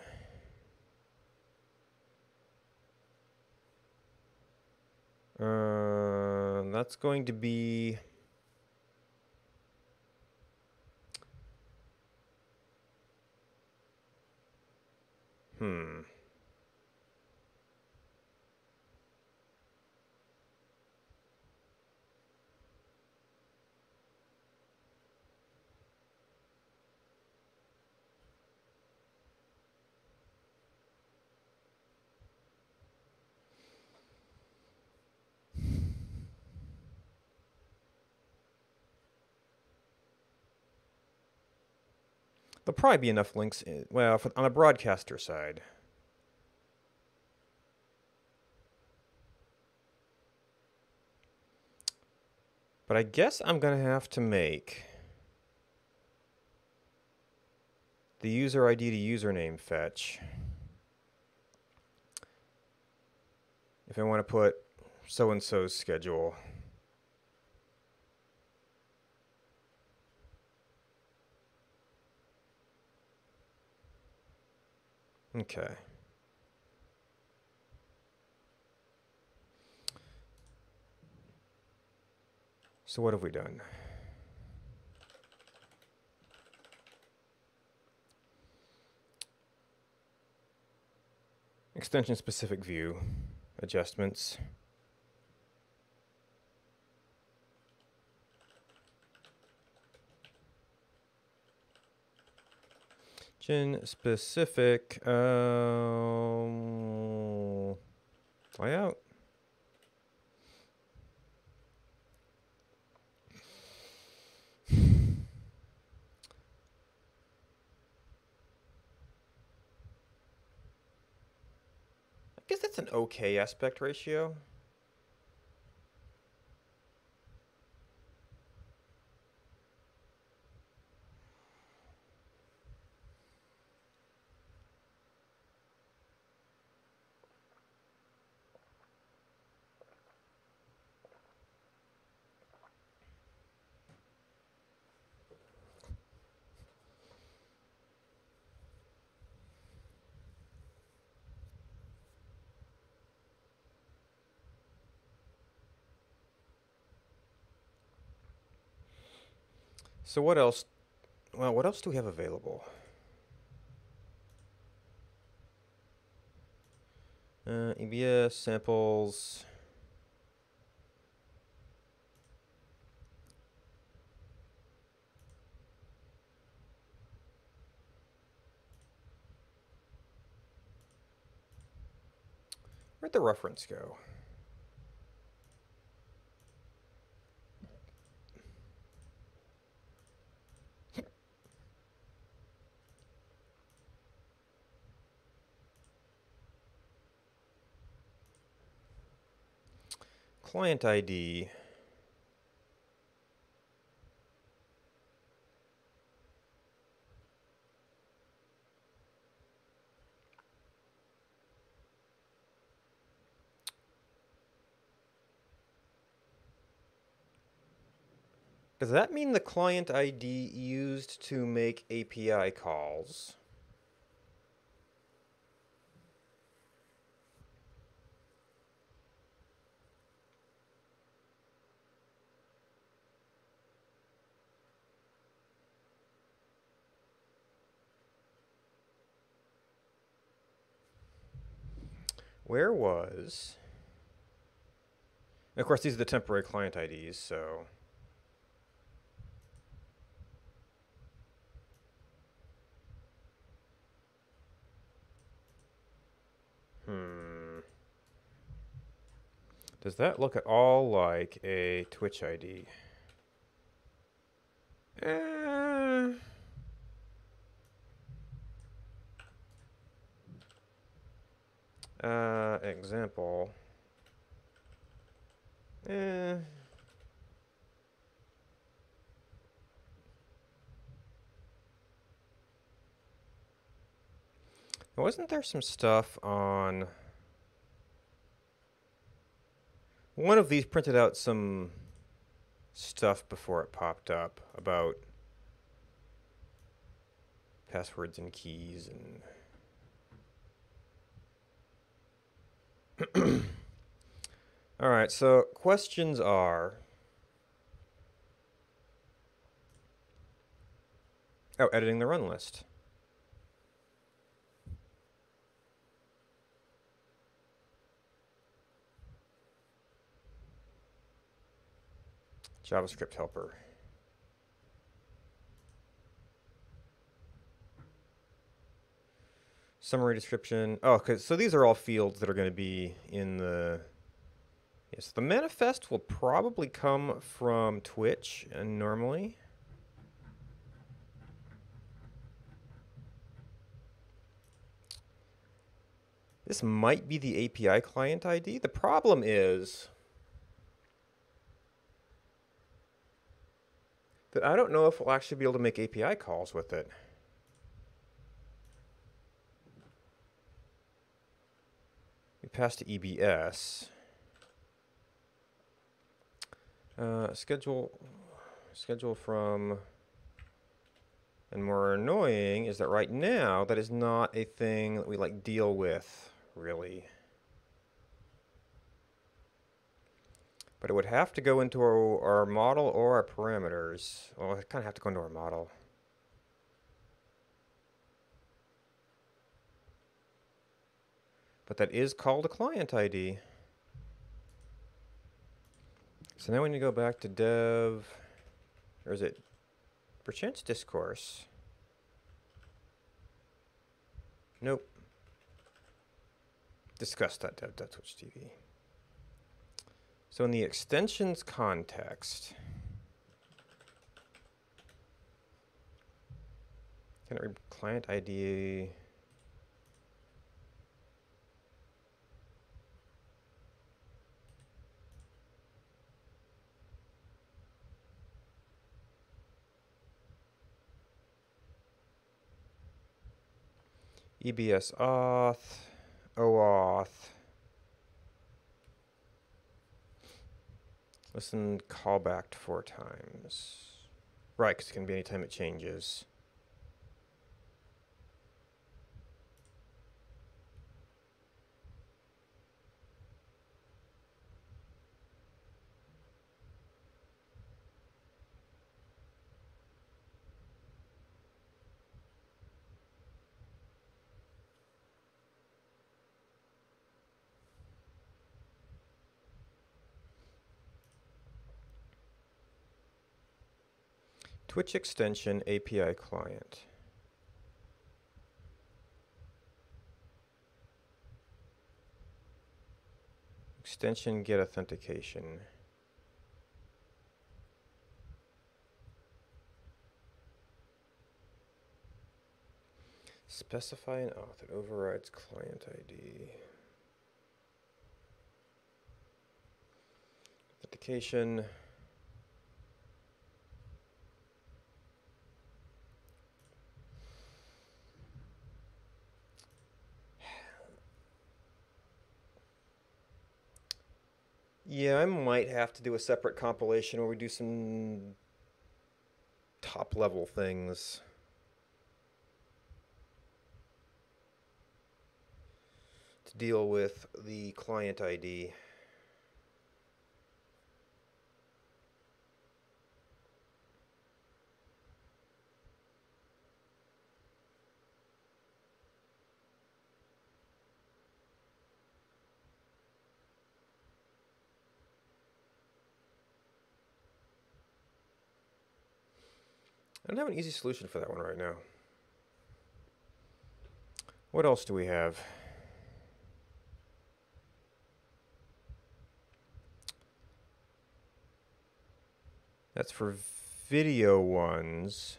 That's going to be... There'll probably be enough links, well, on the broadcaster side. But I guess I'm going to have to make the user ID to username fetch. If I want to put so-and-so's schedule. Okay. So what have we done? Extension specific view adjustments. Gen specific layout. I guess that's an okay aspect ratio. So what else? Well, what else do we have available? EBS samples. Where'd the reference go? Client ID. Does that mean the client ID used to make API calls? Where was... Of course, these are the temporary client IDs, so... Does that look at all like a Twitch ID? Example. Wasn't there some stuff on... One of these printed out some stuff before it popped up about passwords and keys and... All right, so questions are... Oh, editing the run list. JavaScript helper. Summary description. Oh, okay, so these are all fields that are going to be in the... Yes, the manifest will probably come from Twitch, and normally. This might be the API client ID. The problem is that I don't know if we'll actually be able to make API calls with it. We pass to EBS. Schedule from... And more annoying is that right now, that is not a thing that we like deal with, really. But it would have to go into our model or our parameters. Well, it kind of have to go into our model. But that is called a client ID. So now we need to go back to dev, or is it perchance discourse? Nope. Discuss.dev.twitch.tv. So in the extensions context, can I read client ID? EBS auth, OAuth. Listen callback 4 times. Right, because it can be anytime it changes. Twitch extension API client. extension get authentication. Specify an auth that overrides client ID. Authentication. Yeah, I might have to do a separate compilation where we do some top level things. To deal with the client ID. I don't have an easy solution for that one right now. What else do we have? That's for video ones.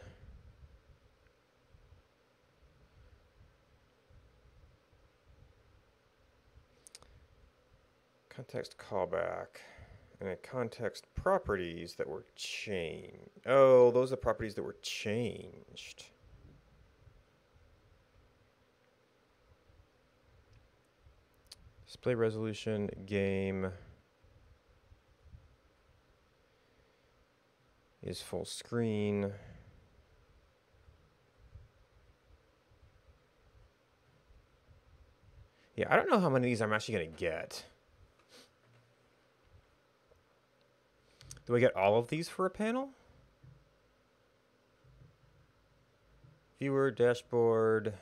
Context callback. And a context properties that were changed. Oh, those are properties that were changed. Display resolution, game is full screen. Yeah, I don't know how many of these I'm actually going to get. Do I get all of these for a panel? Viewer, dashboard.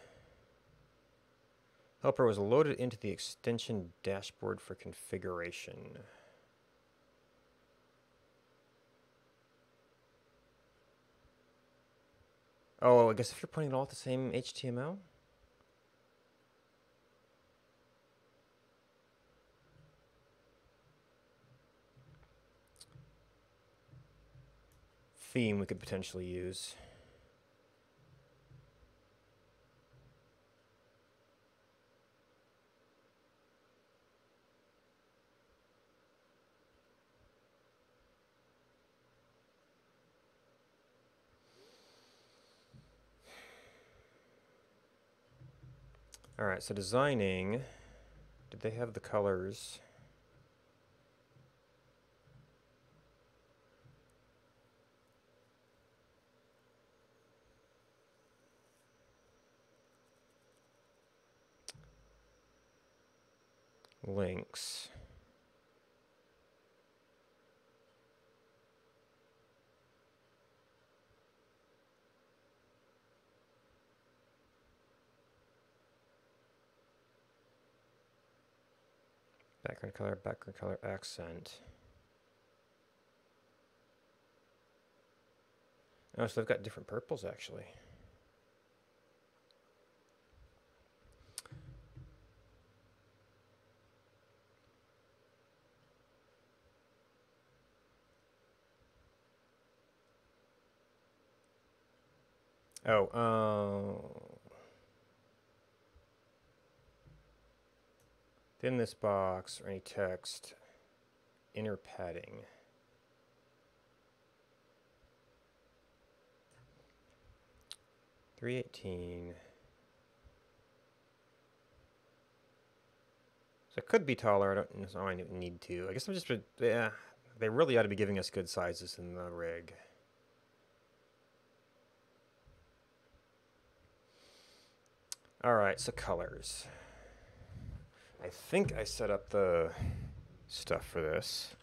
Helper was loaded into the extension dashboard for configuration. Oh, I guess if you're putting it all at the same HTML? Theme we could potentially use. All right, so designing, did they have the colors? Links. Background color accent. Oh, so they've got different purples actually. Within this box or any text, inner padding. $3.18. So it could be taller. I don't know. I need to. I guess I'm just. Yeah, they really ought to be giving us good sizes in the rig. All right, so colors. I think I set up the stuff for this.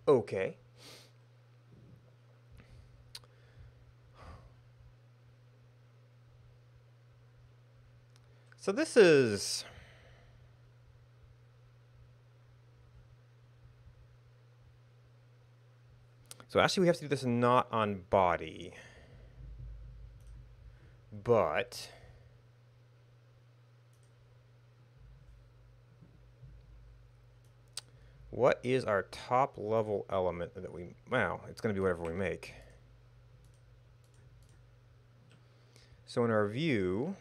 Okay. So this is... So actually we have to do this not on body. But... what is our top level element that we... well, it's going to be whatever we make. So in our view...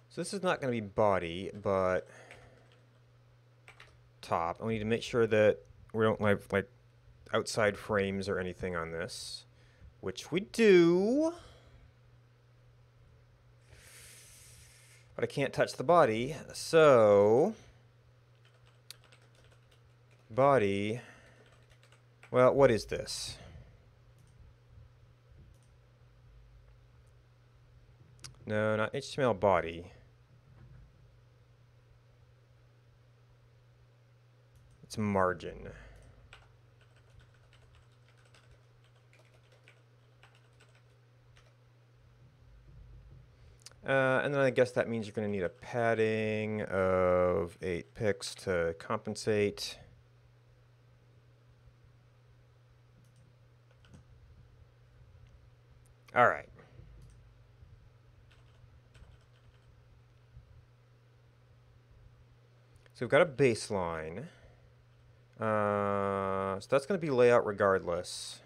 so this is not going to be body, but top. And we need to make sure that we don't have like outside frames or anything on this, which we do. But I can't touch the body, so body. Well, what is this? No, not HTML body. It's margin. And then I guess that means you're going to need a padding of 8 pixels to compensate. All right. So we've got a baseline. So that's going to be layout regardless.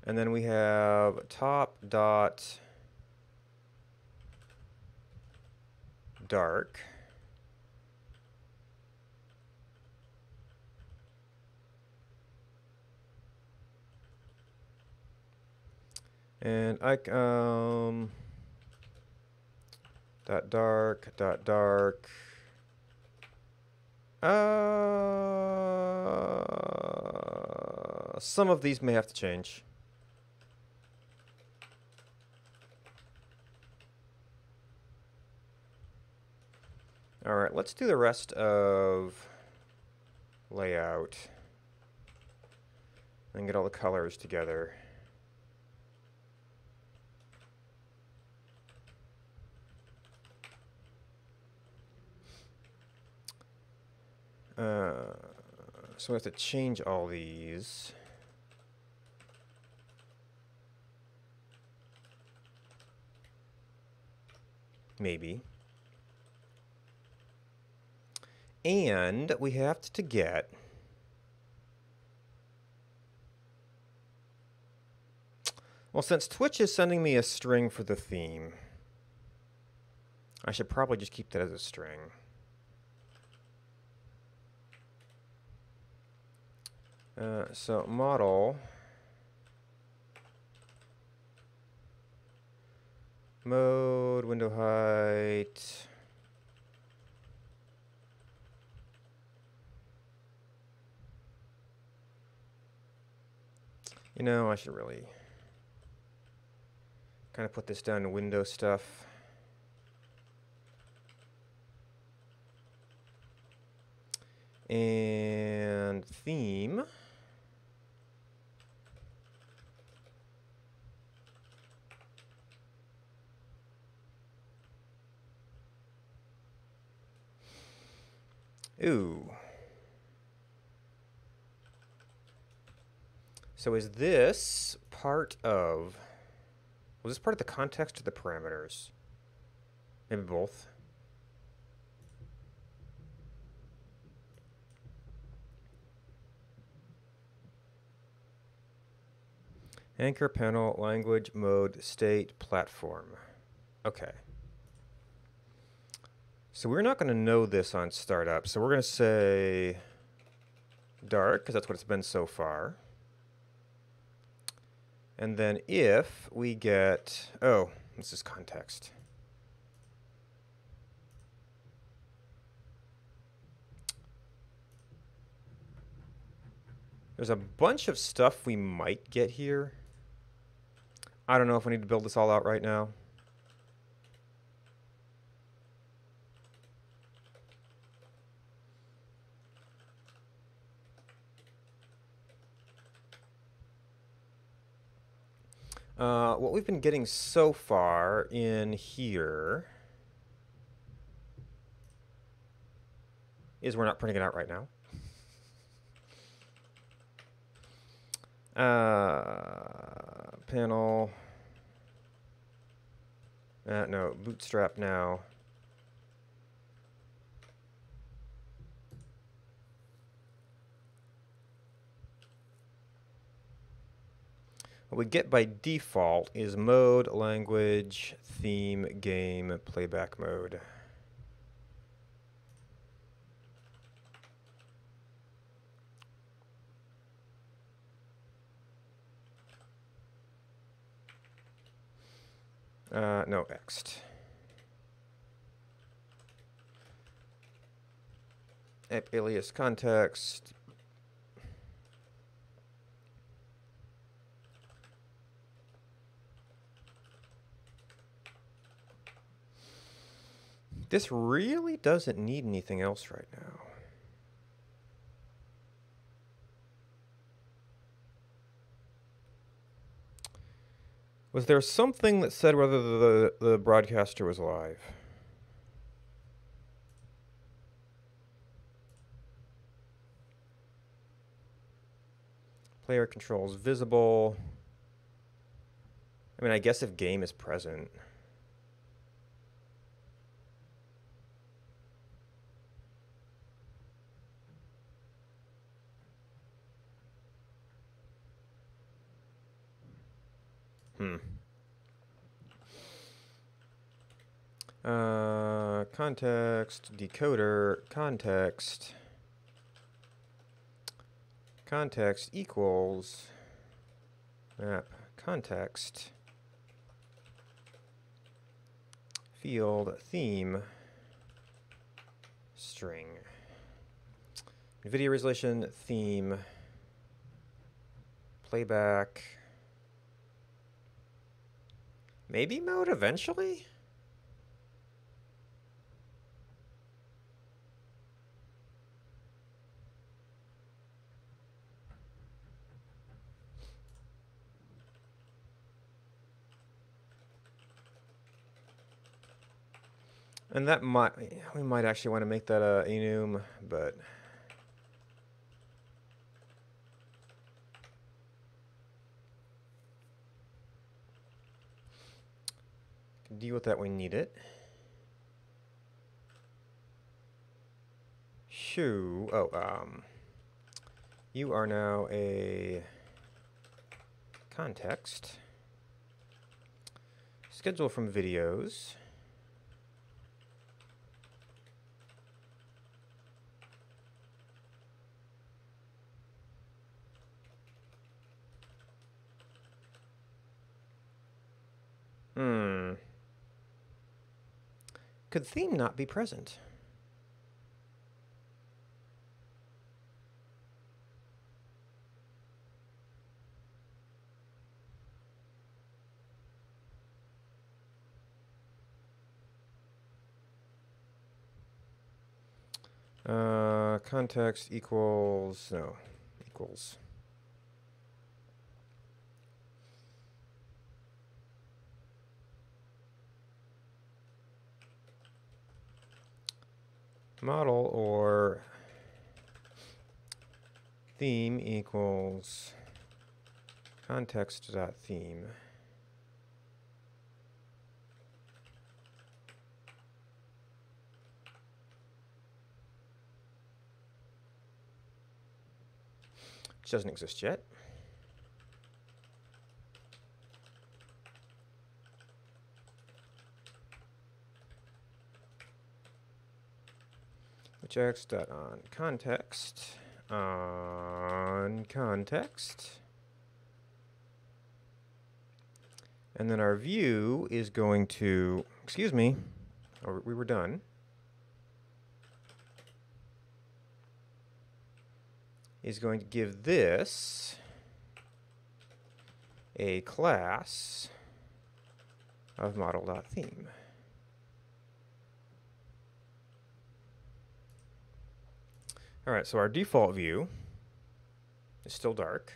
And then we have top dot dark. And dot dark, dot dark. Some of these may have to change. All right, let's do the rest of layout and get all the colors together. So we have to change all these. Maybe. And we have to get well, since Twitch is sending me a string for the theme, I should probably just keep that as a string. So model mode, window height, you know, I should really kind of put this down to window stuff. And theme. Ooh. So is this part of... was this part of the context or the parameters? Maybe both. Anchor panel, language, mode, state, platform. Okay. So we're not going to know this on startup. So we're going to say dark, because that's what it's been so far. And then if we get... oh, this is context. There's a bunch of stuff we might get here. I don't know if we need to build this all out right now. What we've been getting so far in here is we're not printing it out right now. Panel. No, bootstrap now. What we get by default is mode, language, theme, game, playback mode. No, ext. Alias context. This really doesn't need anything else right now. Was there something that said whether the broadcaster was live? Player controls visible. I mean, I guess if game is present. Context, decoder, context equals map context field theme string video resolution theme playback maybe mode eventually. And that we might actually want to make that a enum, but can deal with that when we need it. Shoo. Oh, you are now a context. Schedule from videos. Could theme not be present? Context equals, no, equals. Model or theme equals context.theme. Which doesn't exist yet. Which dot on context and then our view is going to, excuse me, or we were done. is going to give this a class of model.theme. All right, so our default view is still dark.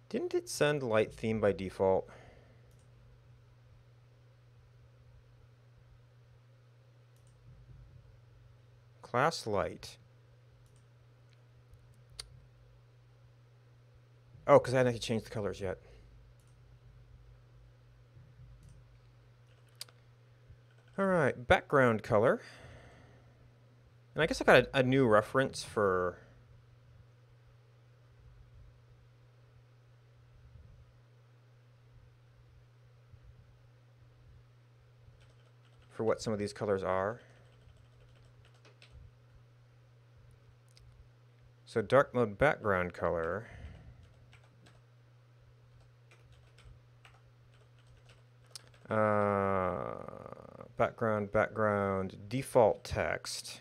Didn't it send light theme by default? Class light. Oh, because I hadn't actually changed the colors yet. All right, background color. And I guess I got a new reference for what some of these colors are. So dark mode background color. Background default text,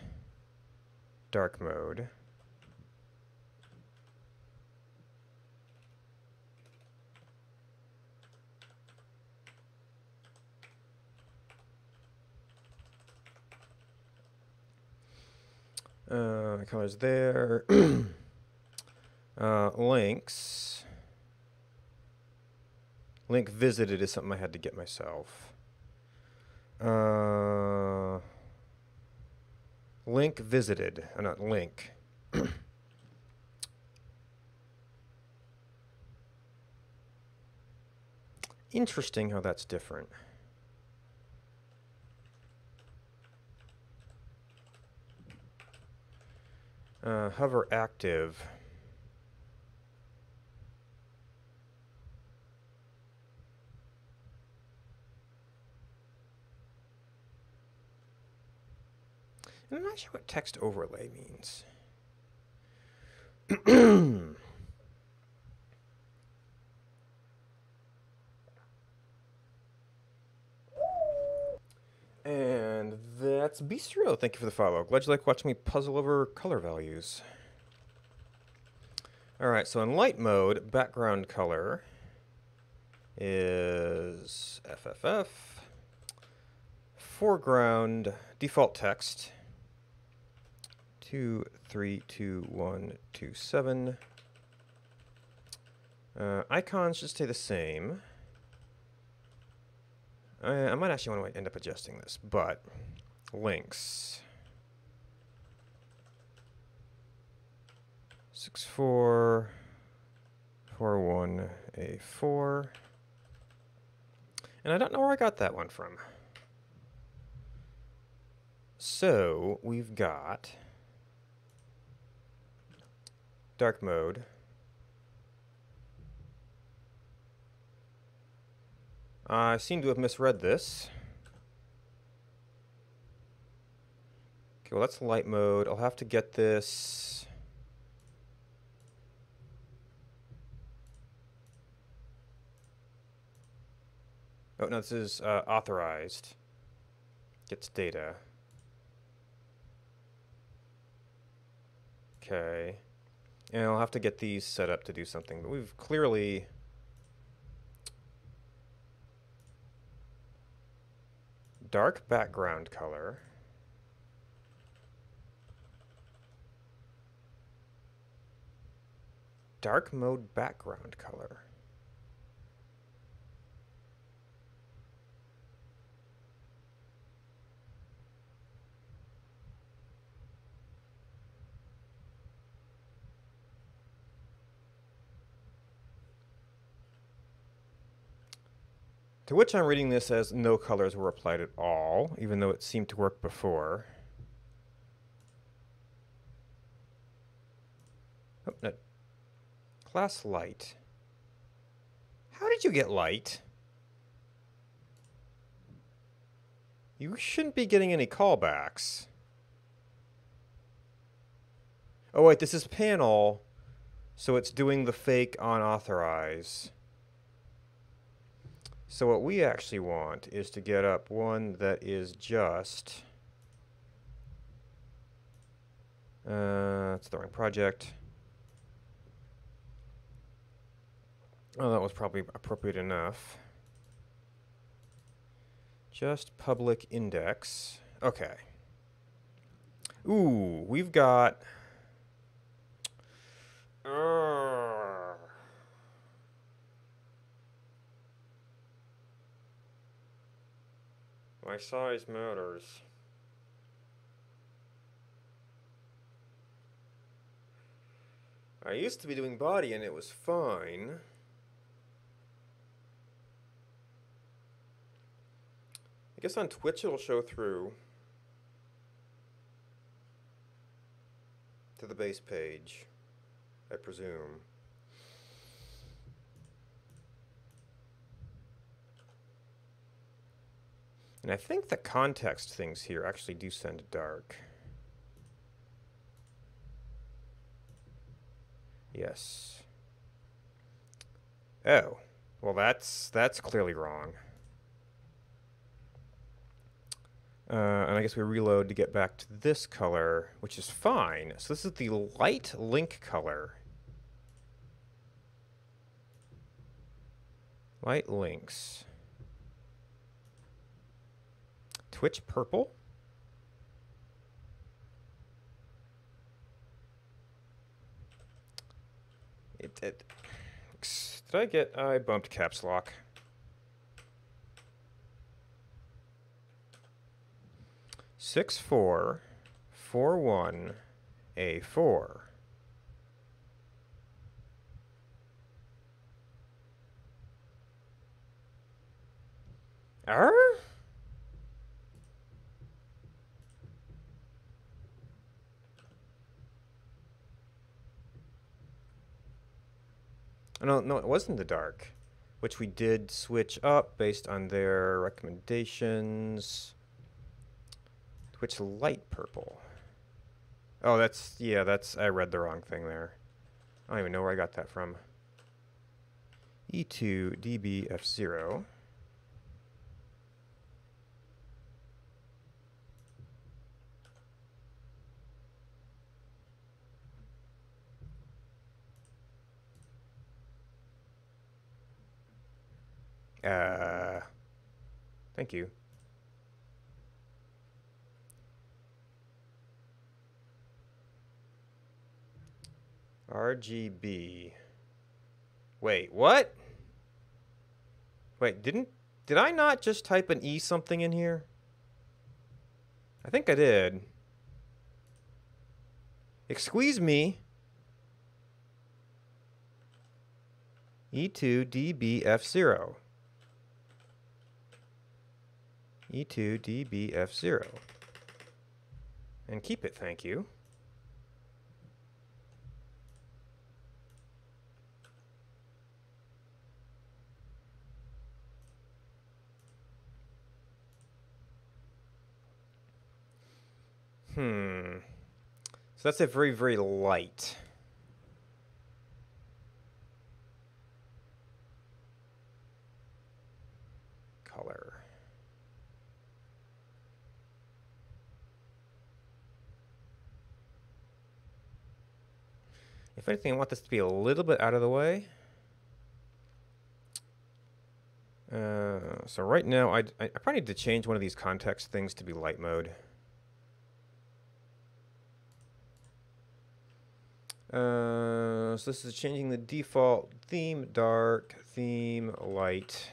dark mode. Colors there. Links. Link visited is something I had to get myself. Link visited, not link. Interesting how that's different. Hover active. I'm not sure what text overlay means. And that's Bistro. Thank you for the follow. Glad you like watching me puzzle over color values. All right, so in light mode, background color is FFF. Foreground, default text, 232127. Icons should stay the same. I might actually want to end up adjusting this, but links. 6441A4. And I don't know where I got that one from. So we've got dark mode. I seem to have misread this. Okay, well that's light mode. I'll have to get this. Oh, no, this is authorized. Gets data. Okay. And I'll have to get these set up to do something, but we've clearly... Dark background color. Dark mode background color. To which I'm reading this as no colors were applied at all, even though it seemed to work before. Oh, no. Class light. How did you get light? You shouldn't be getting any callbacks. Oh wait, this is panel, so it's doing the fake on authorize. So what we actually want is to get up one that is just... that's the wrong project. Oh, that was probably appropriate enough. Just public index. Okay. Ooh, we've got... my size matters. I used to be doing body and it was fine. I guess on Twitch it'll show through to the base page, I presume. And I think the context things here actually do send dark. Yes. Oh, well that's clearly wrong. And I guess we reload to get back to this color, which is fine. So this is the light link color. Light links. Twitch purple? Did I get... I bumped caps lock. Six 4 4 1 A4. No, it wasn't the dark, which we did switch up based on their recommendations. Twitch light purple. Oh, I read the wrong thing there. I don't even know where I got that from. E2 DBF0. Thank you. RGB. Wait, what? Wait, did I not just type an E something in here? I think I did. Excuse me. E2 DBF0. E2 DBF0. And keep it, thank you. So that's a very, very light. Color. If anything, I want this to be a little bit out of the way. So right now, I probably need to change one of these context things to be light mode. So this is changing the default theme dark, theme light.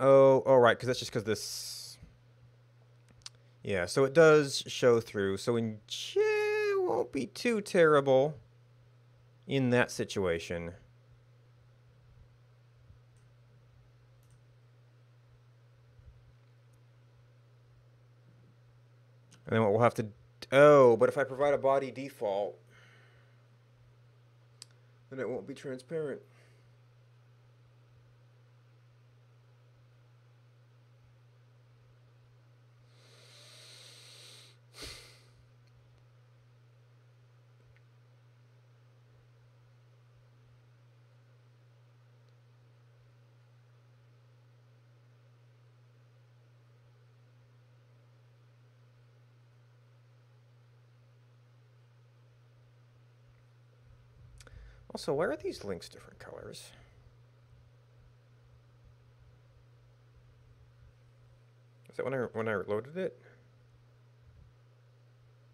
Oh, right, because that's just because this... Yeah, so it does show through, so it won't be too terrible in that situation. And then what we'll have to Oh, but if I provide a body default, then it won't be transparent. Also, why are these links different colors? Is that when I loaded it?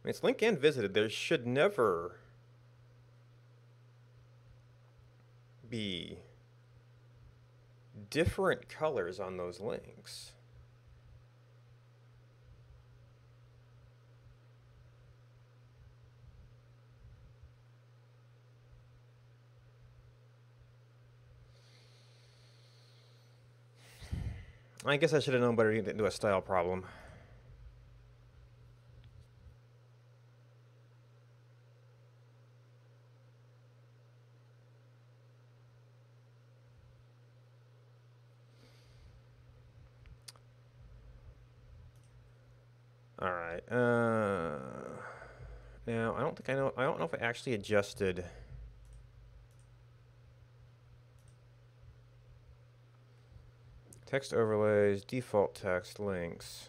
I mean, it's link and visited. There should never be different colors on those links. I guess I should have known better to do a style problem. All right. Now I don't know if I actually adjusted text overlays, default text, links.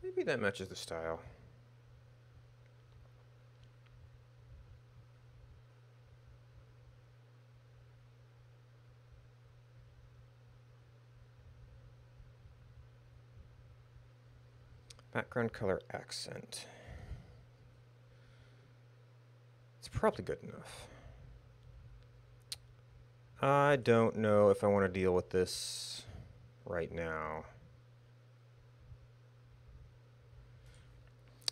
Maybe that matches the style. Background color accent. It's probably good enough. I don't know if I want to deal with this right now.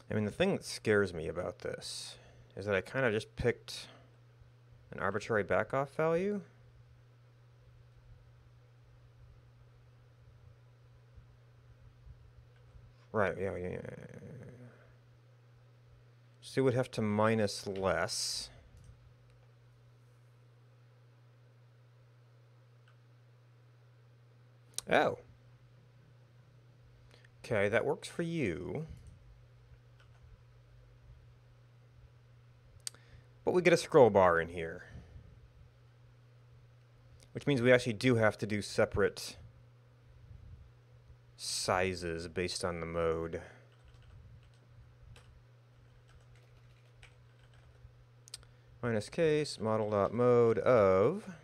I mean, the thing that scares me about this is that I kind of just picked an arbitrary backoff value. Right, yeah. So we would have to minus less. Oh. Okay, that works for you. But we get a scroll bar in here. Which means we actually do have to do separate sizes based on the mode. Minus case model.mode of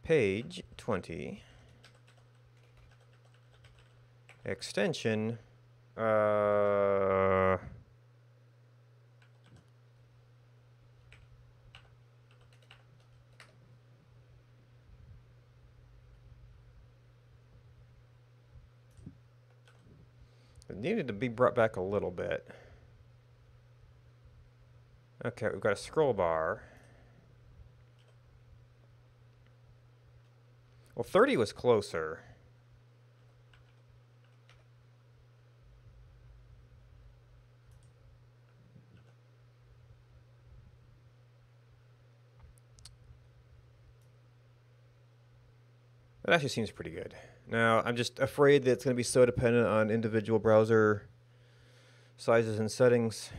page 20 extension it needed to be brought back a little bit. Okay, we've got a scroll bar. Well, 30 was closer. That actually seems pretty good. Now, I'm just afraid that it's going to be so dependent on individual browser sizes and settings.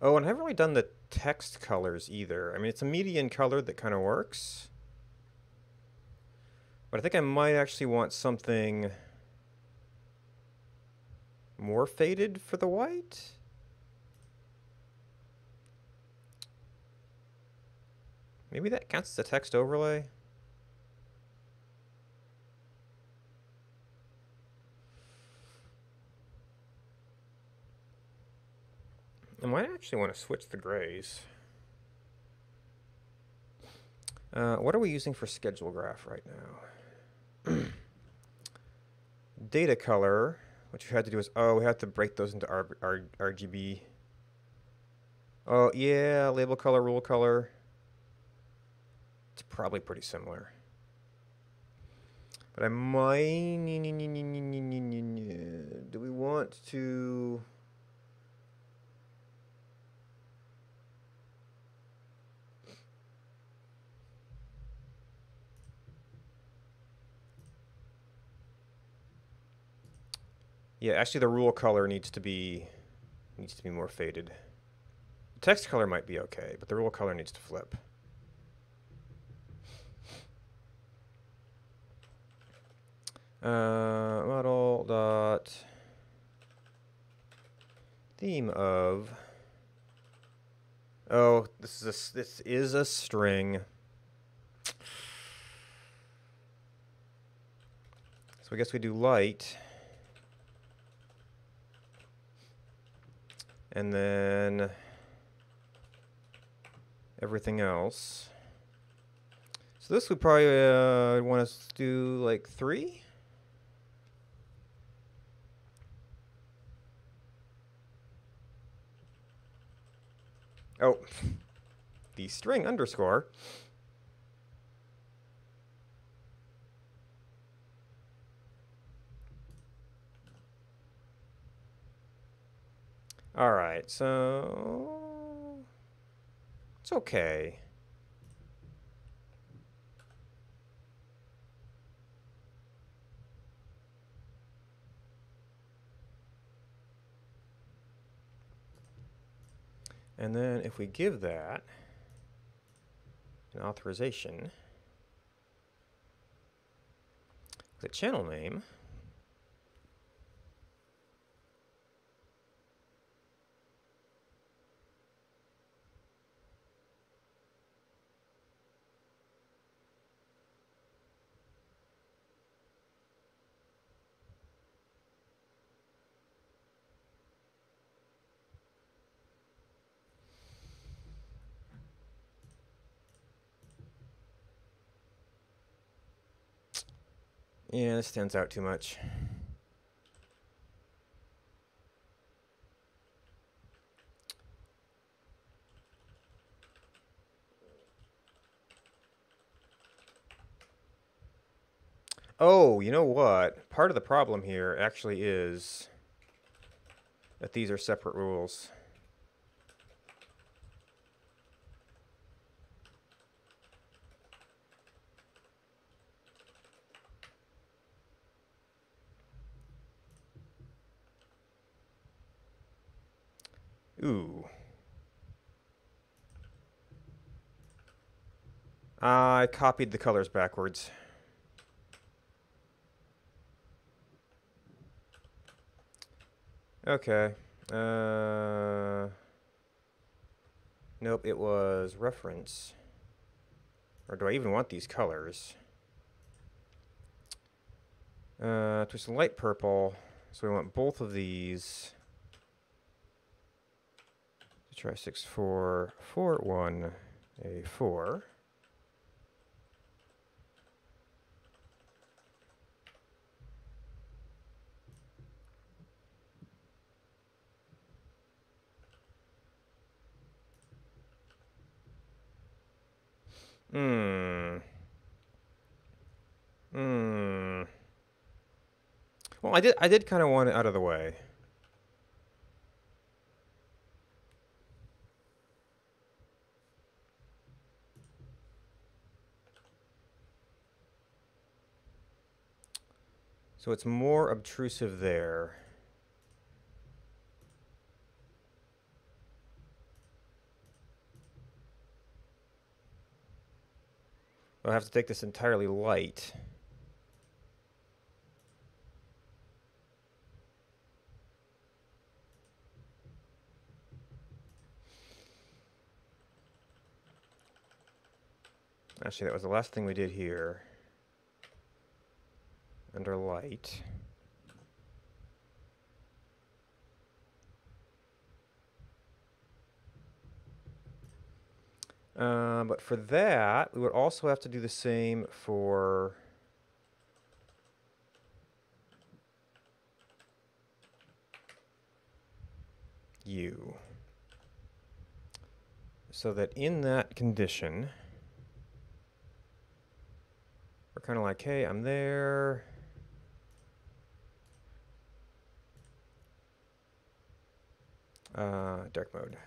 Oh, and I haven't really done the text colors either. I mean, it's a median color that kind of works. But I think I might actually want something more faded for the white. Maybe that counts as a text overlay. I might actually want to switch the grays. What are we using for schedule graph right now? Data color. What you had to do is, we have to break those into RGB. Oh, yeah, label color, rule color. It's probably pretty similar. But I might... Do we want to... Yeah, actually the rule color needs to be more faded. The text color might be okay, but the rule color needs to flip. Model dot theme of. Oh, this is a string. So I guess we do light. And then everything else. So this would probably want us to do like 3. Oh, the string underscore. All right, so it's okay. And then if we give that an authorization, the channel name, yeah, this stands out too much. Oh, you know what? Part of the problem here actually is that these are separate rules. Ooh. I copied the colors backwards. Okay. Nope, it was reference. Or do I even want these colors? Twist light purple. So we want both of these. Try 6441A4. Well, I did kind of want it out of the way. So it's more obtrusive there. I'll have to take this entirely light. Actually, that was the last thing we did here. Under light. But for that, we would also have to do the same for you. So that in that condition, we're kind of like, hey, I'm there. Dark mode.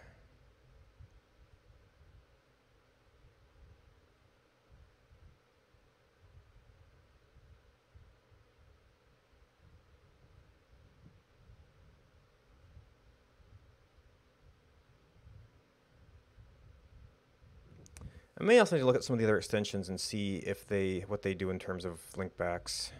I may also need to look at some of the other extensions and see if what they do in terms of link backs.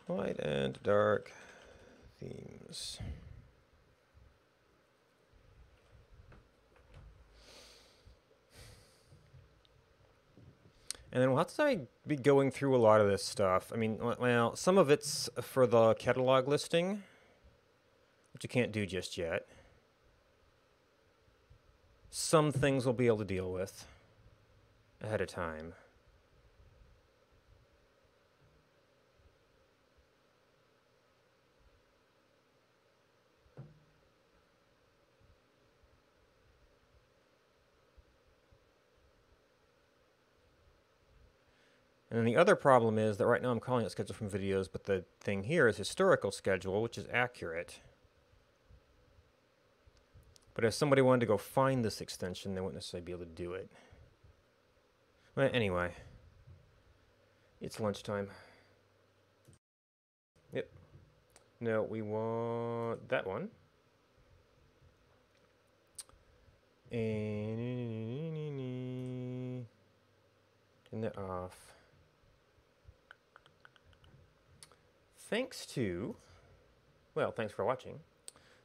Light and dark themes. And then we'll have to be going through a lot of this stuff. I mean, well, some of it's for the catalog listing, which you can't do just yet. Some things we'll be able to deal with ahead of time. And then the other problem is that right now I'm calling it schedule from videos, but the thing here is historical schedule, which is accurate. But if somebody wanted to go find this extension, they wouldn't necessarily be able to do it. But anyway, it's lunchtime. Yep. No, we want that one. And turn that off. Thanks for watching.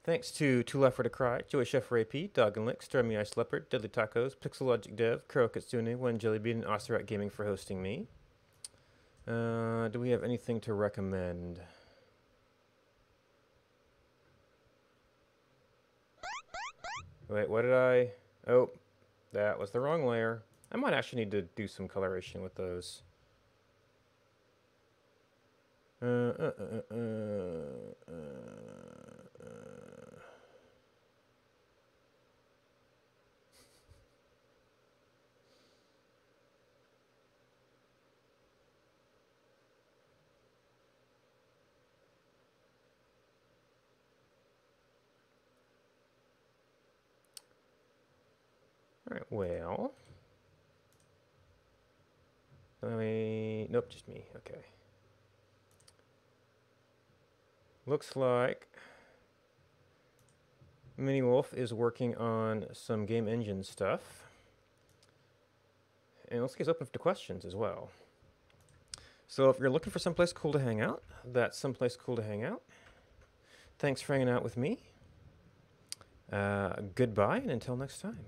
Thanks to Two Left for to Cry, Joey Chef Ray P, Dog and Lick, Stormy Ice Leopard, Deadly Tacos, Pixelogic Dev, Kuro Kitsune, One Jellybean, and Osterat Gaming for hosting me. Do we have anything to recommend? Wait, what did I... Oh, that was the wrong layer. I might actually need to do some coloration with those. All right, well, nope, just me, okay. Looks like Mini Wolf is working on some game engine stuff. And let's get open to questions as well. So if you're looking for someplace cool to hang out, that's someplace cool to hang out. Thanks for hanging out with me. Goodbye, and until next time.